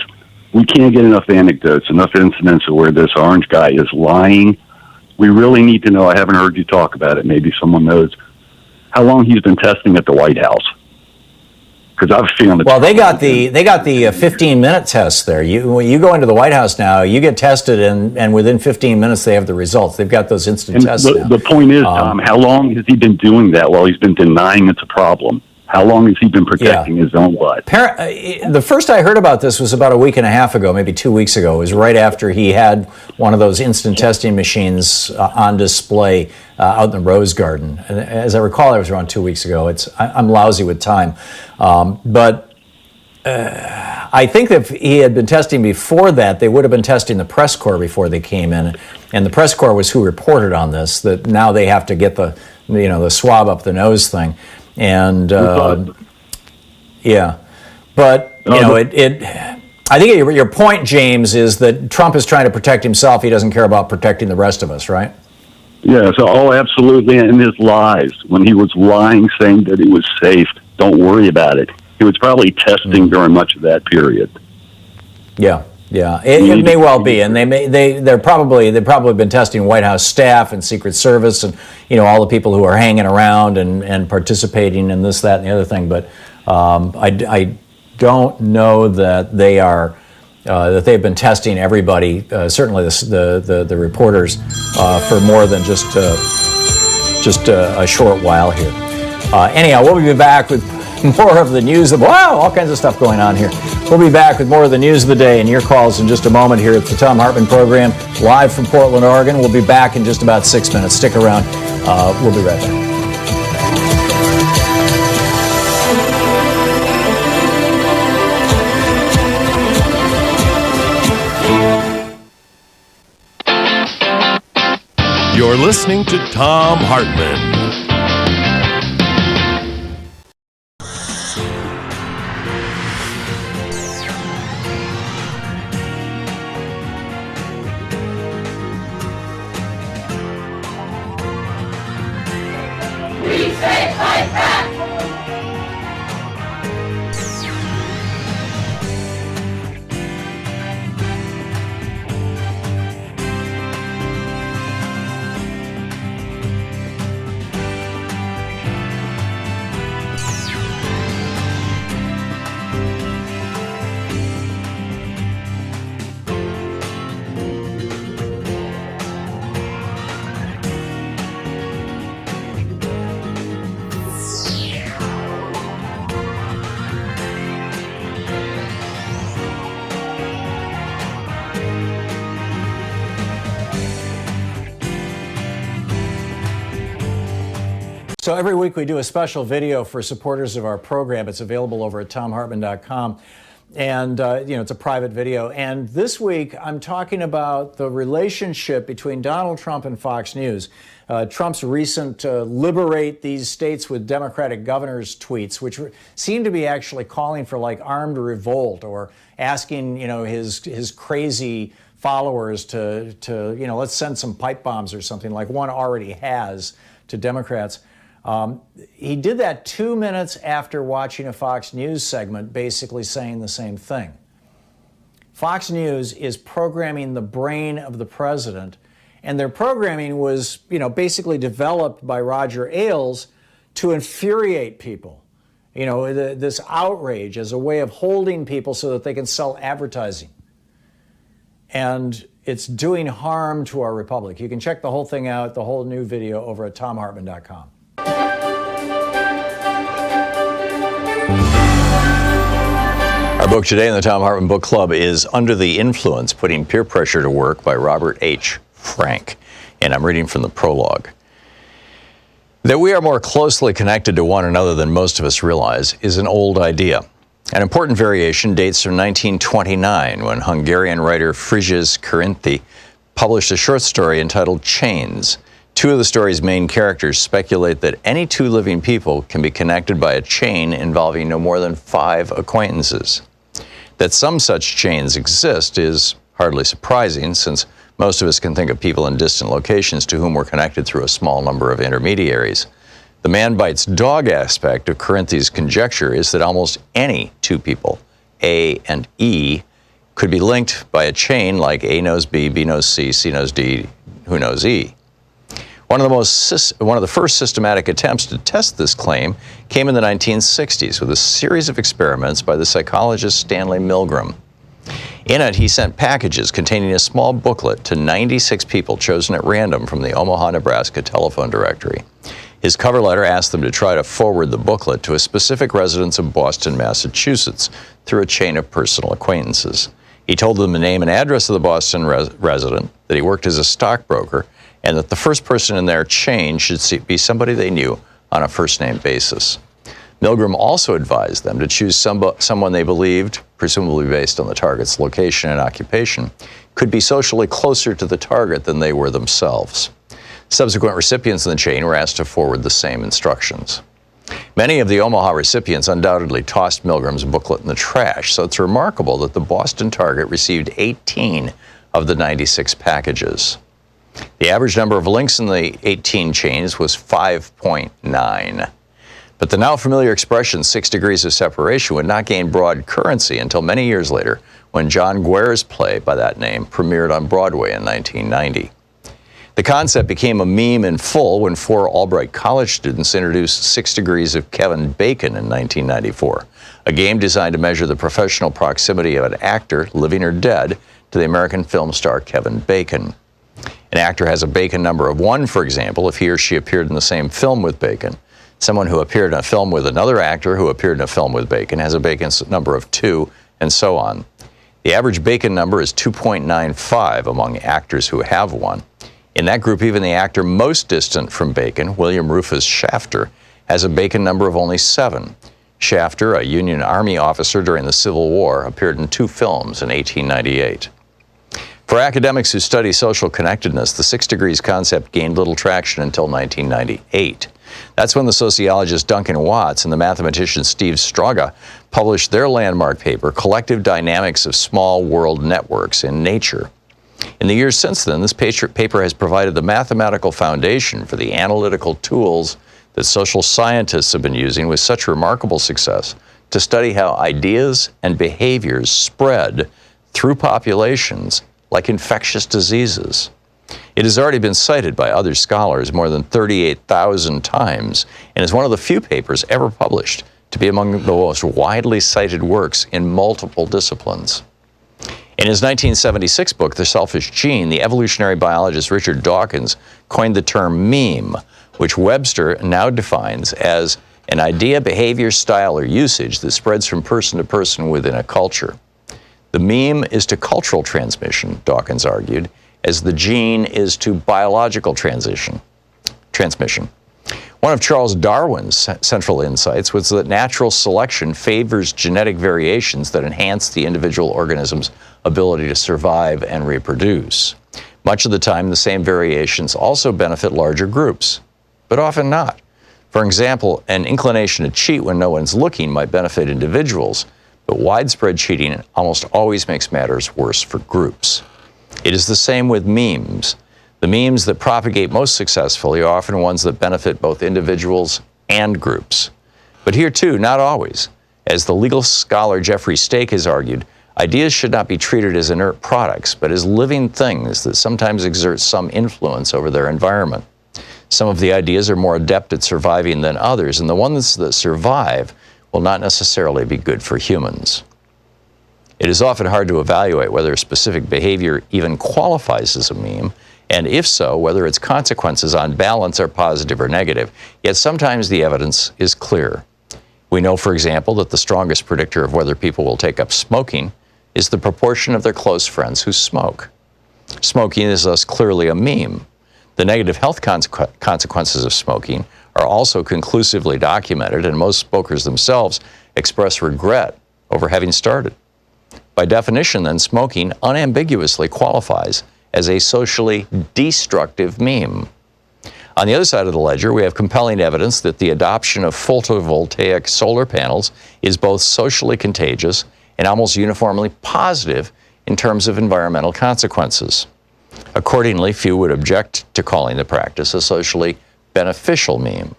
S3: we can't get enough anecdotes, enough incidents of where this orange guy is lying. We really need to know, I haven't heard you talk about it, maybe someone knows, how long he's been testing at the White House. Because I've seen on the...
S1: Well, they got the 15-minute test there. You go into the White House now, you get tested, and within 15 minutes they have the results. They've got those instant tests now.
S3: The point is, Tom, how long has he been doing that while he's been denying it's a problem? How long has he been protecting his own butt?
S1: The first I heard about this was about a week and a half ago, maybe 2 weeks ago. It was right after he had one of those instant testing machines on display out in the Rose Garden. And as I recall, it was around 2 weeks ago. I'm lousy with time. But I think if he had been testing before that, they would have been testing the press corps before they came in. And the press corps was who reported on this, that now they have to get the swab up the nose thing. And but I think your point, James, is that Trump is trying to protect himself. He doesn't care about protecting the rest of us, right?
S3: Yeah, absolutely. And his lies, when he was lying, saying that it was safe, don't worry about it. He was probably testing during much of that period.
S1: Yeah. It may well be, and they've probably been testing White House staff and Secret Service and all the people who are hanging around and participating in this, that, and the other thing. But I don't know that they are that they've been testing everybody. Certainly the reporters for more than just a short while here. Anyhow, we'll be back with more of the news. All kinds of stuff going on here. We'll be back with more of the news of the day and your calls in just a moment here at the Thom Hartmann Program, live from Portland, Oregon. We'll be back in just about 6 minutes. Stick around. We'll be right back.
S2: You're listening to Thom Hartmann.
S1: So every week we do a special video for supporters of our program. It's available over at thomhartmann.com. And, it's a private video. And this week, I'm talking about the relationship between Donald Trump and Fox News. Trump's recent liberate these states with Democratic governors tweets, which seem to be actually calling for like armed revolt or asking, his crazy followers to let's send some pipe bombs or something like one already has to Democrats. He did that 2 minutes after watching a Fox News segment basically saying the same thing. Fox News is programming the brain of the president, and their programming was, basically developed by Roger Ailes to infuriate people. This outrage as a way of holding people so that they can sell advertising. And it's doing harm to our republic. You can check the whole thing out, the whole new video, over at thomhartmann.com. Our book today in the Thom Hartmann Book Club is Under the Influence, Putting Peer Pressure to Work by Robert H. Frank. And I'm reading from the prologue. That we are more closely connected to one another than most of us realize is an old idea. An important variation dates from 1929, when Hungarian writer Frigyes Karinthy published a short story entitled Chains. Two of the story's main characters speculate that any two living people can be connected by a chain involving no more than 5 acquaintances. That some such chains exist is hardly surprising, since most of us can think of people in distant locations to whom we're connected through a small number of intermediaries. The man bites dog aspect of Karinthy's conjecture is that almost any two people, A and E, could be linked by a chain like A knows B, B knows C, C knows D, who knows E. One of the first systematic attempts to test this claim came in the 1960s with a series of experiments by the psychologist Stanley Milgram. In it, he sent packages containing a small booklet to 96 people chosen at random from the Omaha, Nebraska telephone directory. His cover letter asked them to try to forward the booklet to a specific residence of Boston, Massachusetts, through a chain of personal acquaintances. He told them the name and address of the Boston resident, that he worked as a stockbroker, and that the first person in their chain should be somebody they knew on a first-name basis. Milgram also advised them to choose someone they believed, presumably based on the target's location and occupation, could be socially closer to the target than they were themselves. Subsequent recipients in the chain were asked to forward the same instructions. Many of the Omaha recipients undoubtedly tossed Milgram's booklet in the trash, so it's remarkable that the Boston target received 18 of the 96 packages. The average number of links in the 18 chains was 5.9. But the now familiar expression 6 degrees of separation would not gain broad currency until many years later, when John Guare's play by that name premiered on Broadway in 1990. The concept became a meme in full when 4 Albright College students introduced 6 Degrees of Kevin Bacon in 1994, a game designed to measure the professional proximity of an actor, living or dead, to the American film star Kevin Bacon. An actor has a Bacon number of 1, for example, if he or she appeared in the same film with Bacon. Someone who appeared in a film with another actor who appeared in a film with Bacon has a Bacon number of 2, and so on. The average Bacon number is 2.95 among actors who have one. In that group, even the actor most distant from Bacon, William Rufus Shafter, has a Bacon number of only 7. Shafter, a Union Army officer during the Civil War, appeared in 2 films in 1898. For academics who study social connectedness, the 6 degrees concept gained little traction until 1998. That's when the sociologist Duncan Watts and the mathematician Steve Straga published their landmark paper, Collective Dynamics of Small World Networks in Nature. In the years since then, this paper has provided the mathematical foundation for the analytical tools that social scientists have been using with such remarkable success to study how ideas and behaviors spread through populations like infectious diseases. It has already been cited by other scholars more than 38,000 times and is one of the few papers ever published to be among the most widely cited works in multiple disciplines. In his 1976 book, The Selfish Gene, the evolutionary biologist Richard Dawkins coined the term meme, which Webster now defines as an idea, behavior, style, or usage that spreads from person to person within a culture. The meme is to cultural transmission, Dawkins argued, as the gene is to biological transmission. One of Charles Darwin's central insights was that natural selection favors genetic variations that enhance the individual organism's ability to survive and reproduce. Much of the time, the same variations also benefit larger groups, but often not. For example, an inclination to cheat when no one's looking might benefit individuals, but widespread cheating almost always makes matters worse for groups. It is the same with memes. The memes that propagate most successfully are often ones that benefit both individuals and groups. But here too, not always. As the legal scholar Jeffrey Stake has argued, ideas should not be treated as inert products, but as living things that sometimes exert some influence over their environment. Some of the ideas are more adept at surviving than others, and the ones that survive will not necessarily be good for humans. It is often hard to evaluate whether a specific behavior even qualifies as a meme, and if so, whether its consequences on balance are positive or negative. Yet sometimes the evidence is clear. We know, for example, that the strongest predictor of whether people will take up smoking is the proportion of their close friends who smoke. Smoking is thus clearly a meme. The negative health consequences of smoking are also conclusively documented, and most smokers themselves express regret over having started. By definition, then, smoking unambiguously qualifies as a socially destructive meme. On the other side of the ledger, we have compelling evidence that the adoption of photovoltaic solar panels is both socially contagious and almost uniformly positive in terms of environmental consequences. Accordingly, few would object to calling the practice a socially beneficial meme.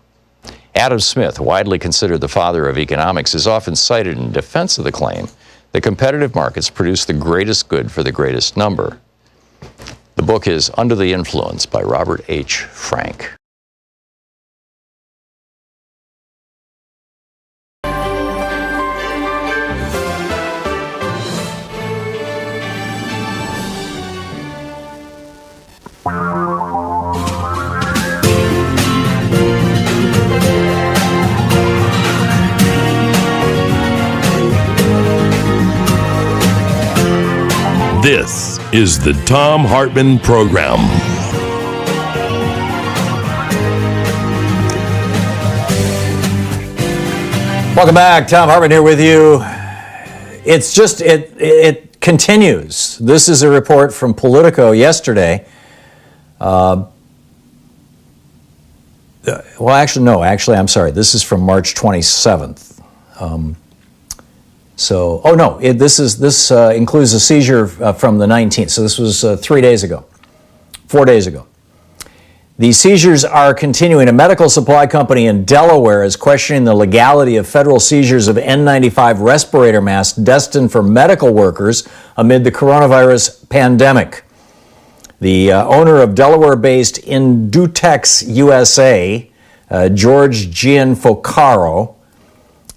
S1: Adam Smith, widely considered the father of economics, is often cited in defense of the claim that competitive markets produce the greatest good for the greatest number. The book is Under the Influence by Robert H. Frank.
S2: This is the Thom Hartmann Program.
S1: Welcome back. Thom Hartmann here with you. It's just, it continues. This is a report from Politico yesterday. Well, actually, no, I'm sorry. This is from March 27th. This includes a seizure from the 19th. So this was 4 days ago. The seizures are continuing. A medical supply company in Delaware is questioning the legality of federal seizures of N95 respirator masks destined for medical workers amid the coronavirus pandemic. The owner of Delaware-based Indutex USA, George Gianfocaro,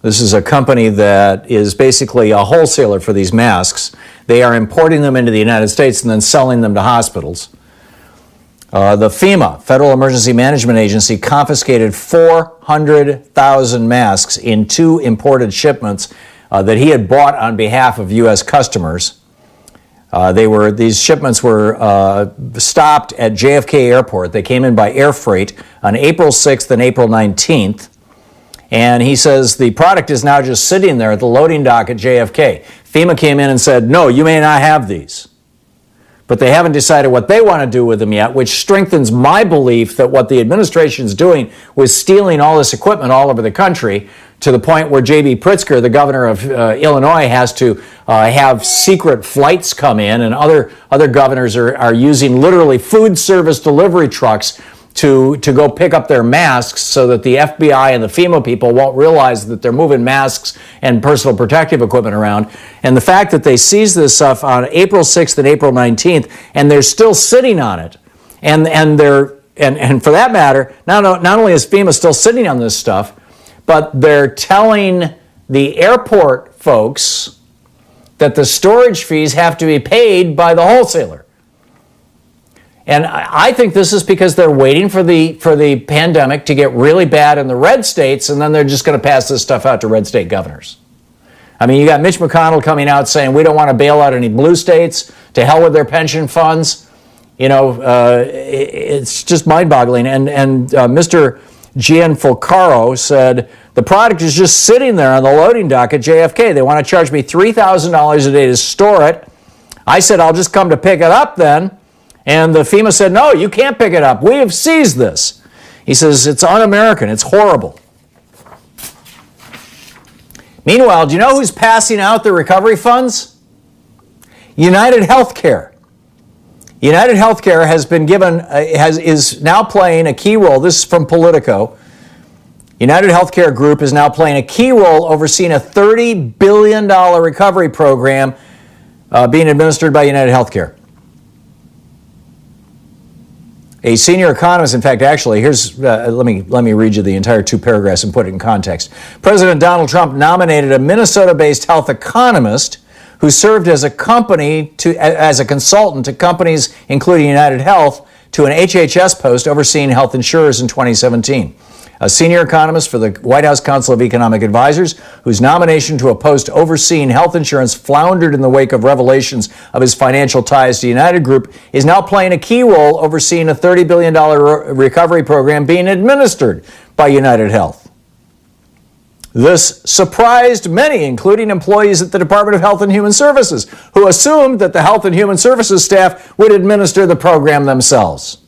S1: this is a company that is basically a wholesaler for these masks. They are importing them into the United States and then selling them to hospitals. The FEMA, Federal Emergency Management Agency, confiscated 400,000 masks in 2 imported shipments that he had bought on behalf of U.S. customers. These shipments were stopped at JFK Airport. They came in by air freight on April 6th and April 19th. And he says the product is now just sitting there at the loading dock at JFK. FEMA came in and said, no, you may not have these. But they haven't decided what they want to do with them yet, which strengthens my belief that what the administration is doing was stealing all this equipment all over the country to the point where J.B. Pritzker, the governor of Illinois, has to have secret flights come in, and other governors are using literally food service delivery trucks to go pick up their masks so that the FBI and the FEMA people won't realize that they're moving masks and personal protective equipment around. And the fact that they seized this stuff on April 6th and April 19th, and they're still sitting on it, and for that matter, not only is FEMA still sitting on this stuff, but they're telling the airport folks that the storage fees have to be paid by the wholesaler. And I think this is because they're waiting for the pandemic to get really bad in the red states, and then they're just going to pass this stuff out to red state governors. I mean, you got Mitch McConnell coming out saying we don't want to bail out any blue states, to hell with their pension funds. You know, it's just mind-boggling. And Mr. Gianfulcaro said, the product is just sitting there on the loading dock at JFK. They want to charge me $3,000 a day to store it. I said, I'll just come to pick it up then. And the FEMA said, no, you can't pick it up. We have seized this. He says, it's un-American. It's horrible. Meanwhile, do you know who's passing out the recovery funds? United Healthcare. United Healthcare has been given, is now playing a key role. This is from Politico. United Healthcare Group is now playing a key role overseeing a $30 billion recovery program being administered by United Healthcare. A senior economist, in fact, actually, here's, let me read you the entire 2 paragraphs and put it in context. President Donald Trump nominated a Minnesota-based health economist who served as a consultant to companies, including United Health, to an HHS post overseeing health insurers in 2017. A senior economist for the White House Council of Economic Advisors, whose nomination to a post overseeing health insurance floundered in the wake of revelations of his financial ties to United Group, is now playing a key role overseeing a $30 billion recovery program being administered by United Health. This surprised many, including employees at the Department of Health and Human Services, who assumed that the Health and Human Services staff would administer the program themselves.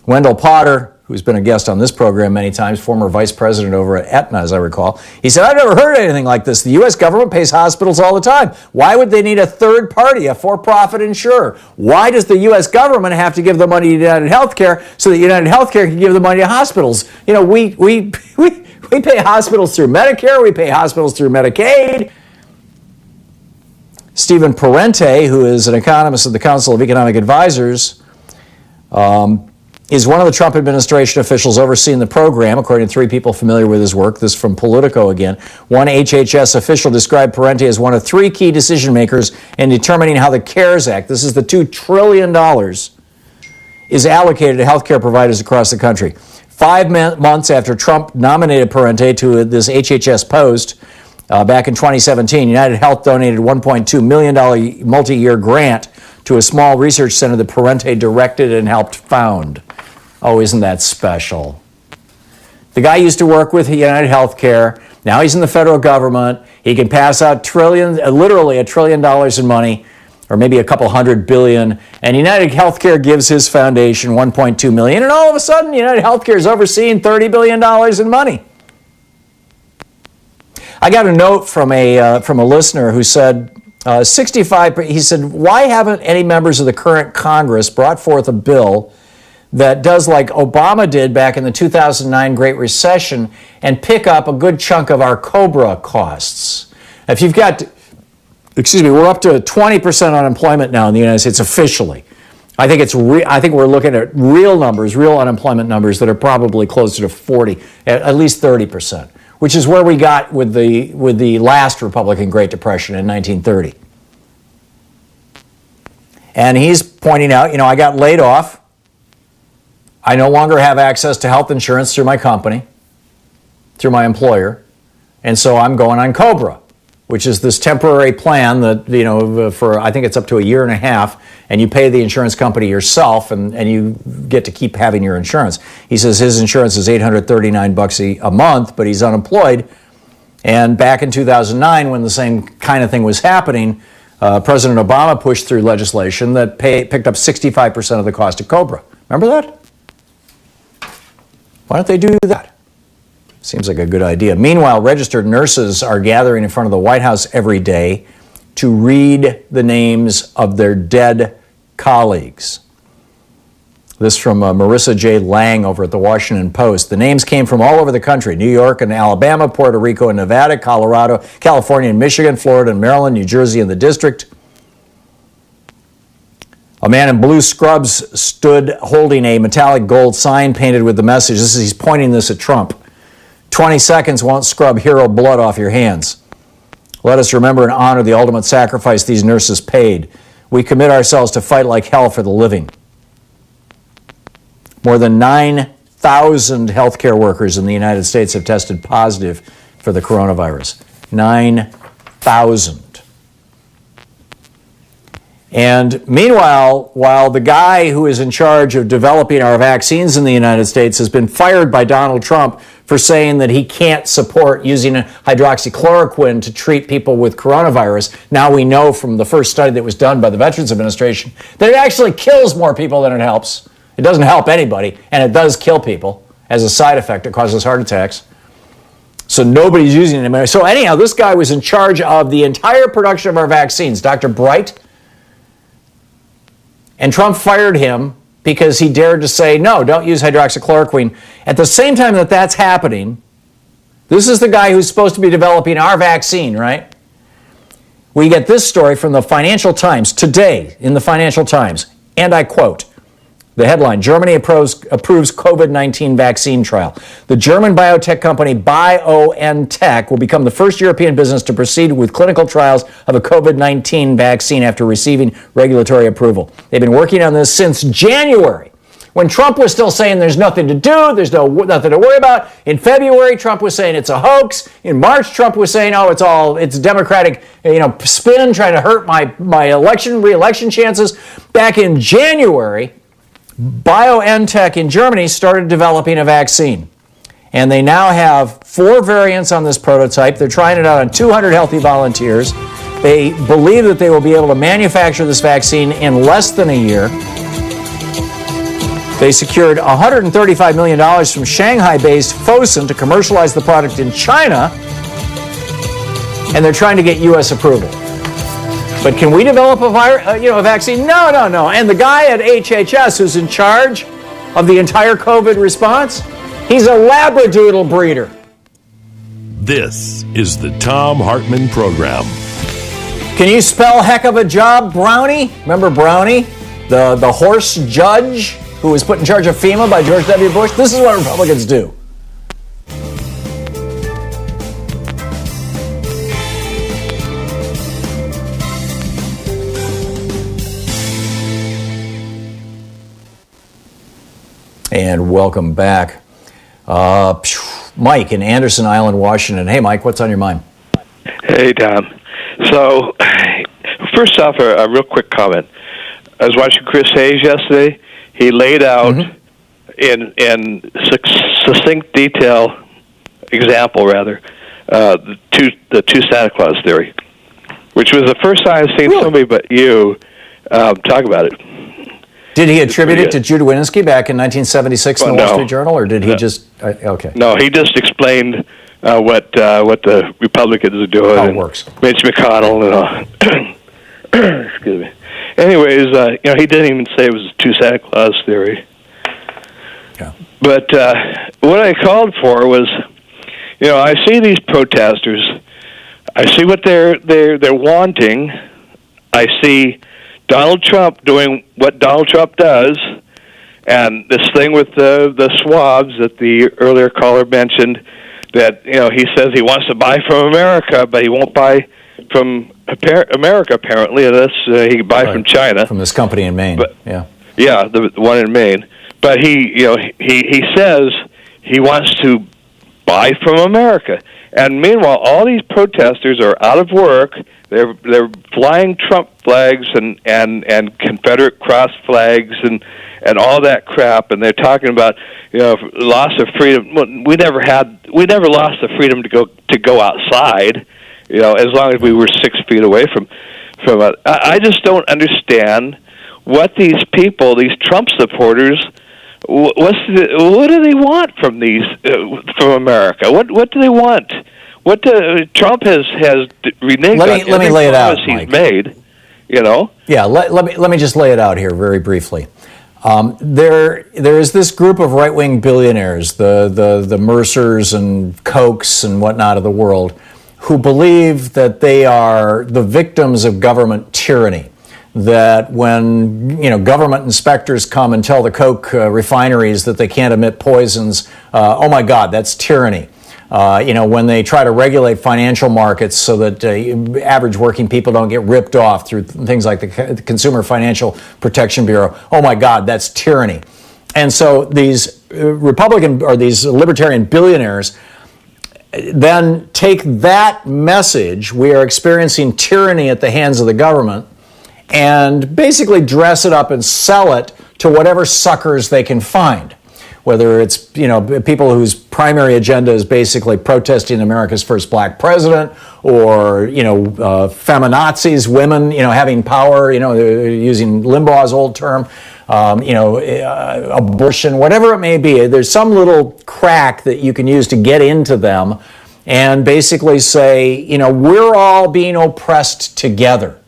S1: Wendell Potter, who's been a guest on this program many times, former vice president over at Aetna, as I recall, he said, I've never heard anything like this. The U.S. government pays hospitals all the time. Why would they need a third party, a for-profit insurer? Why does the U.S. government have to give the money to United Healthcare so that United Healthcare can give the money to hospitals? You know, we pay hospitals through Medicare. We pay hospitals through Medicaid. Stephen Parente, who is an economist at the Council of Economic Advisors, is one of the Trump administration officials overseeing the program, according to 3 people familiar with his work. This is from Politico again. One HHS official described Parente as one of 3 key decision makers in determining how the CARES Act, this is the $2 trillion, is allocated to healthcare providers across the country. 5 months after Trump nominated Parente to this HHS post back in 2017, United Health donated a $1.2 million multi-year grant to a small research center that Parente directed and helped found. Oh, isn't that special? The guy used to work with United Healthcare. Now he's in the federal government. He can pass out literally $1 trillion in money, or maybe a couple $100 billion. And United Healthcare gives his foundation $1.2 million. And all of a sudden, United Healthcare is overseeing $30 billion in money. I got a note from a listener who said, 65, he said, why haven't any members of the current Congress brought forth a bill that does like Obama did back in the 2009 Great Recession and pick up a good chunk of our COBRA costs? If you've got, we're up to 20% unemployment now in the United States officially. I think we're looking at real numbers, real unemployment numbers that are probably closer to 40, at least 30%. Which is where we got with the last Republican Great Depression in 1930. And he's pointing out, I got laid off. I no longer have access to health insurance through my company, through my employer, and so I'm going on COBRA, which is this temporary plan that, for I think it's up to a year and a half, and you pay the insurance company yourself, and you get to keep having your insurance. He says his insurance is $839 a month, but he's unemployed. And back in 2009, when the same kind of thing was happening, President Obama pushed through legislation that picked up 65% of the cost of COBRA. Remember that? Why don't they do that? Seems like a good idea. Meanwhile, registered nurses are gathering in front of the White House every day to read the names of their dead colleagues. This from Marissa J. Lang over at the Washington Post. The names came from all over the country: New York and Alabama, Puerto Rico and Nevada, Colorado, California and Michigan, Florida and Maryland, New Jersey and the District. A man in blue scrubs stood holding a metallic gold sign painted with the message. He's pointing this at Trump. 20 seconds won't scrub hero blood off your hands. Let us remember and honor the ultimate sacrifice these nurses paid. We commit ourselves to fight like hell for the living. More than 9,000 healthcare workers in the United States have tested positive for the coronavirus. 9,000. And meanwhile, while the guy who is in charge of developing our vaccines in the United States has been fired by Donald Trump for saying that he can't support using hydroxychloroquine to treat people with coronavirus, now we know from the first study that was done by the Veterans Administration that it actually kills more people than it helps. It doesn't help anybody, and it does kill people. As a side effect, it causes heart attacks. So nobody's using it. So anyhow, this guy was in charge of the entire production of our vaccines, Dr. Bright. And Trump fired him because he dared to say, no, don't use hydroxychloroquine. At the same time that that's happening, this is the guy who's supposed to be developing our vaccine, right? We get this story from the Financial Times today in the Financial Times, and I quote, the headline, Germany approves COVID-19 vaccine trial. The German biotech company BioNTech will become the first European business to proceed with clinical trials of a COVID-19 vaccine after receiving regulatory approval. They've been working on this since January, when Trump was still saying there's nothing to do, there's nothing to worry about. In February, Trump was saying it's a hoax. In March, Trump was saying, oh, it's Democratic, spin trying to hurt my re-election chances. Back in January, BioNTech in Germany started developing a vaccine. And they now have 4 variants on this prototype. They're trying it out on 200 healthy volunteers. They believe that they will be able to manufacture this vaccine in less than a year. They secured $135 million from Shanghai-based Fosun to commercialize the product in China. And they're trying to get U.S. approval. But can we develop a vaccine? No. And the guy at HHS who's in charge of the entire COVID response, he's a Labradoodle breeder.
S2: This is the Thom Hartmann Program.
S1: Can you spell heck of a job, Brownie? Remember Brownie, the horse judge who was put in charge of FEMA by George W. Bush? This is what Republicans do. And welcome back. Mike in Anderson Island, Washington. Hey, Mike, what's on your mind?
S4: Hey, Tom. So, first off, a real quick comment. I was watching Chris Hayes yesterday. He laid out in succinct example, the two Santa Claus theory, which was the first time I've seen somebody but you talk about it.
S1: Did he attribute it to Judah Winsky back in 1976 in the Wall Street Journal, or did he just... okay.
S4: No, he just explained what the Republicans are doing.
S1: How it works.
S4: Mitch McConnell and all. Excuse me. Anyways, he didn't even say it was a two Santa Claus theory.
S1: Yeah.
S4: But what I called for was, I see these protesters. I see what they're wanting. I see Donald Trump doing what Donald Trump does, and this thing with the swabs that the earlier caller mentioned, that he says he wants to buy from America, but he won't buy from America apparently, unless he can buy from China,
S1: from this company in Maine.
S4: But,
S1: yeah,
S4: the one in Maine. But he says he wants to buy from America, and meanwhile, all these protesters are out of work. They're flying Trump flags and Confederate cross flags and all that crap, and they're talking about loss of freedom. Well, we never lost the freedom to go outside, as long as we were 6 feet away from it. I just don't understand what these people, these Trump supporters, what do they want from from America? What do they want? What Trump has reneged on.
S1: Let me lay it out,
S4: he's
S1: Mike.
S4: made,
S1: Yeah, let me just lay it out here very briefly. There is this group of right-wing billionaires, the Mercers and Kochs and whatnot of the world, who believe that they are the victims of government tyranny. That when government inspectors come and tell the Koch refineries that they can't emit poisons, oh my God, that's tyranny. When they try to regulate financial markets so that average working people don't get ripped off through things like the Consumer Financial Protection Bureau, oh my God, that's tyranny. And so these Republican or these libertarian billionaires then take that message, we are experiencing tyranny at the hands of the government, and basically dress it up and sell it to whatever suckers they can find. Whether it's, people whose primary agenda is basically protesting America's first black president, or, feminazis, women, having power, using Limbaugh's old term, abortion, whatever it may be. There's some little crack that you can use to get into them and basically say, we're all being oppressed together.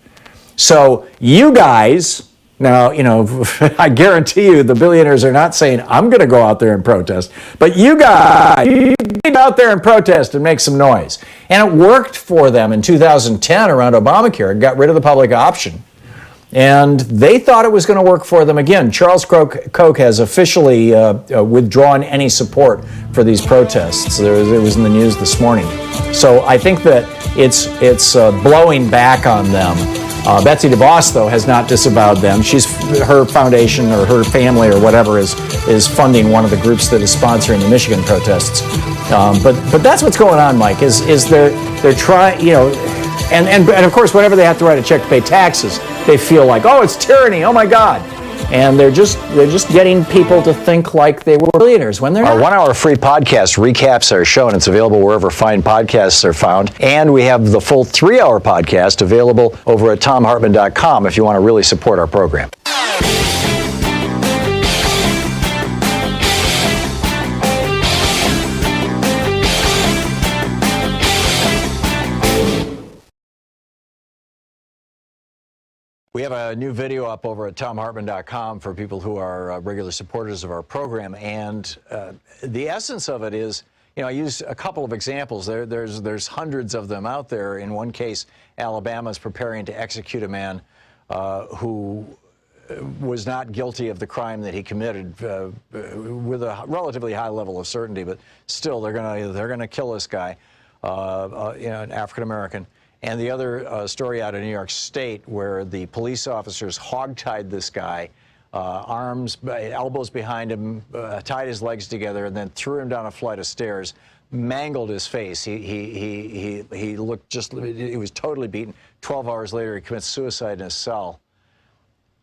S1: So you guys... Now, I guarantee you the billionaires are not saying, I'm going to go out there and protest. But you guys, you get out there and protest and make some noise. And it worked for them in 2010 around Obamacare. It got rid of the public option. And they thought it was going to work for them again. Charles Koch has officially withdrawn any support for these protests. It was in the news this morning. So I think that it's blowing back on them. Betsy DeVos, though, has not disavowed them. Her foundation or her family or whatever is funding one of the groups that is sponsoring the Michigan protests. But that's what's going on, Mike. Is they're trying, and of course, whenever they have to write a check to pay taxes, they feel like, oh, it's tyranny. Oh my God. And they're just getting people to think like they were billionaires when they're not. Our 1 hour free podcast recaps our show, and it's available wherever fine podcasts are found. And we have the full 3 hour podcast available over at thomhartmann.com if you want to really support our program. We have a new video up over at thomhartmann.com for people who are regular supporters of our program, and the essence of it is, I use a couple of examples. There's hundreds of them out there. In one case, Alabama is preparing to execute a man who was not guilty of the crime that he committed with a relatively high level of certainty, but still they're gonna kill this guy, an African American. And the other story out of New York State, where the police officers hogtied this guy, arms, elbows behind him, tied his legs together, and then threw him down a flight of stairs, mangled his face. He looked he was totally beaten. 12 hours later, he commits suicide in his cell.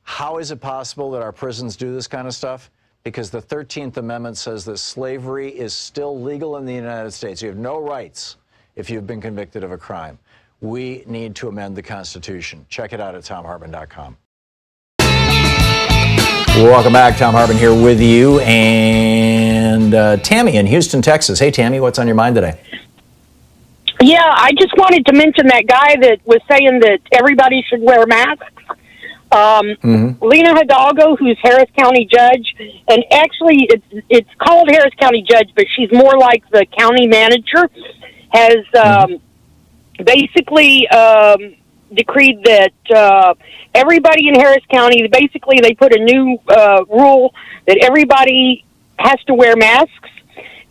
S1: How is it possible that our prisons do this kind of stuff? Because the 13th Amendment says that slavery is still legal in the United States. You have no rights if you've been convicted of a crime. We need to amend the Constitution. Check it out at thomhartmann.com. Welcome back. Thom Hartmann here with you. And Tammy in Houston, Texas. Hey, Tammy, what's on your mind today?
S5: Yeah, I just wanted to mention that guy that was saying that everybody should wear masks. Lena Hidalgo, who's Harris County judge, and actually it's called Harris County judge, but she's more like the county manager, has... basically decreed that everybody in Harris County, basically they put a new rule that everybody has to wear masks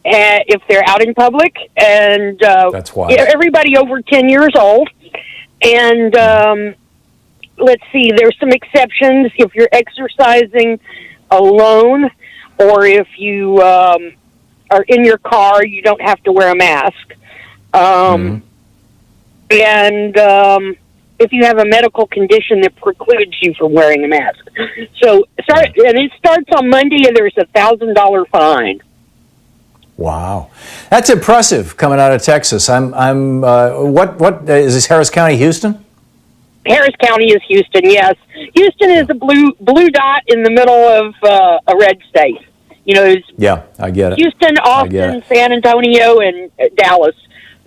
S5: if they're out in public, and
S1: that's why
S5: everybody over 10 years old. And let's see, there's some exceptions if you're exercising alone, or if you are in your car, you don't have to wear a mask. And if you have a medical condition that precludes you from wearing a mask. So, and it starts on Monday, and there's a $1,000 fine.
S1: Wow, that's impressive coming out of Texas. What is this? Harris County, Houston?
S5: Harris County is Houston. Yes, Houston is a blue dot in the middle of a red state.
S1: Yeah, I get it.
S5: Houston, Austin, San Antonio, and Dallas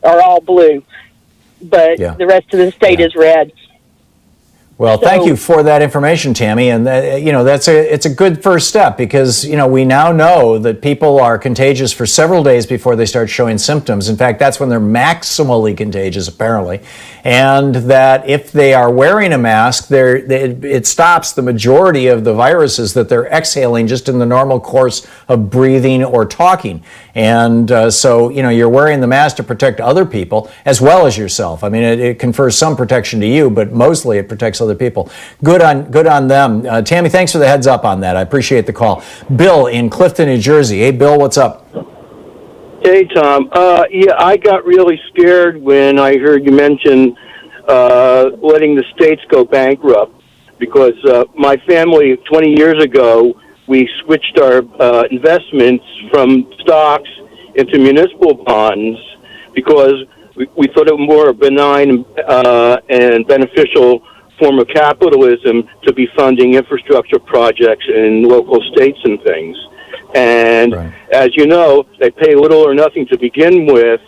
S5: are all blue. But the rest of the state is red.
S1: Well, thank you for that information, Tammy. And it's a good first step, because we now know that people are contagious for several days before they start showing symptoms. In fact, that's when they're maximally contagious, apparently. And that if they are wearing a mask, it stops the majority of the viruses that they're exhaling just in the normal course of breathing or talking. And so you're wearing the mask to protect other people as well as yourself. I mean, it confers some protection to you, but mostly it protects other people. Good on them. Tammy, thanks for the heads up on that. I appreciate the call. Bill in Clifton, New Jersey. Hey, Bill, what's up?
S10: Hey, Tom. I got really scared when I heard you mention letting the states go bankrupt, because my family 20 years ago, we switched our investments from stocks into municipal bonds because we thought it was more a benign and beneficial form of capitalism to be funding infrastructure projects in local states and things. And as you know, they pay little or nothing to begin with,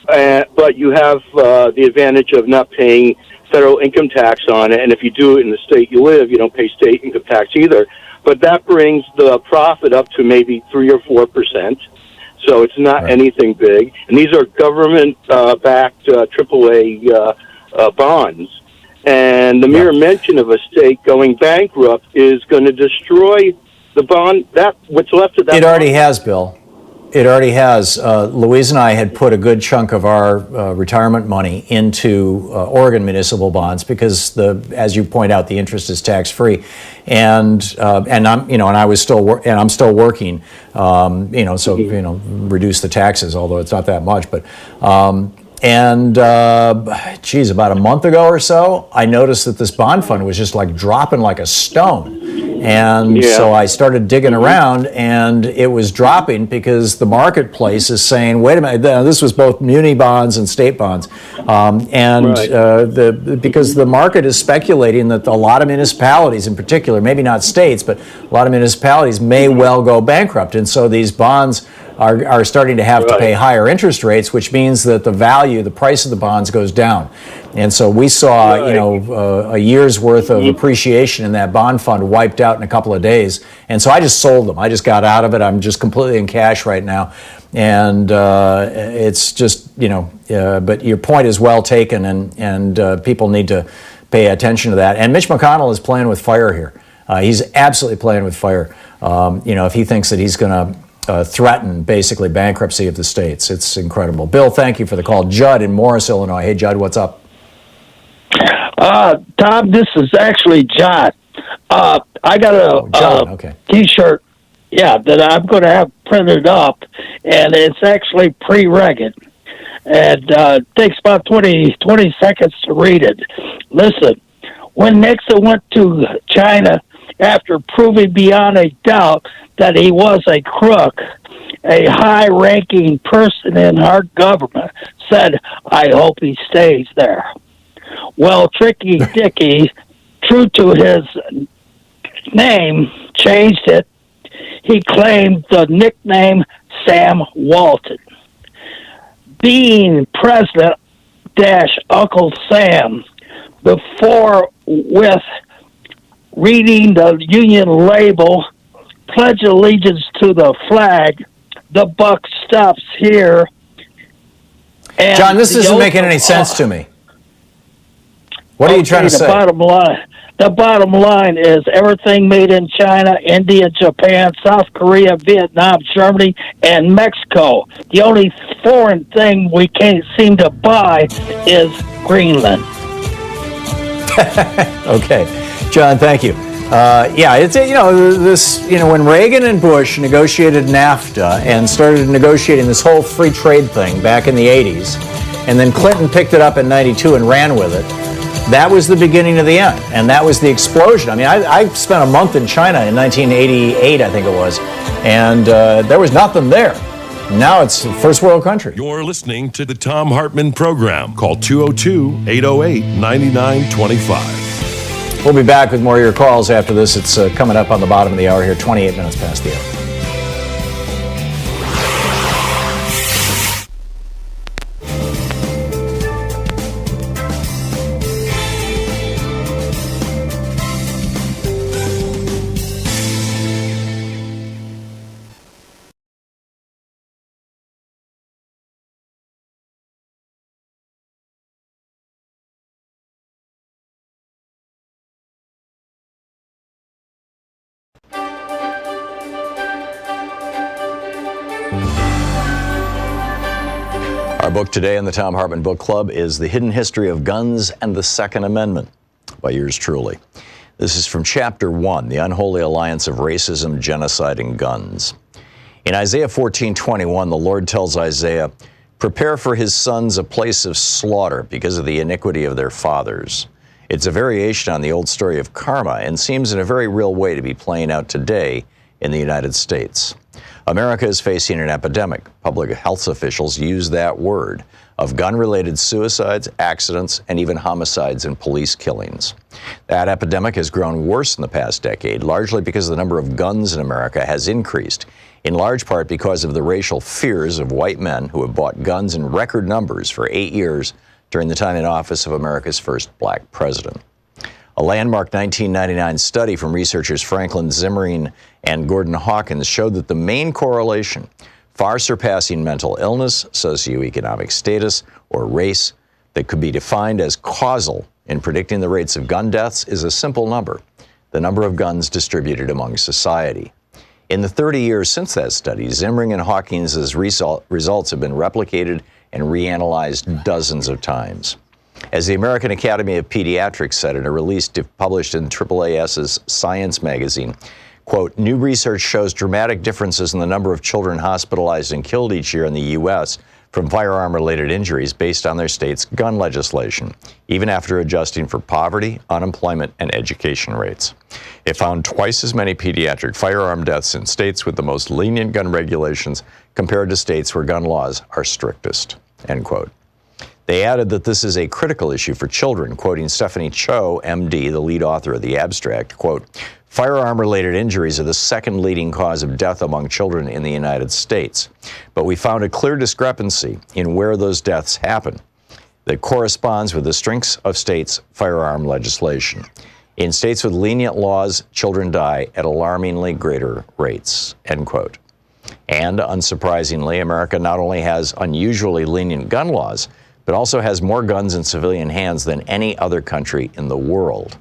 S10: but you have the advantage of not paying federal income tax on it. And if you do it in the state you live, you don't pay state income tax either. But that brings the profit up to maybe 3 or 4%. So it's not anything big. And these are government-backed AAA bonds. And the mere mention of a state going bankrupt is going to destroy the bond. That what's left of that.
S1: It already has, Bill. It already has. Louise and I had put a good chunk of our retirement money into Oregon municipal bonds because, as you point out, the interest is tax-free, and I'm, and I was still and I'm still working, so reduce the taxes, although it's not that much, but. About a month ago or so, I noticed that this bond fund was just like dropping like a stone. And so I started digging around, and it was dropping because the marketplace is saying, wait a minute, this was both muni bonds and state bonds. Because the market is speculating that a lot of municipalities in particular, maybe not states, but a lot of municipalities may well go bankrupt. And so these bonds are starting to have to pay higher interest rates, which means that the price of the bonds goes down. And so we saw, a year's worth of appreciation in that bond fund wiped out in a couple of days. And so I just sold them. I just got out of it. I'm just completely in cash right now. And it's just, but your point is well taken, and people need to pay attention to that. And Mitch McConnell is playing with fire here. He's absolutely playing with fire. If he thinks that he's going to threaten basically bankruptcy of the states. It's incredible. Bill, thank you for the call. Judd in Morris, Illinois. Hey, Judd, what's up?
S6: Tom, this is actually John. I got a T-shirt, that I'm going to have printed up, and it's actually pre-Reagan. And it takes about 20 seconds to read it. Listen, when Nixon went to China after proving beyond a doubt that he was a crook, a high-ranking person in our government said, I hope he stays there. Well, Tricky Dicky, true to his name, changed it. He claimed the nickname Sam Walton. Being President Uncle Sam, before with reading the Union label, pledge allegiance to the flag, the buck stops here. And
S1: John, this isn't making any sense to me. What are you trying to say?
S6: The bottom line is everything made in China, India, Japan, South Korea, Vietnam, Germany, and Mexico. The only foreign thing we can't seem to buy is Greenland.
S1: Okay. John, thank you. It's when Reagan and Bush negotiated NAFTA and started negotiating this whole free trade thing back in the 80s, and then Clinton picked it up in 92 and ran with it, that was the beginning of the end, and that was the explosion. I mean, I spent a month in China in 1988, I think it was, and there was nothing there. Now it's a first world country.
S2: You're listening to the Thom Hartmann Program. Call 202-808-9925.
S1: We'll be back with more of your calls after this. It's coming up on the bottom of the hour here, 28 minutes past the hour. Our book today in the Thom Hartmann Book Club is The Hidden History of Guns and the Second Amendment by yours truly. This is from Chapter 1, The Unholy Alliance of Racism, Genocide, and Guns. In Isaiah 14:21, the Lord tells Isaiah, "Prepare for his sons a place of slaughter because of the iniquity of their fathers. It's a variation on the old story of karma and seems in a very real way to be playing out today in the United States. America is facing an epidemic. Public health officials use that word of gun-related suicides, accidents, and even homicides and police killings. That epidemic has grown worse in the past decade, largely because the number of guns in America has increased, in large part because of the racial fears of white men who have bought guns in record numbers for 8 years during the time in office of America's first black president. A landmark 1999 study from researchers Franklin Zimmering and Gordon Hawkins showed that the main correlation, far surpassing mental illness, socioeconomic status, or race, that could be defined as causal in predicting the rates of gun deaths is a simple number, the number of guns distributed among society. In the 30 years since that study, Zimmering and Hawkins' results have been replicated and reanalyzed dozens of times. As the American Academy of Pediatrics said in a release published in AAAS's Science magazine, quote, new research shows dramatic differences in the number of children hospitalized and killed each year in the U.S. from firearm-related injuries based on their state's gun legislation, even after adjusting for poverty, unemployment, and education rates. It found twice as many pediatric firearm deaths in states with the most lenient gun regulations compared to states where gun laws are strictest, end quote. They added that this is a critical issue for children, quoting Stephanie Cho, MD, the lead author of the abstract, quote, firearm-related injuries are the second leading cause of death among children in the United States. But we found a clear discrepancy in where those deaths happen that corresponds with the strengths of states' firearm legislation. In states with lenient laws, children die at alarmingly greater rates, end quote. And unsurprisingly, America not only has unusually lenient gun laws, but also has more guns in civilian hands than any other country in the world.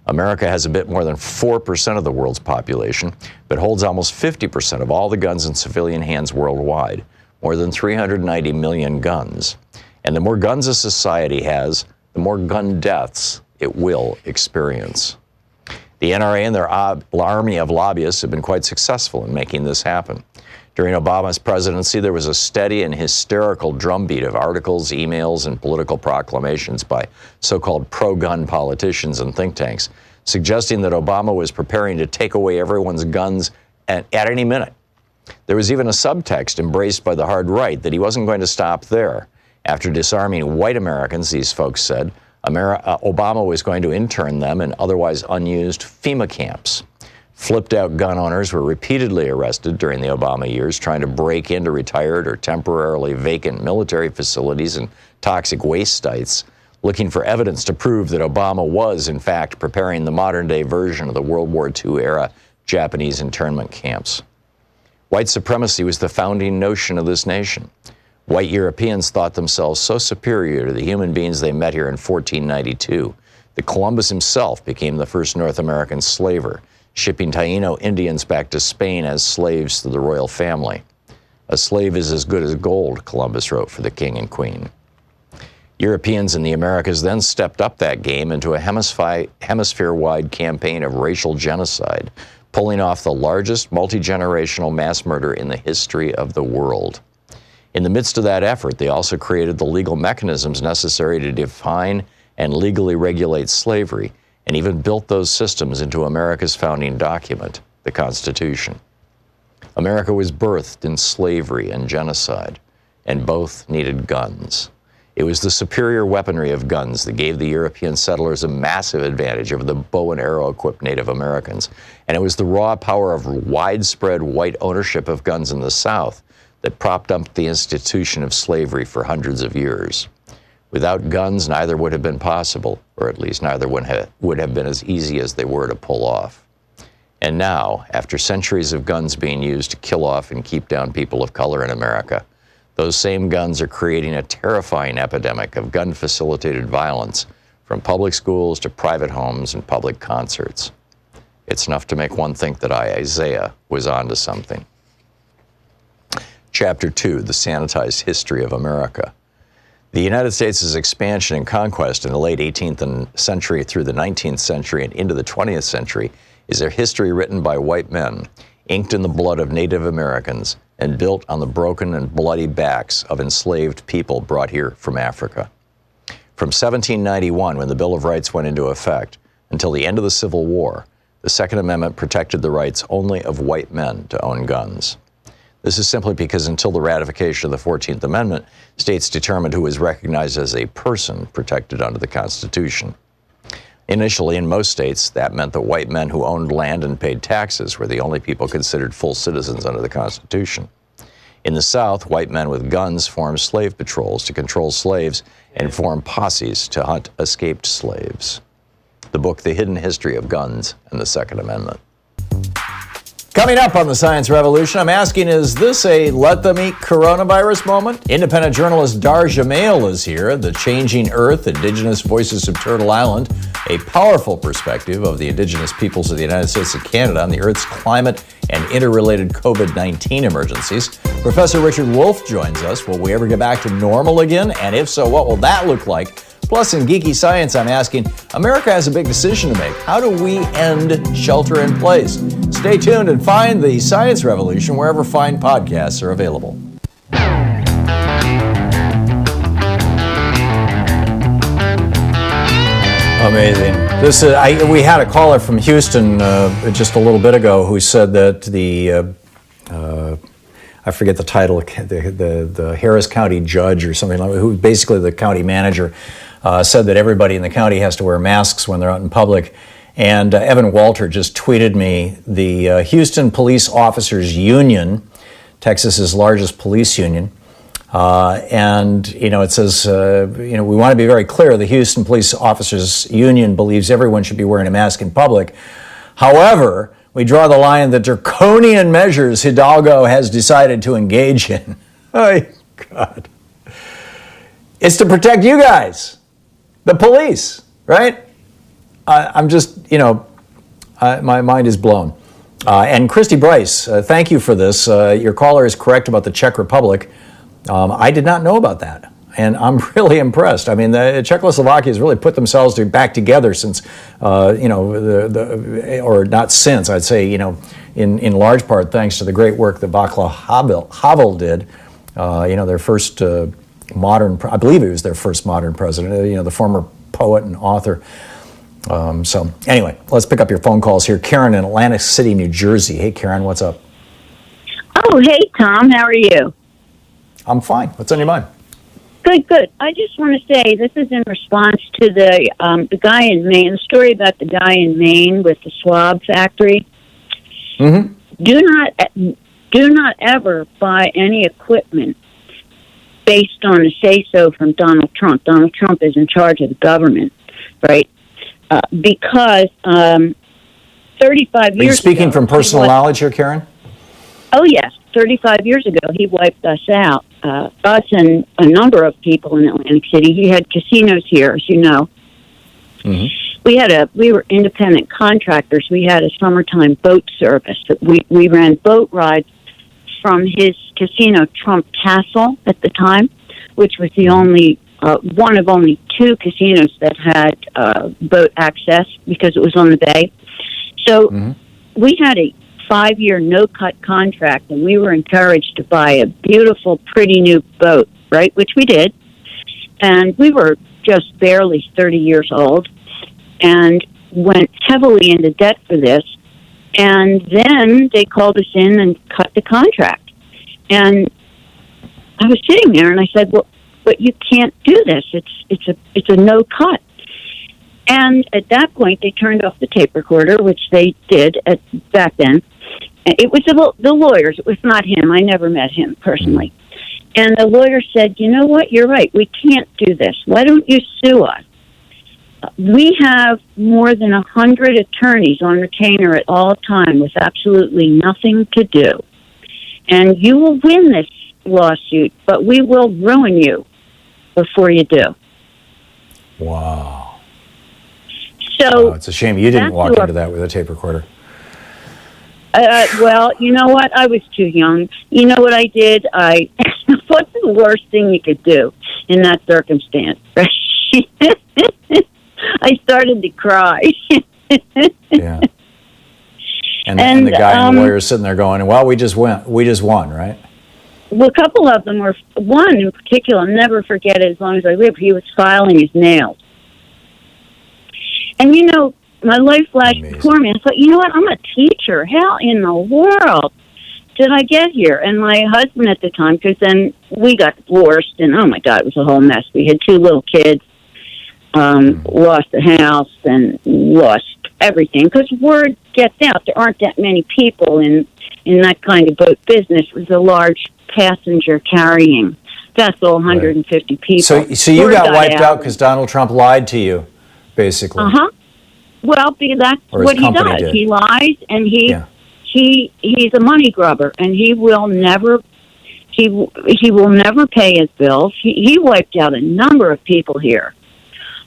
S1: America has a bit more than 4% of the world's population, but holds almost 50% of all the guns in civilian hands worldwide, more than 390 million guns. And the more guns a society has, the more gun deaths it will experience. The NRA and their army of lobbyists have been quite successful in making this happen. During Obama's presidency, there was a steady and hysterical drumbeat of articles, emails, and political proclamations by so-called pro-gun politicians and think tanks, suggesting that Obama was preparing to take away everyone's guns at any minute. There was even a subtext embraced by the hard right that he wasn't going to stop there. After disarming white Americans, these folks said, Obama was going to intern them in otherwise unused FEMA camps. Flipped-out gun owners were repeatedly arrested during the Obama years trying to break into retired or temporarily vacant military facilities and toxic waste sites, looking for evidence to prove that Obama was, in fact, preparing the modern-day version of the World War II-era Japanese internment camps. White supremacy was the founding notion of this nation. White Europeans thought themselves so superior to the human beings they met here in 1492 that Columbus himself became the first North American slaver, shipping Taino Indians back to Spain as slaves to the royal family. A slave is as good as gold, Columbus wrote for the king and queen. Europeans in the Americas then stepped up that game into a hemisphere-wide campaign of racial genocide, pulling off the largest multi-generational mass murder in the history of the world. In the midst of that effort, they also created the legal mechanisms necessary to define and legally regulate slavery, and even built those systems into America's founding document, the Constitution. America was birthed in slavery and genocide, and both needed guns. It was the superior weaponry of guns that gave the European settlers a massive advantage over the bow and arrow-equipped Native Americans, and it was the raw power of widespread white ownership of guns in the South that propped up the institution of slavery for hundreds of years. Without guns, neither would have been possible, or at least neither would have been as easy as they were to pull off. And now, after centuries of guns being used to kill off and keep down people of color in America, those same guns are creating a terrifying epidemic of gun-facilitated violence, from public schools to private homes and public concerts. It's enough to make one think that Isaiah was onto something. Chapter 2, The Sanitized History of America. The United States' expansion and conquest in the late 18th century through the 19th century and into the 20th century is a history written by white men, inked in the blood of Native Americans, and built on the broken and bloody backs of enslaved people brought here from Africa. From 1791, when the Bill of Rights went into effect, until the end of the Civil War, the Second Amendment protected the rights only of white men to own guns. This is simply because until the ratification of the 14th Amendment, states determined who was recognized as a person protected under the Constitution. Initially, in most states, that meant that white men who owned land and paid taxes were the only people considered full citizens under the Constitution. In the South, white men with guns formed slave patrols to control slaves and formed posses to hunt escaped slaves. The book, The Hidden History of Guns and the Second Amendment. Coming up on the Science Revolution, I'm asking, is this a let them eat coronavirus moment? Independent journalist Dar Jamail is here. The Changing Earth, Indigenous Voices of Turtle Island, a powerful perspective of the indigenous peoples of the United States and Canada on the Earth's climate and interrelated COVID-19 emergencies. Professor Richard Wolff joins us. Will we ever get back to normal again? And if so, what will that look like? Plus, in Geeky Science, I'm asking, America has a big decision to make. How do we end shelter in place? Stay tuned and find the Science Revolution wherever fine podcasts are available. Amazing. This is, we had a caller from Houston just a little bit ago who said that I forget the title, the Harris County judge or something like that, who basically the county manager, said that everybody in the county has to wear masks when they're out in public. And Evan Walter just tweeted me, the Houston Police Officers Union, Texas's largest police union, and it says, we want to be very clear, the Houston Police Officers Union believes everyone should be wearing a mask in public. However, we draw the line at the draconian measures Hidalgo has decided to engage in. Oh, God. It's to protect you guys, the police, right? I'm just, my mind is blown. And Christy Bryce, thank you for this. Your caller is correct about the Czech Republic. I did not know about that, and I'm really impressed. I mean, the Czechoslovakia has really put themselves back together since, or not since, I'd say, in large part thanks to the great work that Václav Havel did. Their first modern, I believe he was their first modern president, the former poet and author. So anyway, let's pick up your phone calls here. Karen in Atlantic City, New Jersey. Hey, Karen, what's up?
S7: Oh, hey, Tom. How are you?
S1: I'm fine. What's on your mind?
S7: Good. I just want to say this is in response to the guy in Maine, the story about the guy in Maine with the swab factory.
S1: Mm-hmm.
S7: Do not ever buy any equipment based on a say-so from Donald Trump. Donald Trump is in charge of the government, right? Because 35 years ago...
S1: Are you speaking from personal knowledge here, Karen?
S7: Oh, yes. 35 years ago, he wiped us out. Us and a number of people in Atlantic City. He had casinos here, as you know.
S1: Mm-hmm.
S7: We were independent contractors. We had a summertime boat service. We ran boat rides from his casino, Trump Castle, at the time, which was the only one of only two casinos that had boat access because it was on the bay. So we had a 5-year no-cut contract, and we were encouraged to buy a beautiful, pretty new boat, right, which we did. And we were just barely 30 years old and went heavily into debt for this. And then they called us in and cut the contract. And I was sitting there, and I said, well, but you can't do this. It's a no-cut. And at that point, they turned off the tape recorder, which they did back then. It was the lawyers. It was not him. I never met him personally. And the lawyer said, you know what? You're right. We can't do this. Why don't you sue us? We have more than 100 attorneys on retainer at all time with absolutely nothing to do. And you will win this lawsuit, but we will ruin you before you do.
S1: Wow.
S7: So
S1: it's a shame you didn't walk into that with a tape recorder.
S7: Well, you know what? I was too young. You know what I did? What's the worst thing you could do in that circumstance? I started to cry.
S1: Yeah. And the guy and the lawyer is sitting there going, well, we just won, right?
S7: Well, a couple of them were, one in particular, I'll never forget it as long as I live. He was filing his nails. And, you know, my life flashed before me. I thought, you know what, I'm a teacher. How in the world did I get here? And my husband at the time, because then we got divorced, and oh my God, it was a whole mess. We had 2 little kids, lost the house, and lost everything. Because word gets out, there aren't that many people in that kind of boat business. It was a large passenger carrying vessel, 150 people.
S1: So you got wiped out because Donald Trump lied to you, basically.
S7: Well, that's what he does.
S1: Did.
S7: He lies, and he's a money grubber, and he will never pay his bills. He wiped out a number of people here.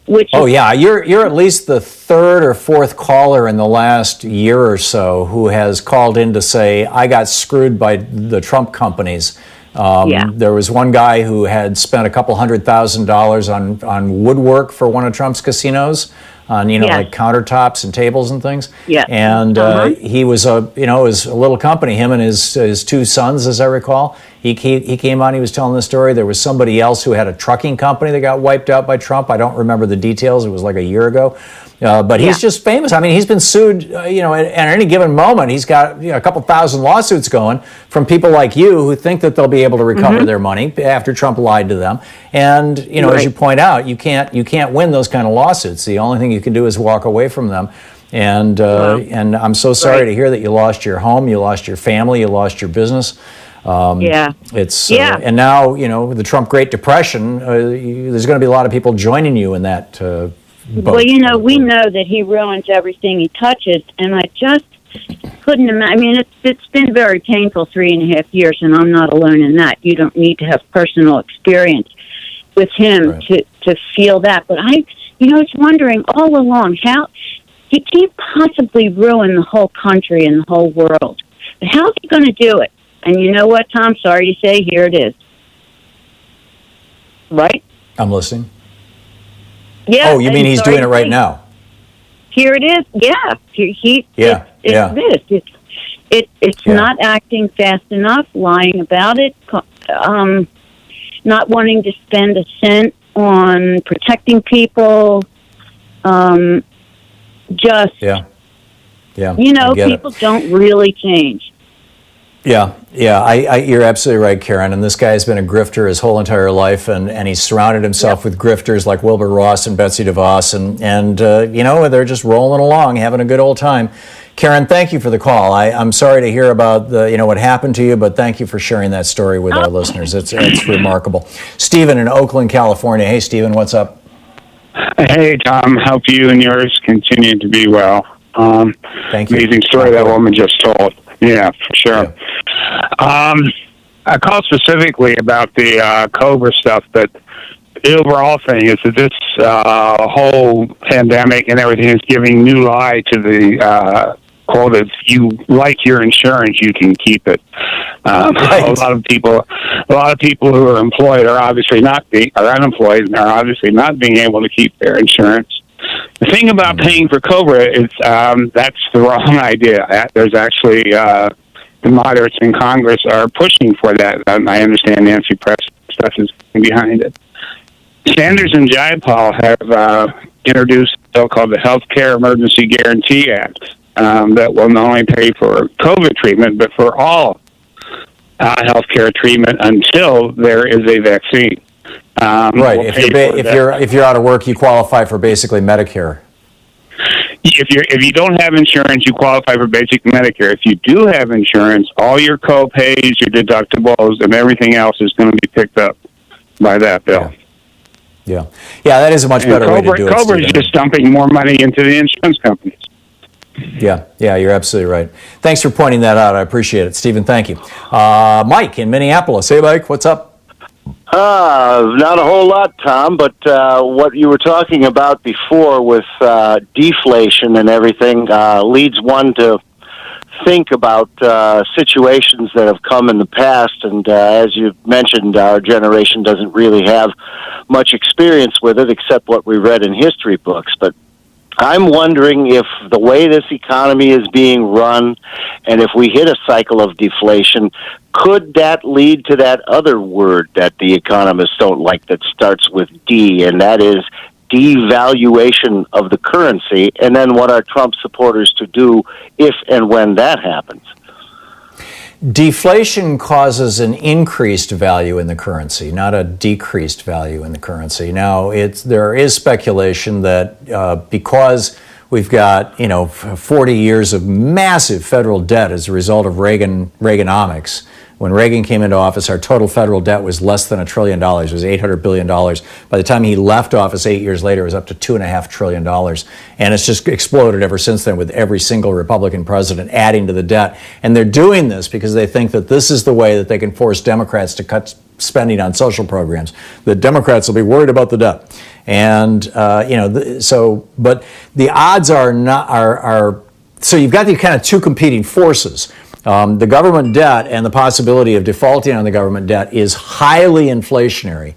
S1: You're at least the 3rd or 4th caller in the last year or so who has called in to say, I got screwed by the Trump companies. There was one guy who had spent a couple $100,000 on woodwork for one of Trump's casinos, on like countertops and tables and things. And he was it was a little company. Him and his 2 sons, as I recall. He came on. He was telling the story. There was somebody else who had a trucking company that got wiped out by Trump. I don't remember the details. It was like a year ago. But he's just famous. I mean, he's been sued, at any given moment. He's got a couple thousand lawsuits going from people like you who think that they'll be able to recover their money after Trump lied to them. And, as you point out, you can't win those kind of lawsuits. The only thing you can do is walk away from them. And I'm so sorry to hear that you lost your home, you lost your family, you lost your business. And now, the Trump Great Depression, there's going to be a lot of people joining you in that boat.
S7: Well, we know that he ruins everything he touches, and I just couldn't imagine. I mean, it's been very painful 3.5 years, and I'm not alone in that. You don't need to have personal experience with him to feel that. But I was wondering all along how he can't possibly ruin the whole country and the whole world. But how's he going to do it? And you know what, Tom? Sorry to say, here it is. Right?
S1: I'm listening.
S7: Yeah.
S1: Oh, you mean he's doing it right now?
S7: Here it is. Yeah. It's not acting fast enough, lying about it, not wanting to spend a cent on protecting people. People don't really change. You're
S1: absolutely right, Karen. And this guy has been a grifter his whole entire life, and he's surrounded himself with grifters like Wilbur Ross and Betsy DeVos, and they're just rolling along, having a good old time. Karen, thank you for the call. I'm sorry to hear about what happened to you, but thank you for sharing that story with our listeners. It's remarkable. Stephen in Oakland, California. Hey, Stephen, what's up?
S8: Hey, Tom. Hope you and yours continue to be well.
S1: Thank you.
S8: Amazing story that woman just told. Yeah, for sure. I called specifically about the Cobra stuff, but the overall thing is that this whole pandemic and everything is giving new life to the quote, if you like your insurance, you can keep it. A lot of people who are employed are obviously are unemployed and are obviously not being able to keep their insurance. The thing about paying for Cobra is that's the wrong idea. There's actually the moderates in Congress are pushing for that. I understand Nancy Preston is behind it. Sanders and Jayapal have introduced a bill called the Healthcare Emergency Guarantee Act that will not only pay for COVID treatment, but for all healthcare treatment until there is a vaccine.
S1: If you're out of work, you qualify for basically Medicare.
S8: If you don't have insurance, you qualify for basic Medicare. If you do have insurance, all your co-pays, your deductibles, and everything else is going to be picked up by that bill.
S1: Yeah, that is a much better way to do it.
S8: Cobra is just dumping more money into the insurance companies.
S1: Yeah, you're absolutely right. Thanks for pointing that out. I appreciate it, Stephen. Thank you. Mike in Minneapolis. Hey, Mike, what's up?
S22: Not a whole lot, Tom, but what you were talking about before with deflation and everything leads one to think about situations that have come in the past. And as you mentioned, our generation doesn't really have much experience with it except what we read in history books. But I'm wondering if the way this economy is being run, and if we hit a cycle of deflation, could that lead to that other word that the economists don't like that starts with D, and that is devaluation of the currency? And then what are Trump supporters to do if and when that happens?
S1: Deflation causes an increased value in the currency, not a decreased value in the currency. Now, there is speculation that because we've got 40 years of massive federal debt as a result of Reaganomics. When Reagan came into office, our total federal debt was less than $1 trillion. It was $800 billion. By the time he left office 8 years later, it was up to $2.5 trillion. And it's just exploded ever since then, with every single Republican president adding to the debt. And they're doing this because they think that this is the way that they can force Democrats to cut spending on social programs. The Democrats will be worried about the debt. And, but the odds are so you've got these kind of two competing forces. The government debt and the possibility of defaulting on the government debt is highly inflationary,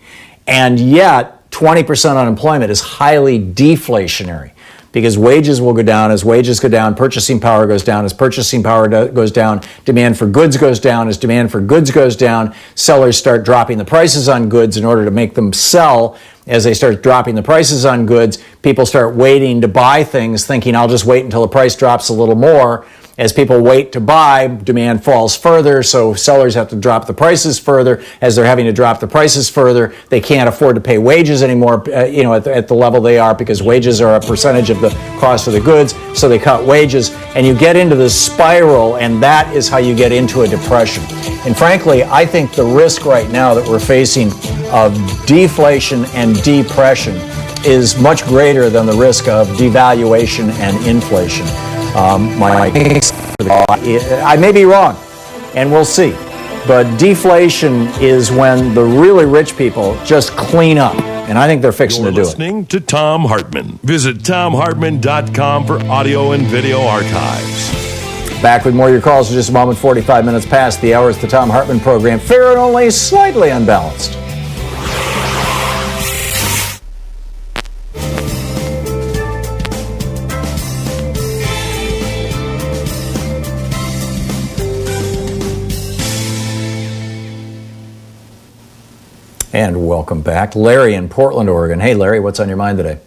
S1: and yet 20% unemployment is highly deflationary, because wages will go down. As wages go down, purchasing power goes down. As purchasing power goes down, demand for goods goes down. As demand for goods goes down, sellers start dropping the prices on goods in order to make them sell. As they start dropping the prices on goods, people start waiting to buy things, thinking, I'll just wait until the price drops a little more. As people wait to buy, demand falls further, so sellers have to drop the prices further. As they're having to drop the prices further, they can't afford to pay wages anymore, at the level they are, because wages are a percentage of the cost of the goods, so they cut wages. And you get into this spiral, and that is how you get into a depression. And frankly, I think the risk right now that we're facing of deflation and depression is much greater than the risk of devaluation and inflation. I may be wrong, and we'll see. But deflation is when the really rich people just clean up, and I think they're fixing to do it.
S2: Listening to Thom Hartmann. Visit ThomHartmann.com for audio and video archives.
S1: Back with more of your calls in just a moment. 45 minutes past the hour. It's the Thom Hartmann Program. Fair and only slightly unbalanced. And welcome back. Larry in Portland, Oregon. Hey, Larry, what's on your mind today?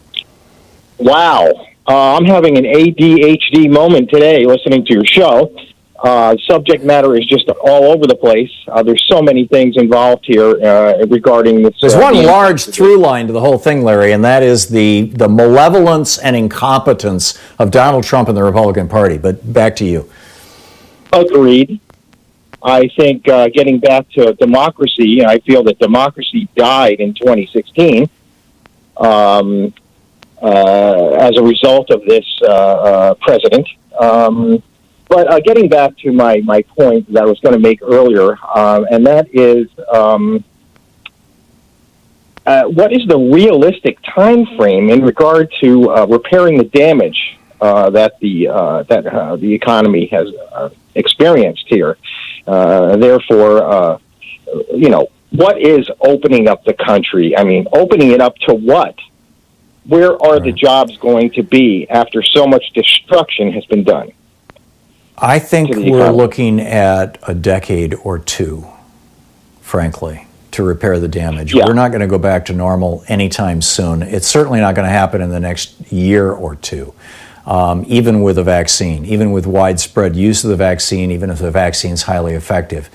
S9: Wow. I'm having an ADHD moment today listening to your show. Subject matter is just all over the place. There's so many things involved here regarding this.
S1: There's one large through line to the whole thing, Larry, and that is the malevolence and incompetence of Donald Trump and the Republican Party. But back to you.
S9: Agreed. I think getting back to democracy, I feel that democracy died in 2016 as a result of this president. But getting back to my point that I was going to make earlier, and that is, what is the realistic time frame in regard to repairing the damage that the economy has experienced here? Therefore, what is opening up the country? I mean, opening it up to what? Where are the jobs going to be after so much destruction has been done?
S1: I think we're looking at a decade or two, frankly, to repair the damage. Yeah. We're not going to go back to normal anytime soon. It's certainly not going to happen in the next year or two. Even with a vaccine, even with widespread use of the vaccine, even if the vaccine is highly effective,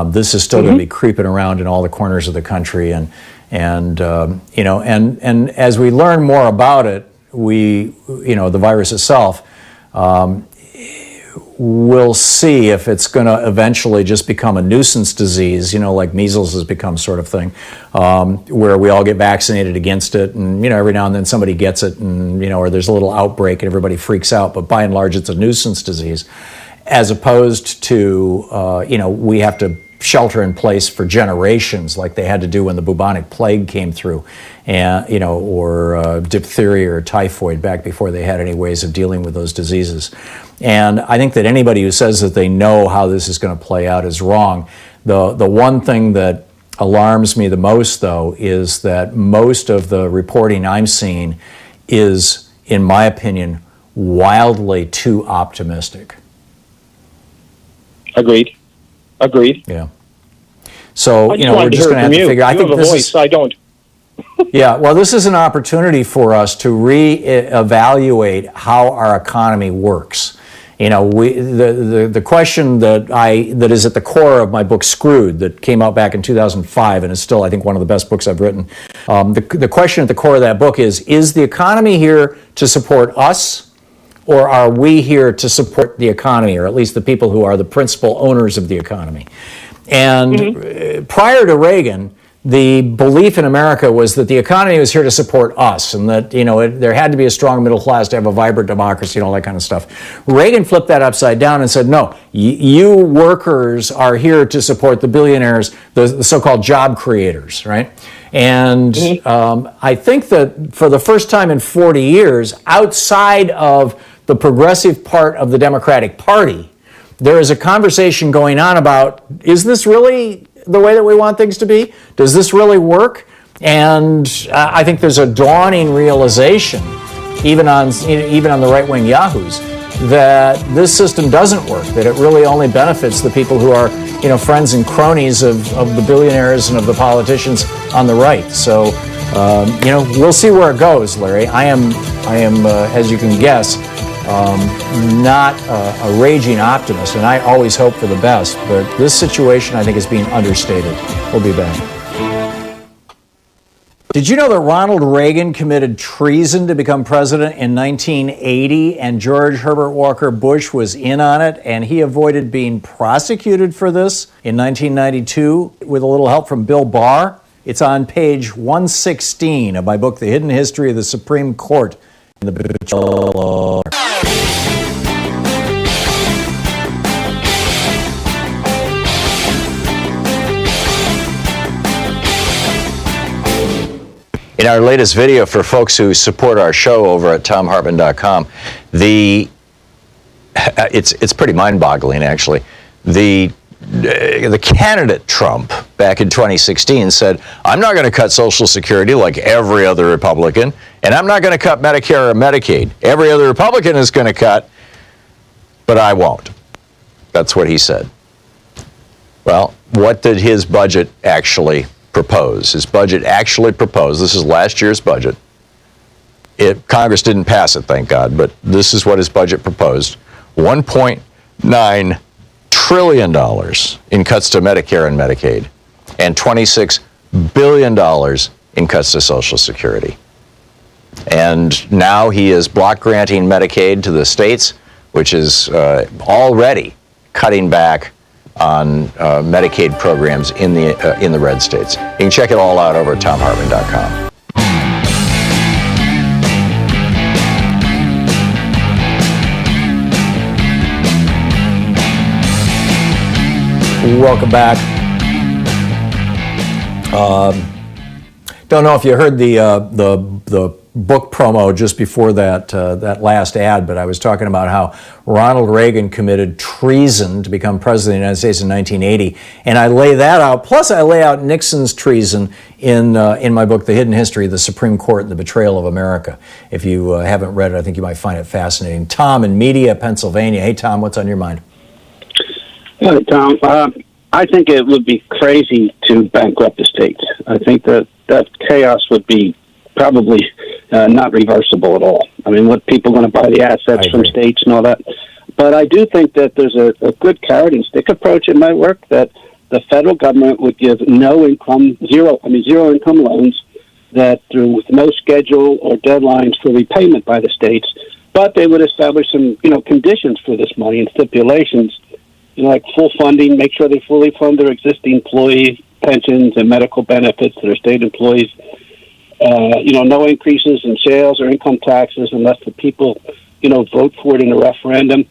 S1: this is still going to be creeping around in all the corners of the country. And as we learn more about it, the virus itself, we'll see if it's going to eventually just become a nuisance disease, like measles has become sort of thing, where we all get vaccinated against it, and every now and then somebody gets it, and or there's a little outbreak and everybody freaks out. But by and large, it's a nuisance disease, as opposed to we have to shelter in place for generations, like they had to do when the bubonic plague came through, and or diphtheria or typhoid back before they had any ways of dealing with those diseases. And I think that anybody who says that they know how this is going to play out is wrong. The one thing that alarms me the most, though, is that most of the reporting I'm seeing is in my opinion, wildly too optimistic.
S9: Agreed.
S1: Yeah. So,
S9: I just
S1: we're
S9: wanted to
S1: just
S9: hear
S1: going to have
S9: from
S1: to
S9: you.
S1: figure. I
S9: You
S1: think
S9: have a
S1: this
S9: voice.
S1: is.
S9: I don't.
S1: Yeah. Well, this is an opportunity for us to reevaluate how our economy works. The question that is at the core of my book Screwed, that came out back in 2005 and is still, I think, one of the best books I've written. The question at the core of that book is the economy here to support us, or are we here to support the economy, or at least the people who are the principal owners of the economy? And prior to Reagan, the belief in America was that the economy was here to support us, and that there had to be a strong middle class to have a vibrant democracy and all that kind of stuff. Reagan flipped that upside down and said, no, you workers are here to support the billionaires, the so-called job creators, right? And I think that for the first time in 40 years, outside of the progressive part of the Democratic Party, there is a conversation going on about, is this really the way that we want things to be? Does this really work? And I think there's a dawning realization, even on the right-wing yahoos, that this system doesn't work, that it really only benefits the people who are, friends and cronies of the billionaires and of the politicians on the right. So, we'll see where it goes, Larry. I am, as you can guess, not a raging optimist, and I always hope for the best, but this situation, I think, is being understated. We'll be back. Did you know that Ronald Reagan committed treason to become president in 1980, and George Herbert Walker Bush was in on it, and he avoided being prosecuted for this in 1992 with a little help from Bill Barr? It's on page 116 of my book, The Hidden History of the Supreme Court in the In our latest video, for folks who support our show over at thomhartmann.com, it's pretty mind-boggling, actually. The candidate Trump back in 2016 said, I'm not going to cut Social Security like every other Republican, and I'm not going to cut Medicare or Medicaid. Every other Republican is going to cut, but I won't. That's what he said. Well, what did his budget actually propose? His budget actually proposed, this is last year's budget. Congress didn't pass it, thank God, but this is what his budget proposed. $1.9 trillion in cuts to Medicare and Medicaid, and $26 billion in cuts to Social Security. And now he is block granting Medicaid to the states, which is already cutting back on Medicaid programs in the red states. You can check it all out over at thomhartmann.com. Welcome back. Don't know if you heard the book promo just before that last ad, but I was talking about how Ronald Reagan committed treason to become president of the United States in 1980, and I lay that out. Plus, I lay out Nixon's treason in my book, The Hidden History of the Supreme Court and the Betrayal of America. If you haven't read it, I think you might find it fascinating. Tom in Media, Pennsylvania. Hey, Tom, what's on your mind?
S11: Hey, Tom. I think it would be crazy to bankrupt the states. I think that chaos would be probably not reversible at all. I mean, what people going to buy the assets from states and all that. But I do think that there's a good carrot and stick approach in my work, that the federal government would give zero income loans, that through no schedule or deadlines for repayment by the states, but they would establish some conditions for this money and stipulations, like full funding, make sure they fully fund their existing employee pensions and medical benefits to their state employees. No increases in sales or income taxes unless the people, vote for it in a referendum.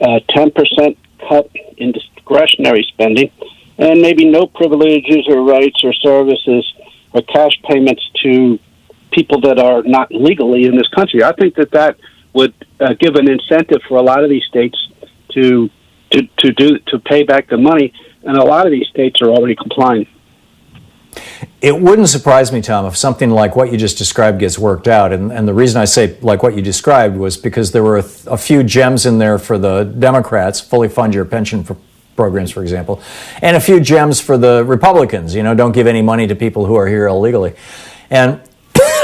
S11: 10% cut in discretionary spending, and maybe no privileges or rights or services or cash payments to people that are not legally in this country. I think that would give an incentive for a lot of these states to pay back the money, and a lot of these states are already complying.
S1: It wouldn't surprise me, Tom, if something like what you just described gets worked out. And the reason I say like what you described was because there were a few gems in there for the Democrats, fully fund your pension programs, for example, and a few gems for the Republicans, don't give any money to people who are here illegally. And,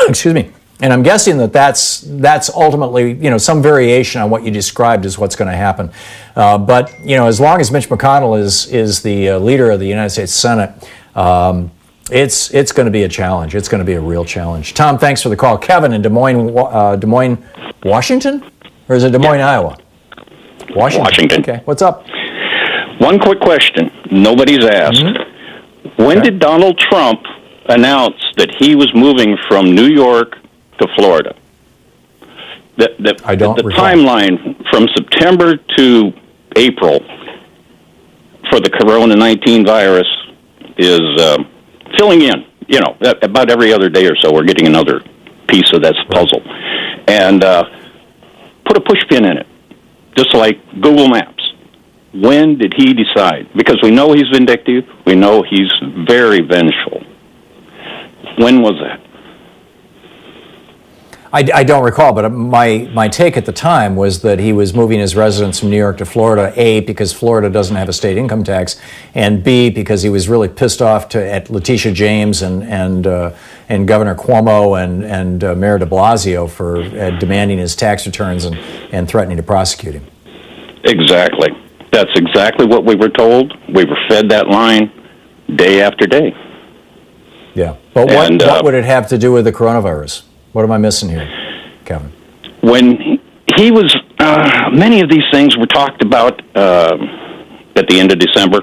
S1: excuse me, and I'm guessing that's ultimately, some variation on what you described is what's going to happen. But, as long as Mitch McConnell is the leader of the United States Senate, it's going to be a challenge. It's going to be a real challenge. Tom, thanks for the call. Kevin in Des Moines, Washington? Or is it Des Moines, Iowa?
S12: Washington.
S1: Okay, what's up?
S12: One quick question nobody's asked. Mm-hmm. When did Donald Trump announce that he was moving from New York to Florida?
S1: I don't
S12: the
S1: recall.
S12: Timeline from September to April for the Corona-19 virus is filling in. About every other day or so, we're getting another piece of this puzzle. And put a push pin in it, just like Google Maps. When did he decide? Because we know he's vindictive. We know he's very vengeful. When was that?
S1: I don't recall, but my take at the time was that he was moving his residence from New York to Florida, A, because Florida doesn't have a state income tax, and B, because he was really pissed off at Letitia James and Governor Cuomo and Mayor de Blasio for demanding his tax returns and threatening to prosecute him.
S12: Exactly. That's exactly what we were told. We were fed that line day after day.
S1: Yeah. But what would it have to do with the coronavirus? What am I missing here, Kevin?
S12: When he was, many of these things were talked about at the end of December,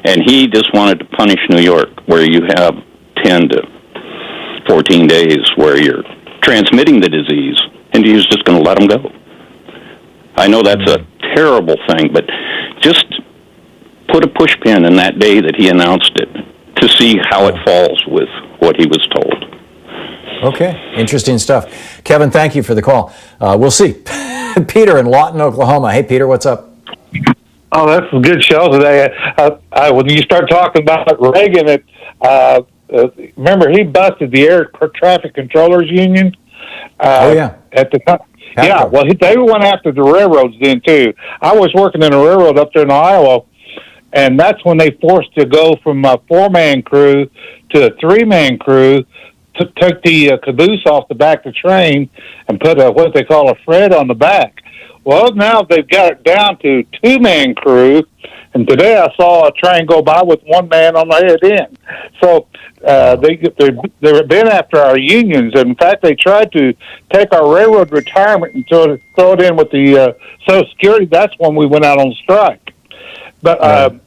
S12: and he just wanted to punish New York, where you have 10 to 14 days where you're transmitting the disease, and he was just going to let them go. I know that's a terrible thing, but just put a push pin in that day that he announced it to see how it falls with what he was told.
S1: Okay, interesting stuff. Kevin, thank you for the call. We'll see. Peter in Lawton, Oklahoma. Hey, Peter, what's up?
S13: Oh, that's a good show today. When you start talking about Reagan, remember he busted the Air Traffic Controllers Union? At the time. Yeah, well, they went after the railroads then, too. I was working in a railroad up there in Iowa, and that's when they forced to go from a four-man crew to a three-man crew, took the caboose off the back of the train and put what they call a Fred on the back. Well, now they've got it down to two-man crew, and today I saw a train go by with one man on the head end. So they've been after our unions. In fact, they tried to take our railroad retirement and throw it in with the Social Security. That's when we went out on strike. But to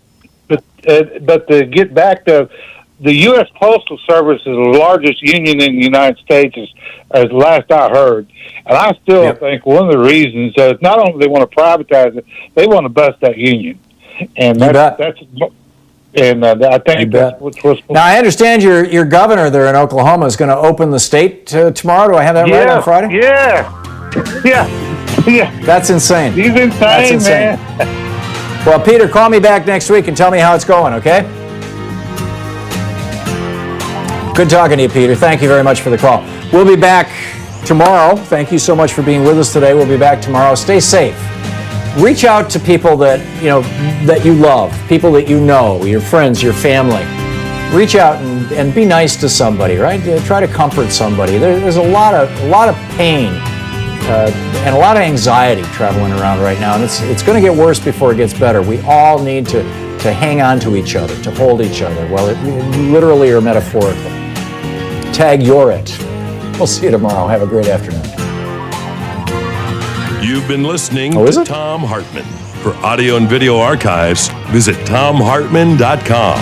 S13: get back to the U.S. Postal Service is the largest union in the United States, as last I heard. And I still think one of the reasons is not only they want to privatize it, they want to bust that union. And I think that's what's supposed to.
S1: Now, I understand your governor there in Oklahoma is going to open the state tomorrow. Do I have that right on Friday?
S13: Yeah.
S1: That's insane.
S13: He's insane,
S1: That's insane.
S13: man.
S1: Well, Peter, call me back next week and tell me how it's going, okay? Good talking to you, Peter. Thank you very much for the call. We'll be back tomorrow. Thank you so much for being with us today. We'll be back tomorrow. Stay safe. Reach out to people that you love, people that you know, your friends, your family. Reach out and be nice to somebody, right? Try to comfort somebody. There's a lot of pain and a lot of anxiety traveling around right now, and it's going to get worse before it gets better. We all need to hang on to each other, to hold each other, literally or metaphorically. Tag you're it. We'll see you tomorrow. Have a great afternoon.
S2: You've been listening to Thom Hartmann. For audio and video archives, visit thomhartmann.com.